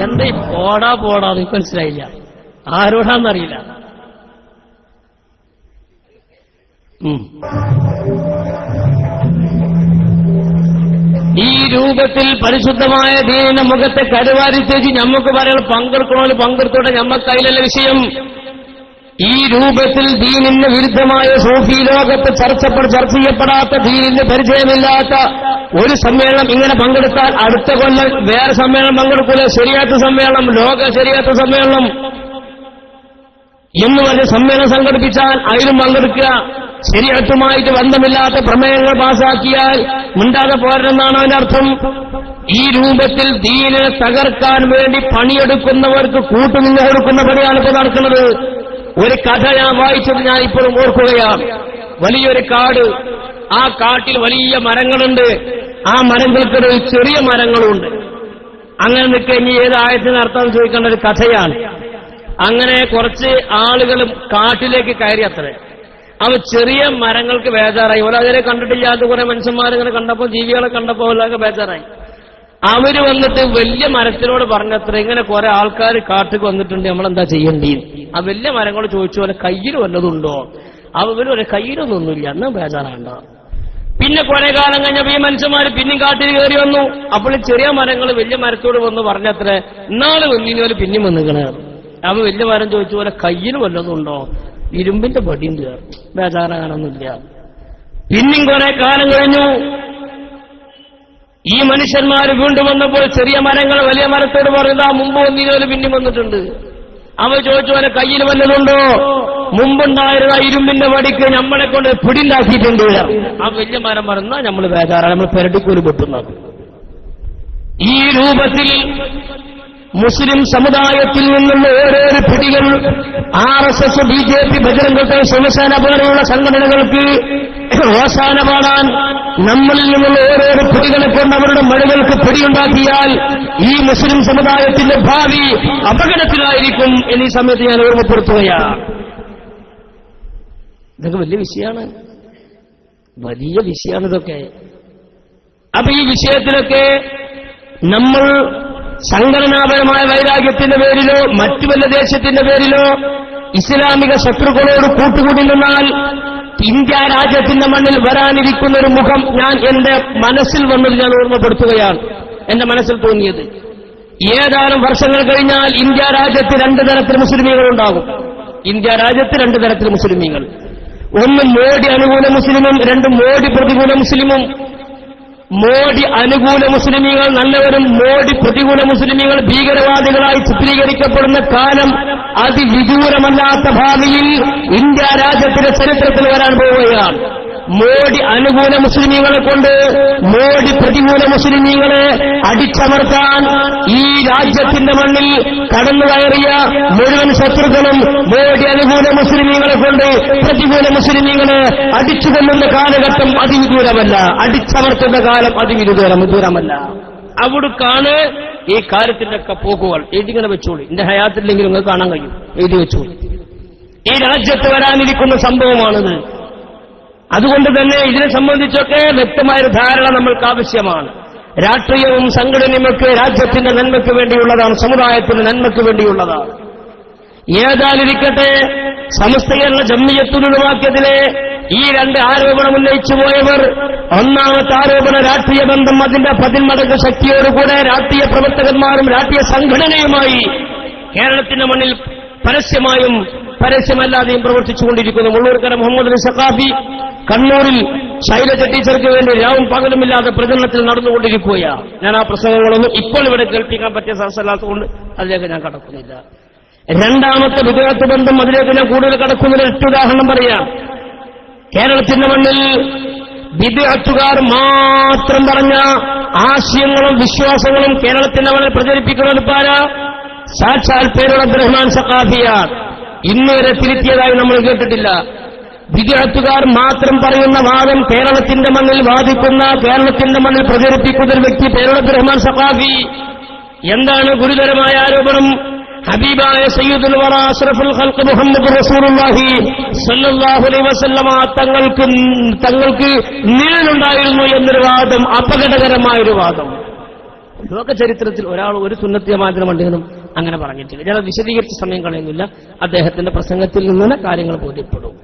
എന്താ പോടാ എനിക്ക് മനസ്സിലായില്ല, ആരോടാന്നറിയില്ല. ഈ രൂപത്തിൽ പരിശുദ്ധമായ ദീനിന്റെ മുഖത്തെ കരുവാരിത്തേച്ച് ഞമ്മക്ക് പറയണം, പങ്കെടുക്കണോ പങ്കെടുത്തോട്ടെ, ഞമ്മക്കതിലല്ല വിഷയം. ഈ രൂപത്തിൽ ദീനിന് വിരുദ്ധമായ സൂഫി ലോകത്ത് ചർച്ച ചെയ്യപ്പെടാത്ത, ദീനിന് പരിചയമില്ലാത്ത ഒരു സമ്മേളനം ഇങ്ങനെ പങ്കെടുത്താൽ അടുത്ത കൊല്ലം വേറെ സമ്മേളനം പങ്കെടുക്കൂല. ശരിയാത്ത സമ്മേളനം, ലോക ശരിയാത്ത സമ്മേളനം എന്ന് പറഞ്ഞ് സമ്മേളനം സംഘടിപ്പിച്ചാൽ അതിലും പങ്കെടുക്കുക. ശരിയാത്തുമായിട്ട് ബന്ധമില്ലാത്ത പ്രമേയങ്ങൾ പാസാക്കിയാൽ മിണ്ടാതെ പോരെന്നാണ് അതിന്റെ അർത്ഥം. ഈ രൂപത്തിൽ ദീനിനെ തകർക്കാൻ വേണ്ടി പണിയെടുക്കുന്നവർക്ക് കൂട്ടുനിന്ന് കൊടുക്കുന്ന പണിയാണ് ഇപ്പോൾ നടക്കുന്നത്. ഒരു കഥ ഞാൻ വായിച്ചത് ഞാൻ ഇപ്പോഴും ഓർക്കുകയാണ്. വലിയൊരു കാട്, ആ കാട്ടിൽ വലിയ മരങ്ങളുണ്ട്, ആ മരങ്ങൾക്കിടയിൽ ചെറിയ മരങ്ങളുണ്ട്. അങ്ങനെ നിൽക്കഴിഞ്ഞ് ഏത് ആയത്തിന് അർത്ഥം ചോദിക്കേണ്ട ഒരു കഥയാണ്. അങ്ങനെ കുറച്ച് ആളുകളും കാട്ടിലേക്ക് കയറി അത്രേ. അവ ചെറിയ മരങ്ങൾക്ക് ബേജാറായി. ഓരോ അതിനെ കണ്ടിട്ടില്ലാത്ത കുറെ മനുഷ്യന്മാരിങ്ങനെ കണ്ടപ്പോൾ, ജീവികളെ കണ്ടപ്പോൾ അവരൊക്കെ ബേജാറായി. അവര് വന്നിട്ട് വലിയ മരത്തിനോട് പറഞ്ഞത്ര, ഇങ്ങനെ കുറെ ആൾക്കാർ കാട്ടിൽ വന്നിട്ടുണ്ട്, നമ്മളെന്താ ചെയ്യേണ്ടി? ആ വലിയ മരങ്ങളോട് ചോദിച്ചു പോലെ കയ്യിൽ വല്ലതുണ്ടോ? അവര് കയ്യിലൊന്നുമില്ല, എന്നാ ബേജാറാണ്ടോ. പിന്നെ കുറെ കാലം കഴിഞ്ഞപ്പോ ഈ മനുഷ്യന്മാര് പിന്നെയും കാട്ടിൽ കയറി വന്നു. അപ്പോൾ ചെറിയ മരങ്ങൾ വലിയ മരത്തോട് വന്ന് പറഞ്ഞത്ര, ഇന്നാള് വന്നിന് പോലെ പിന്നെയും വന്നിക്കണേ. അവ വലിയ മരം ചോദിച്ചു പോലെ കയ്യിൽ വല്ലതുണ്ടോ? ഇരുമ്പിന്റെ പടിയുണ്ട്, ബേജാറാകാനൊന്നുമില്ല. പിന്നെയും കുറെ കാലം കഴിഞ്ഞു. ഈ മനുഷ്യന്മാര് വീണ്ടും വന്നപ്പോൾ ചെറിയ മരങ്ങൾ വലിയ മരത്തോട് പറയുന്നത്, ആ മുമ്പ് വന്നതിനോല് പിന്നെയും വന്നിട്ടുണ്ട്. അവ ചോദിച്ചു പോലെ കയ്യിൽ വല്ലതുണ്ടോ? മുമ്പുണ്ടായിരുന്ന ഇരുമ്പിന്റെ വടിക്ക് നമ്മളെ കൊണ്ട് പിടിണ്ടാക്കിയിട്ടുണ്ട്. ആ വലിയ മരം പറഞ്ഞാൽ നമ്മൾ ബേജാറാണ്, നമ്മൾ പെരടിക്കൂല് പൊട്ടുന്നത്. ഈ രൂപത്തിൽ മുസ്ലിം സമുദായത്തിൽ നിന്നുള്ള ഓരോരോ പിടികൾ RSS, BJP, ബജറംഗ് ശിവസേന പോലെയുള്ള സംഘടനകൾക്ക് അവസാന പാടാൻ നമ്മളിൽ നിന്നുള്ള ഓരോരോ പിടികളെ കൊണ്ട് അവരുടെ മഴകൾക്ക് പിടിയുണ്ടാക്കിയാൽ ഈ മുസ്ലിം സമുദായത്തിന്റെ ഭാവി അപകടത്തിലായിരിക്കും എന്നീ സമയത്ത് ഞാൻ ഓർമ്മപ്പെടുത്തുകയാണ്. ഇതൊക്കെ വലിയ വിഷയമാണ്, വലിയ വിഷയമാണ് ഇതൊക്കെ. അപ്പൊ ഈ വിഷയത്തിലൊക്കെ നമ്മൾ സംഘടനാപരമായ വൈരാഗ്യത്തിന്റെ പേരിലോ മറ്റു വല്ല ദേശത്തിന്റെ പേരിലോ ഇസ്ലാമിക ശത്രുക്കളോട് കൂട്ടുകൂടി നിന്നാൽ ഇന്ത്യ രാജ്യത്തിന്റെ മണ്ണിൽ വരാനിരിക്കുന്ന ഒരു മുഖം ഞാൻ എന്റെ മനസ്സിൽ വന്നത് ഞാൻ ഓർമ്മപ്പെടുത്തുകയാണ്. എന്റെ മനസ്സിൽ തോന്നിയത്, ഏതാനും വർഷങ്ങൾ കഴിഞ്ഞാൽ ഇന്ത്യ രാജ്യത്ത് രണ്ടു തരത്തിൽ മുസ്ലിമീങ്ങൾ ഉണ്ടാകും. ഇന്ത്യ രാജ്യത്ത് രണ്ടു തരത്തിൽ മുസ്ലിമീങ്ങൾ, ഒന്ന് മോഡി അനുകൂല മുസ്ലിമും, രണ്ട് മോഡി പ്രതികൂല മുസ്ലിമും. മോഡി അനുകൂല മുസ്ലിമീങ്ങൾ നല്ലവരും മോഡി പ്രതികൂല മുസ്ലിമീങ്ങൾ ഭീകരവാദികളായി ചിത്രീകരിക്കപ്പെടുന്ന കാലം അതിവിദൂരമല്ലാത്ത ഭാവിയിൽ ഇന്ത്യ രാജ്യത്തിന്റെ ചരിത്രത്തിൽ വരാൻ പോവുകയാണ്. മോഡി അനുകൂല മുസ്ലിമീങ്ങളെ കൊണ്ട് മോഡി പ്രതികൂല മുസ്ലിമീങ്ങളെ അടിച്ചമർത്താൻ ഈ രാജ്യത്തിന്റെ മണ്ണിൽ കടന്നു കയറിയ മുഴുവൻ ശത്രുക്കളും മോഡി അനുകൂല മുസ്ലിമീങ്ങളെ കൊണ്ട് പ്രതികൂല മുസ്ലിമീങ്ങളെ അടിച്ചുകൊള്ളുന്ന കാലഘട്ടം അതിവിദൂരമല്ല, അടിച്ചമർത്തുന്ന കാലം അതിവിദൂരമല്ല. അവിടുക്കാണ് ഈ കാര്യത്തിന്റെ ഒക്കെ പോക്കുകൾ. എഴുതിങ്ങനെ വെച്ചോളി, എന്റെ ഹയാത്തിലെങ്കിലും നിങ്ങൾക്ക് കാണാൻ കഴിയും, എഴുതി വെച്ചോളി. ഈ രാജ്യത്ത് വരാനിരിക്കുന്ന സംഭവമാണിത്. അതുകൊണ്ട് തന്നെ ഇതിനെ സംബന്ധിച്ചൊക്കെ വ്യക്തമായൊരു ധാരണ നമ്മൾക്ക് ആവശ്യമാണ്. രാഷ്ട്രീയവും സംഘടനയുമൊക്കെ രാജ്യത്തിന്റെ നന്മയ്ക്ക് വേണ്ടിയുള്ളതാണ്, സമുദായത്തിന്റെ നന്മയ്ക്ക് വേണ്ടിയുള്ളതാണ്. ഏതായാലിരിക്കട്ടെ, സമസ്ത കേരള ജംഇയ്യത്തുൽ-ഉലമാക്കെതിരെ ഈ രണ്ട് ആരോപണം ഉന്നയിച്ചു പോയവർ, ഒന്നാമത്തെ ആരോപണ രാഷ്ട്രീയ ബന്ധം അതിന്റെ 10 മടങ്ങ് ശക്തിയോടുകൂടെ രാഷ്ട്രീയ പ്രവർത്തകന്മാരും രാഷ്ട്രീയ സംഘടനയുമായി കേരളത്തിന്റെ മണ്ണിൽ പരസ്യമായും പരസ്യമല്ലാതെയും പ്രവർത്തിച്ചുകൊണ്ടിരിക്കുന്നു. മുള്ളൂർക്കര മുഹമ്മദ് അലി സഖാഫി കണ്ണൂരിൽ ശൈലജ ടീച്ചർക്ക് വേണ്ടി രാവും പകലുമില്ലാതെ പ്രചരണത്തിൽ നടന്നുകൊണ്ടിരിക്കുകയാണ്. ഞാൻ ആ പ്രസംഗങ്ങളൊന്നും ഇപ്പോൾ ഇവിടെ കേൾപ്പിക്കാൻ പറ്റിയ സദസ്സല്ലാത്തതുകൊണ്ട് അതിലേക്ക് ഞാൻ കടക്കുന്നില്ല. രണ്ടാമത്തെ വിദേഹത്ത് ബന്ധം, അതിലേക്ക് ഞാൻ കൂടുതൽ കടക്കുന്നതിന് ഒറ്റ ഉദാഹരണം പറയാം. കേരളത്തിന്റെ മണ്ണിൽ വിദേഹത്തുകാർ മാത്രം പറഞ്ഞ ആശയങ്ങളും വിശ്വാസങ്ങളും കേരളത്തിന്റെ മണ്ണിൽ പ്രചരിപ്പിക്കുന്നത് പാരാ സാക്ഷാൽ പേരുള്ള അബ്ദുറഹ്മാൻ സഖാഫിയാർ. ഇന്നുവരെ തിരുത്തിയതായി നമ്മൾ കേട്ടിട്ടില്ല. വിദേഹത്തുകാർ മാത്രം പറയുന്ന വാദം കേരളത്തിന്റെ മണ്ണിൽ വാദിക്കുന്ന, കേരളത്തിന്റെ മണ്ണിൽ പ്രചരിപ്പിക്കുന്ന ഒരു വ്യക്തി പേരുള്ള അബ്ദുറഹ്മാൻ സഖാഫി. എന്താണ് ഗുരുതരമായ ആരോപണം? ഹബീബായ സയ്യിദുൽ വറ അഷ്റഫുൽ ഖൽഖ് മുഹമ്മദ് റസൂലുള്ളാഹി സ്വല്ലല്ലാഹു അലൈഹി വസല്ലമ തങ്ങൾക്ക് നിഴലുണ്ടായിരുന്നു എന്നൊരു വാദം, അപകടകരമായൊരു വാദം. ലോക ചരിത്രത്തിൽ ഒരാൾ ഒരു സുന്നത്ത് ജമാഅത്തിന് പണ്ഡിതനും അങ്ങനെ പറഞ്ഞിട്ടില്ല. ഞാൻ വിശദീകരിച്ച സമയം കളയുന്നില്ല. അദ്ദേഹത്തിന്റെ പ്രസംഗത്തിൽ നിന്ന് കാര്യങ്ങൾ ബോധ്യപ്പെടും.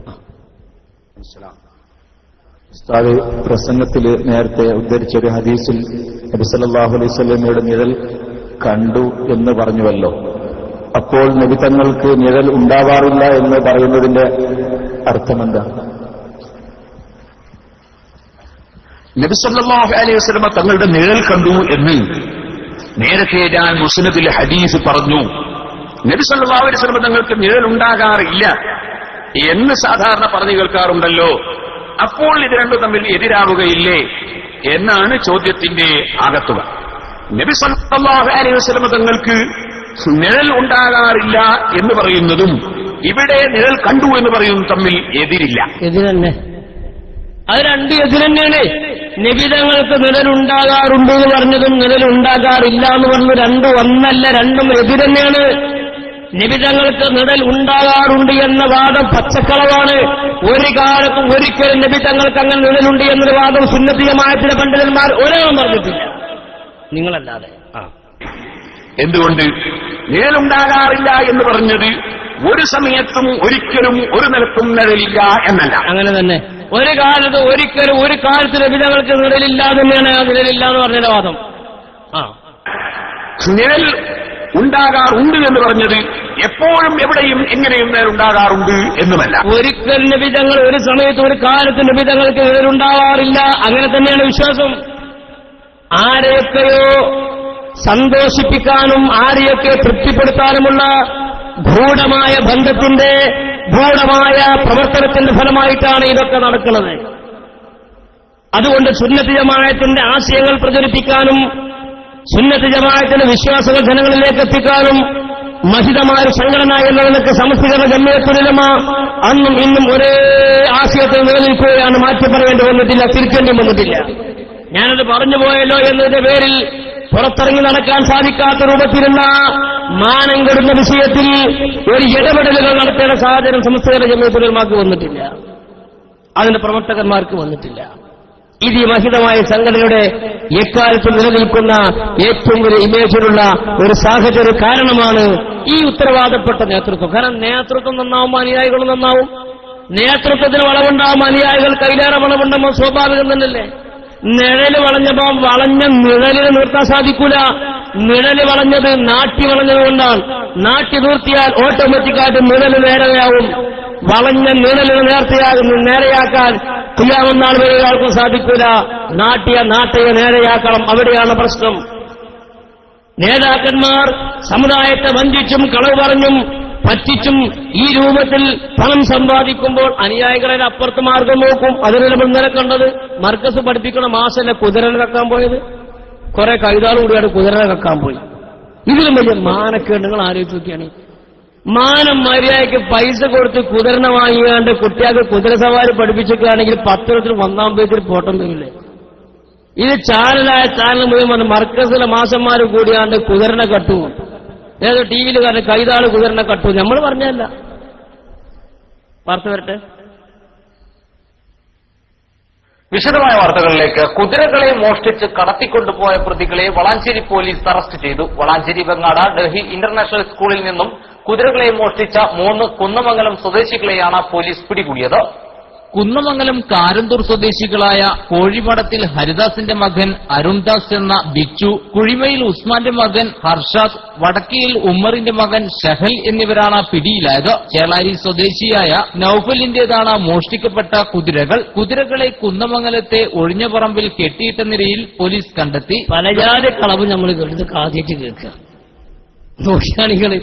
ഉസ്താദ് പ്രസംഗത്തിൽ നേരത്തെ ഉദ്ധരിച്ചൊരു ഹദീസിൽ നബി സല്ലല്ലാഹു അലൈഹി വസല്ലമയുടെ നിഴൽ കണ്ടു എന്ന് പറഞ്ഞുവല്ലോ. അപ്പോൾ നബി തങ്ങൾക്ക് നിഴൽ ഉണ്ടാവാറില്ല എന്ന് പറയുന്നതിന്റെ അർത്ഥമെന്താ?
നബി സല്ലല്ലാഹു അലൈഹി വസല്ലമ തങ്ങളുടെ നിഴൽ കണ്ടു എന്ന് നേരത്തെ ഞാൻ മുസ്നദിൽ ഹദീസ് പറഞ്ഞു. നബി സല്ലല്ലാഹു അലൈഹി വസല്ലമ തങ്ങൾക്ക് നിഴൽ ഉണ്ടാകാറില്ല എന്ന് സാധാരണ പറഞ്ഞു കേൾക്കാറുണ്ടല്ലോ. അപ്പോൾ ഇത് രണ്ടും തമ്മിൽ എതിരാവുകയില്ലേ എന്നാണ് ചോദ്യത്തിന്റെ ആകത്തുക. നബി സല്ലല്ലാഹു അലൈഹി വസല്ലമ തങ്ങൾക്ക് നിഴൽ ഉണ്ടാകാറില്ല എന്ന് പറയുന്നതും ഇവിടെ നിഴൽ കണ്ടു എന്ന് പറയുന്നതും തമ്മിൽ എതിരില്ല.
എതിരന്നെ, അത് രണ്ട് എതിരന്നെയാണ്. നിബിതങ്ങൾക്ക് നിഴലുണ്ടാകാറുണ്ട് എന്ന് പറഞ്ഞതും നിഴലുണ്ടാകാറില്ല എന്ന് പറഞ്ഞു രണ്ടും ഒന്നല്ല, രണ്ടും എതിരന്നെയാണ്. നിബിതങ്ങൾക്ക് നിഴൽ ഉണ്ടാകാറുണ്ട് എന്ന വാദം പച്ചക്കളവാണ്. ഒരു കാലത്തും ഒരിക്കലും നിബിതങ്ങൾക്ക് അങ്ങനെ നിഴലുണ്ട് എന്നൊരു വാദം സുന്നത്ത് ജമാഅത്തിന്റെ പണ്ഡിതന്മാർ ഒരാളും പറഞ്ഞിട്ടില്ല, നിങ്ങളല്ലാതെ.
എന്തുകൊണ്ട് നിഴലുണ്ടാകാറില്ല എന്ന് പറഞ്ഞത് ഒരു സമയത്തും ഒരിക്കലും ഒരു നിലത്തും നിഴലില്ല എന്നല്ല.
അങ്ങനെ തന്നെ ഒരു കാലത്ത് ഒരിക്കലും ഒരു കാലത്ത് നബിതങ്ങൾക്ക് നിഴലില്ല തന്നെയാണ് ആ നിഴലില്ല എന്ന് പറഞ്ഞ വാദം.
നിഴൽ ഉണ്ടാകാറുണ്ട് എന്ന് പറഞ്ഞത് എപ്പോഴും എവിടെയും എങ്ങനെയും നിഴലുണ്ടാകാറുണ്ട് എന്നുമല്ല.
ഒരിക്കൽ നബിതങ്ങൾ ഒരു സമയത്ത് ഒരു കാലത്ത് നബിതങ്ങൾക്ക് നിഴലുണ്ടാവാറില്ല, അങ്ങനെ തന്നെയാണ് വിശ്വാസം. ആരെയൊക്കെയോ സന്തോഷിപ്പിക്കാനും ആരെയൊക്കെ തൃപ്തിപ്പെടുത്താനുമുള്ള ഗൂഢമായ ബന്ധത്തിന്റെ ഗൂഢമായ പ്രവർത്തനത്തിന്റെ ഫലമായിട്ടാണ് ഇതൊക്കെ നടക്കുന്നത്. അതുകൊണ്ട് സുന്നത്ത് ജമാഅത്തിന്റെ ആശയങ്ങൾ പ്രചരിപ്പിക്കാനും സുന്നത്ത് ജമാഅത്തിന്റെ വിശ്വാസങ്ങൾ ജനങ്ങളിലേക്ക് എത്തിക്കാനും മഹിതമായ ഒരു സംഘടന എന്ന നിലക്ക് സമസ്തീകരണ ജമിയത്തുൽ ഉലമ അന്നും ഇന്നും ഒരേ ആശയത്തിൽ നിലനിൽക്കുകയാണ്. മാറ്റി പറയേണ്ടി വന്നിട്ടില്ല, തിരിച്ചേണ്ടി വന്നിട്ടില്ല. ഞാനത് പറഞ്ഞു പോയല്ലോ എന്നതിന്റെ പേരിൽ പുറത്തിറങ്ങി നടക്കാൻ സാധിക്കാത്ത രൂപത്തിലുള്ള മാനം കെടുന്ന വിഷയത്തിൽ ഒരു ഇടപെടലുകൾ നടത്തേണ്ട സാഹചര്യം സമസ്തീകരണ ജമിയത്തുൽ ഉലമാക്ക് വന്നിട്ടില്ല, അതിന്റെ പ്രവർത്തകന്മാർക്ക് വന്നിട്ടില്ല. ഇത് ഈ മഹിതമായ സംഘടനയുടെ എക്കാലത്തും നിലനിൽക്കുന്ന ഏറ്റവും വലിയ ഇമേജിലുള്ള ഒരു സാഹചര്യ കാരണമാണ് ഈ ഉത്തരവാദപ്പെട്ട നേതൃത്വം. കാരണം നേതൃത്വം നന്നാവുമ്പോൾ അനുയായികളും നന്നാവും. നേതൃത്വത്തിന് വളവുണ്ടാവുമ്പോൾ അനുയായികൾ കൈലേറെ വളവുണ്ടാകുമ്പോൾ സ്വാഭാവികം തന്നെയല്ലേ. നിഴല് വളഞ്ഞപ്പോ വളഞ്ഞ നിഴലിന് നിർത്താൻ സാധിക്കൂല. നിഴല് വളഞ്ഞത് നാട്ടി വളഞ്ഞതുകൊണ്ടാണ്. നാട്ടി നിർത്തിയാൽ ഓട്ടോമാറ്റിക്കായിട്ട് നിഴല് നേരെയാവും. വളഞ്ഞ നിഴലിന് നേരെയാക്കാൻ ഖിയാമത്ത് നാൾ വരെ ഒരാൾക്കും സാധിക്കൂല. നാട്ടയെ നേരെയാക്കണം, അവിടെയാണ് പ്രശ്നം. നേതാക്കന്മാർ സമുദായത്തെ വഞ്ചിച്ചും കളവ് പറഞ്ഞും പറ്റിച്ചും ഈ രൂപത്തിൽ പണം സമ്പാദിക്കുമ്പോൾ അനുയായികളെ അപ്പുറത്ത് മാർഗം നോക്കും. അതിന് നമ്മൾ ഇന്നലെ കണ്ടത് മർക്കസ് പഠിപ്പിക്കണ മാസല്ല കുതിരനെ കക്കാൻ പോയത്. കുറെ കൈതാളും കൂടിയാണ് കുതിരനെ കക്കാൻ പോയി. ഇതിലും വലിയ മാനക്കേട് നിങ്ങൾ ആലോചിച്ച് നോക്കിയാണ്. മാനം മര്യാദയ്ക്ക് പൈസ കൊടുത്ത് കുതിരനെ വാങ്ങിയാണ്ട് കുട്ടികൾക്ക് കുതിര സവാരി പഠിപ്പിച്ചിട്ടാണെങ്കിൽ 10 1 പേജിൽ ഫോട്ടോ തരില്ലേ. ഇത് ചാനൽ മുഴുവൻ വന്ന് മർക്കസിലെ മാസന്മാർ കൂടിയാണ്ട് കുതിരനെ കട്ടു. ഏതോ ടി വിയിൽ കാരണം കൈതാള് കുതിരനെ കട്ടു. നമ്മൾ പറഞ്ഞല്ല. വാർത്ത വരട്ടെ.
വിശദമായ വാർത്തകളിലേക്ക്. കുതിരകളെ മോഷ്ടിച്ച് കടത്തിക്കൊണ്ടുപോയ പ്രതികളെ വളാഞ്ചേരി പോലീസ് അറസ്റ്റ് ചെയ്തു. വളാഞ്ചേരി വെങ്ങാട് ഡൽഹി ഇന്റർനാഷണൽ സ്കൂളിൽ നിന്നും കുതിരകളെ മോഷ്ടിച്ച 3 കുന്നമംഗലം സ്വദേശികളെയാണ് പോലീസ് പിടികൂടിയത്. കുന്നമംഗലം കാരന്തൂർ സ്വദേശികളായ കോഴിമടത്തിൽ ഹരിദാസിന്റെ മകൻ അരുൺദാസ് എന്ന ബിച്ചു, കുഴിമയിൽ ഉസ്മാന്റെ മകൻ ഹർഷാദ്, വടക്കിയിൽ ഉമ്മറിന്റെ മകൻ ഷഹൽ എന്നിവരാണ് പിടിയിലായത്. ചേളാരി സ്വദേശിയായ നൌഫലിന്റേതാണ് മോഷ്ടിക്കപ്പെട്ട കുതിരകൾ. കുതിരകളെ കുന്നമംഗലത്തെ ഒഴിഞ്ഞ പറമ്പിൽ കെട്ടിയിട്ട നിലയിൽ പോലീസ് കണ്ടെത്തി.
പലജാതി കളവ് നമ്മൾ കേട്ടത് ആദ്യമായിട്ട് കേൾക്കുക. നോക്കിയാണികള്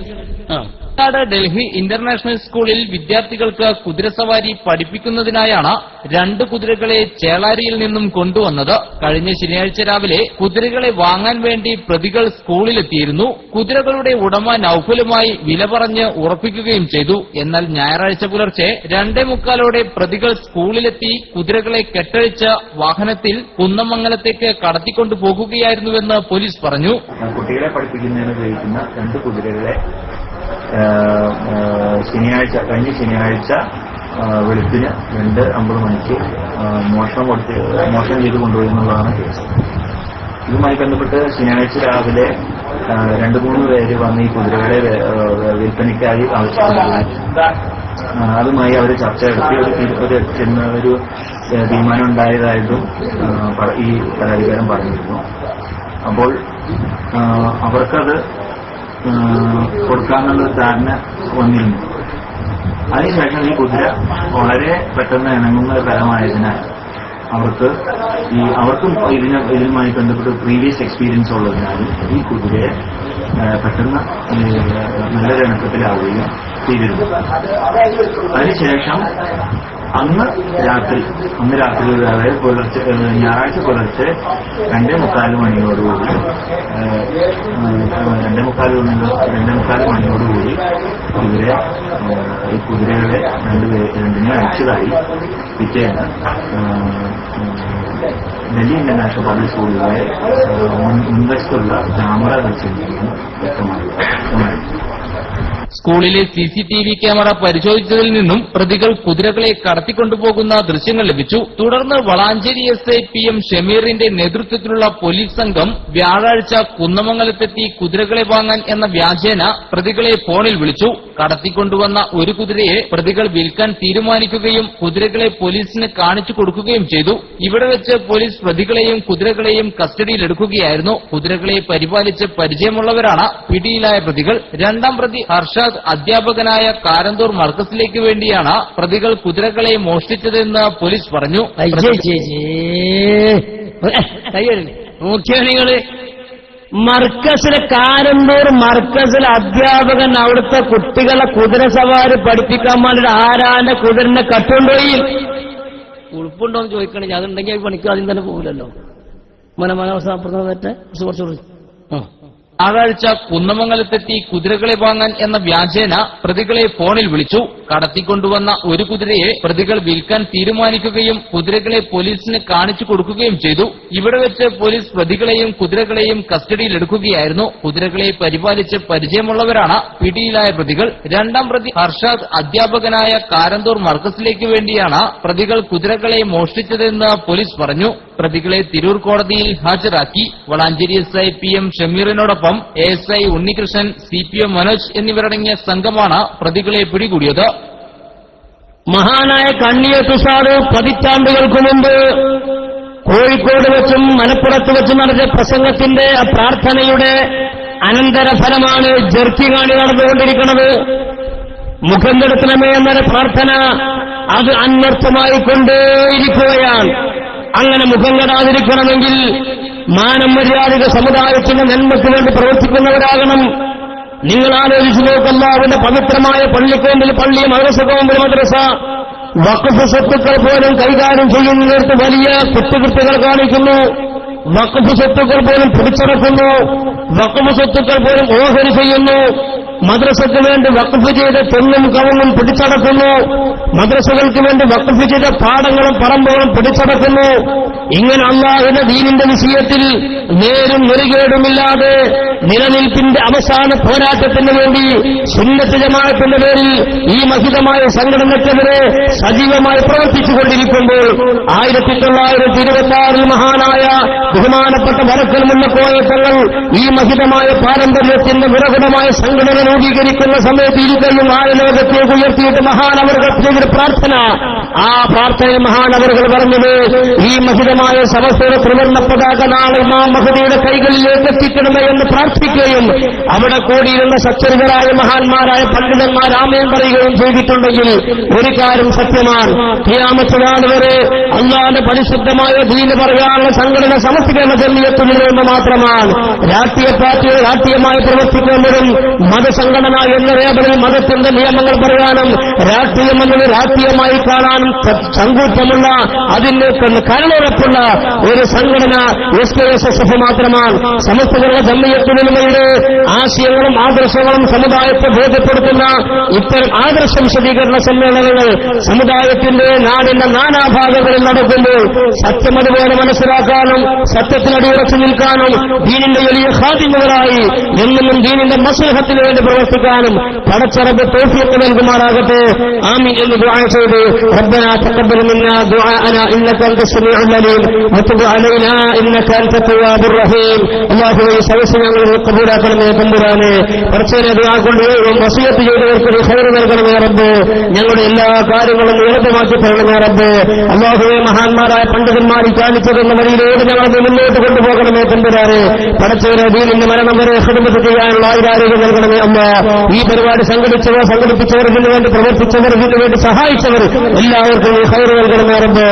ഡൽഹി ഇന്റർനാഷണൽ സ്കൂളിൽ വിദ്യാർത്ഥികൾക്ക് കുതിരസവാരി പഠിപ്പിക്കുന്നതിനായാണ് 2 കുതിരകളെ ചേളാരിയിൽ നിന്നും കൊണ്ടുവന്നത്. കഴിഞ്ഞ ശനിയാഴ്ച രാവിലെ കുതിരകളെ വാങ്ങാൻ വേണ്ടി പ്രതികൾ സ്കൂളിലെത്തിയിരുന്നു. കുതിരകളുടെ ഉടമ നൌഫലുമായി വില പറഞ്ഞ് ഉറപ്പിക്കുകയും ചെയ്തു. എന്നാൽ ഞായറാഴ്ച പുലർച്ചെ 2:45 പ്രതികൾ സ്കൂളിലെത്തി കുതിരകളെ കെട്ടഴിച്ച് വാഹനത്തിൽ കുന്നമംഗലത്തേക്ക് കടത്തിക്കൊണ്ടു പോകുകയായിരുന്നുവെന്ന് പോലീസ് പറഞ്ഞു.
കുട്ടികളെ പഠിപ്പിക്കുന്നതിന് ഉപയോഗിക്കുന്ന 2 കുതിരകളെ കഴിഞ്ഞ ശനിയാഴ്ച വെളുപ്പിന് 2:50 മണിക്ക് മോഷണം ചെയ്ത് കൊണ്ടുപോയി എന്നുള്ളതാണ് കേസ്. ഇതുമായി ബന്ധപ്പെട്ട് ശനിയാഴ്ച രാവിലെ 2-3 പേര് വന്ന് ഈ കുതിരകളെ വിൽപ്പനയ്ക്കായി ആവശ്യപ്പെടുകയും അതുമായി അവർ ചർച്ച നടത്തി ഒരു തീരുമാനം ഉണ്ടായതായിട്ടും ഈ പരാതിക്കാരൻ പറഞ്ഞിരുന്നു. അപ്പോൾ അവർക്കത് കൊടുക്കാനുള്ള ധാരണ വന്നിരുന്നു. അതിനുശേഷം ഈ കുതിര വളരെ പെട്ടെന്ന് ഇണങ്ങുന്ന തരമായതിനാൽ അവർക്കും ഇതിനുമായി ബന്ധപ്പെട്ട് പ്രീവിയസ് എക്സ്പീരിയൻസ് ഉള്ളതിനാലും ഈ കുതിരയെ പെട്ടെന്ന് നല്ലൊരു ഇണക്കത്തിലാവുകയും ചെയ്തിരുന്നു. അതിനുശേഷം അന്ന് രാത്രി അതായത് ഞായറാഴ്ച പുലർച്ചെ 2:45 മണിയോടുകൂടി ഈ കുതിരകളെ രണ്ടിനെ അയച്ചതായി പിറ്റേന്ന് ഡൽഹി ഇന്റർനാഷണൽ പബ്ലിക് സ്കൂളിലെ മുൻവശത്തുള്ള ക്യാമറ വെച്ചിരിക്കുന്നു വ്യക്തമായി.
സ്കൂളിലെ CCTV ക്യാമറ പരിശോധിച്ചതിൽ നിന്നും പ്രതികൾ കുതിരകളെ കടത്തിക്കൊണ്ടുപോകുന്ന ദൃശ്യങ്ങൾ ലഭിച്ചു. തുടർന്ന് വളാഞ്ചേരി SI PM ഷമീറിന്റെ നേതൃത്വത്തിലുള്ള പോലീസ് സംഘം വ്യാഴാഴ്ച കുന്നമംഗലത്തെത്തി കുതിരകളെ വാങ്ങാൻ എന്ന വ്യാജേന പ്രതികളെ ഫോണിൽ വിളിച്ചു. കടത്തിക്കൊണ്ടുവന്ന ഒരു കുതിരയെ പ്രതികൾ വിൽക്കാൻ തീരുമാനിക്കുകയും കുതിരകളെ പോലീസിന് കാണിച്ചു കൊടുക്കുകയും ചെയ്തു. ഇവിടെ വെച്ച് പോലീസ് പ്രതികളെയും കുതിരകളെയും കസ്റ്റഡിയിലെടുക്കുകയായിരുന്നു. കുതിരകളെ പരിപാലിച്ച് പരിചയമുള്ളവരാണ് പിടിയിലായ പ്രതികൾ. 2ാം പ്രതി ഹർഷാദ് അധ്യാപകനായ കാരന്തൂർ മർക്കസിലേക്ക് വേണ്ടിയാണ് പ്രതികൾ കുതിരകളെ മോഷ്ടിച്ചതെന്ന് പോലീസ് പറഞ്ഞു.
നോക്കിയാണികള് മർക്കസിലെ കാരന്തൂർ മർക്കസിലെ അധ്യാപകൻ അവിടുത്തെ കുട്ടികളെ കുതിരസവാരി പഠിപ്പിക്കാൻ വേണ്ടിട്ട് ആരാന്റെ കുതിരനെ കട്ടുകൊണ്ടുപോയി. ഉൾപ്പുണ്ടോന്ന് ചോദിക്കണേ, അതുണ്ടെങ്കിൽ പണിക്ക് ആദ്യം തന്നെ പോകില്ലല്ലോ. മനോസാപ്രദത്തെ കുറച്ചുകൂടി
വ്യാഴാഴ്ച കുന്നമംഗലത്തെത്തി കുതിരകളെ വാങ്ങാൻ എന്ന വ്യാജേന പ്രതികളെ ഫോണിൽ വിളിച്ചു. കടത്തിക്കൊണ്ടുവന്ന ഒരു കുതിരയെ പ്രതികൾ വിൽക്കാൻ തീരുമാനിക്കുകയും കുതിരകളെ പോലീസിന് കാണിച്ചു കൊടുക്കുകയും ചെയ്തു. ഇവിടെ വെച്ച് പോലീസ് പ്രതികളെയും കുതിരകളെയും കസ്റ്റഡിയിലെടുക്കുകയായിരുന്നു. കുതിരകളെ പരിപാലിച്ച് പരിചയമുള്ളവരാണ് പിടിയിലായ പ്രതികൾ. 2ാം പ്രതി ഹർഷാദ് അധ്യാപകനായ കാരന്തൂർ മർക്കസിലേക്ക് വേണ്ടിയാണ് പ്രതികൾ കുതിരകളെ മോഷ്ടിച്ചതെന്ന് പോലീസ് പറഞ്ഞു. പ്രതികളെ തിരൂർ കോടതിയിൽ ഹാജരാക്കി. Valanchery SI PM ഷമീറിനോടൊപ്പം ASI Unnikrishnan, CPO Manoj എന്നിവരടങ്ങിയ സംഘമാണ് പ്രതികളെ പിടികൂടിയത്.
മഹാനായ കണ്ണിയത്തുസാദ് പതിറ്റാണ്ടുകൾക്ക് മുമ്പ് കോഴിക്കോട് വെച്ചും മലപ്പുറത്ത് വെച്ചും നടത്തിയ പ്രസംഗത്തിന്റെ പ്രാർത്ഥനയുടെ അനന്തരഫലമാണ് ജർക്കിങ്ങാണി നടന്നുകൊണ്ടിരിക്കുന്നത്. മുഖം കെടുത്തണമേ എന്നൊരു പ്രാർത്ഥന അത് അന്വർത്ഥമായി കൊണ്ടേയിരിക്കുകയാണ്. അങ്ങനെ മുഖം കെടാതിരിക്കണമെങ്കിൽ മാനം മര്യാദക സമുദായത്തിന്റെ നന്മയ്ക്ക് വേണ്ടി പ്രവർത്തിക്കുന്നവരാകണം. നിങ്ങൾ ആലോചിച്ചു നോക്കുന്ന അവന്റെ പവിത്രമായ പള്ളിക്കോമ്പിൽ പള്ളി, മദ്രസക്കോമ്പിൽ മദ്രസ, വഖഫ് സ്വത്തുക്കൾ പോലും കൈകാര്യം ചെയ്യുന്നിടത്ത് വലിയ കുറ്റകൃത്യങ്ങൾ കാണിക്കുന്നു. വഖഫ് സ്വത്തുക്കൾ പോലും പിടിച്ചടക്കുന്നു. വഖഫ് സ്വത്തുക്കൾ പോലും ഓഹരി ചെയ്യുന്നു. മദ്രസയ്ക്ക് വേണ്ടി വഖഫ് ചെയ്ത തെങ്ങും കവുങ്ങും പിടിച്ചടക്കുന്നു. മദ്രസകൾക്ക് വേണ്ടി വഖഫ് ചെയ്ത പാടങ്ങളും പറമ്പുകളും പിടിച്ചടക്കുന്നു. ഇങ്ങനെ അല്ലാഹുവിന്റെ ദീനിന്റെ വിഷയത്തിൽ നേരും നെറികേടുമില്ലാതെ നിലനിൽപ്പിന്റെ അവസാന പോരാട്ടത്തിന് വേണ്ടി സുന്നത്ത് ജമാഅത്തിന്റെ പേരിൽ ഈ മഹിതമായ സംഘടനയ്ക്കെതിരെ സജീവമായി പ്രവർത്തിച്ചുകൊണ്ടിരിക്കുമ്പോൾ 1926 മഹാനായ ബഹുമാനപ്പെട്ട വരക്കൽ മുല്ലക്കോയ തങ്ങൾ ഈ മഹിതമായ പാരമ്പര്യത്തിന്റെ വിറകുടമായ സംഘടന രൂപീകരിക്കുന്ന സമയത്ത് ഇരിക്കുകയും ആയ ലോകത്തേക്ക് ഉയർത്തിയിട്ട് മഹാനവർഗത്തിലേക്ക് പ്രാർത്ഥന ആ പ്രാർത്ഥനയിൽ മഹാനവറുകൾ പറഞ്ഞത്, ഈ മഹിതമായ സമസ്തയുടെ ത്രിവർണ്ണ പതാക നാളെ ഇമാം മഹദിയുടെ കൈകളിലേക്ക് എത്തിക്കണമേ എന്ന് പ്രാർത്ഥിക്കുകയും അവിടെ കൂടിയിരുന്ന സച്ചരിതരായ മഹാന്മാരായ പണ്ഡിതന്മാർ ആമേൻ പറയുകയും ചെയ്തിട്ടുണ്ടെങ്കിൽ ഒരു കാര്യം സത്യമാണ്, ഖിയാമത്ത് നാൾ വരെ അല്ലാതെ പരിശുദ്ധമായ ദീന് പറയാനുള്ള സംഘടന സമസ്തീകരണ ജമിയത്തുനിന്ന് മാത്രമാണ്. രാഷ്ട്രീയ പാർട്ടികൾ രാഷ്ട്രീയമായി പ്രവർത്തിക്കുന്നതും മതസംഘടന എന്ന ലേബലിൽ മതത്തിന്റെ നിയമങ്ങൾ പറയാനും രാഷ്ട്രീയം എന്നത് രാഷ്ട്രീയമായി കാണാനും ചങ്കൂറ്റമുള്ള അതിന് കരളുറപ്പുള്ള ഒരു സംഘടന SKSSF മാത്രമാണ്. സമസ്തീകരണ ജമിയത്തുനിലയുടെ ആശയങ്ങളും ആദർശങ്ങളും സമുദായത്തെ ബോധ്യപ്പെടുത്തുന്ന ഇത്തരം ആദർശ വിശദീകരണ സമ്മേളനങ്ങൾ സമുദായത്തിന്റെ നാടിന്റെ നാനാഭാഗങ്ങളിൽ നടക്കുമ്പോൾ സത്യം അതുപോലെ മനസ്സിലാക്കാനും സത്യത്തിനടിയുറച്ചു നിൽക്കാനും ദീനിന്റെ വലിയ ഖാദിമുകളായി എന്നും ദീനിന്റെ മസ്ലഹത്തിന് വേണ്ടി പ്രവർത്തിക്കാനും പടച്ചറബ് തൗഫീഖ് നൽകുമാറാകട്ടെ. ആമീൻ എന്ന് ദുആ ചെയ്ത് റബ്ബനാ തഖബ്ബൽ മിന്നാ ദുആഅനാ ഇന്നക അൻത സമീഉൽ അലീം വതുബ് അലൈനാ ഇന്നക അൻത തവ്വാബുർ റഹീം. അല്ലാഹുവേ സദസ്സ് ഞങ്ങൾ കബൂലാക്കണമേ തമ്പുരാനെ. പടച്ചവനെ ദുആ കൊണ്ട് വസിയത്ത് ചെയ്തവർക്ക് ഖൈർ നൽകണമേ റബ്ബ്. ഞങ്ങളുടെ എല്ലാ കാര്യങ്ങളും എളുപ്പമാക്കി തരണമേ റബ്ബ്. അല്ലാഹുവേ മഹാന്മാരായ പണ്ഡിതന്മാർ കാണിച്ചതെന്ന വഴിയിലൂടെ ഞങ്ങളെ മുന്നോട്ട് കൊണ്ടുപോകണമേ തമ്പുരാനെ. പടച്ചവനെ ദീനിന്റെ മരണം വരെ ഖിദ്മത്ത് ചെയ്യാനുള്ള ആരോഗ്യം നൽകണമേ അല്ലാഹ്. ഈ പരിപാടി സംഘടിപ്പിച്ചവർ ഇതിനു വേണ്ടി പ്രവർത്തിച്ചവർ ഇതിനു വേണ്ടി സഹായിച്ചവർ എല്ലാവർക്കും ഖൈർ നൽകണമേ റബ്ബ്.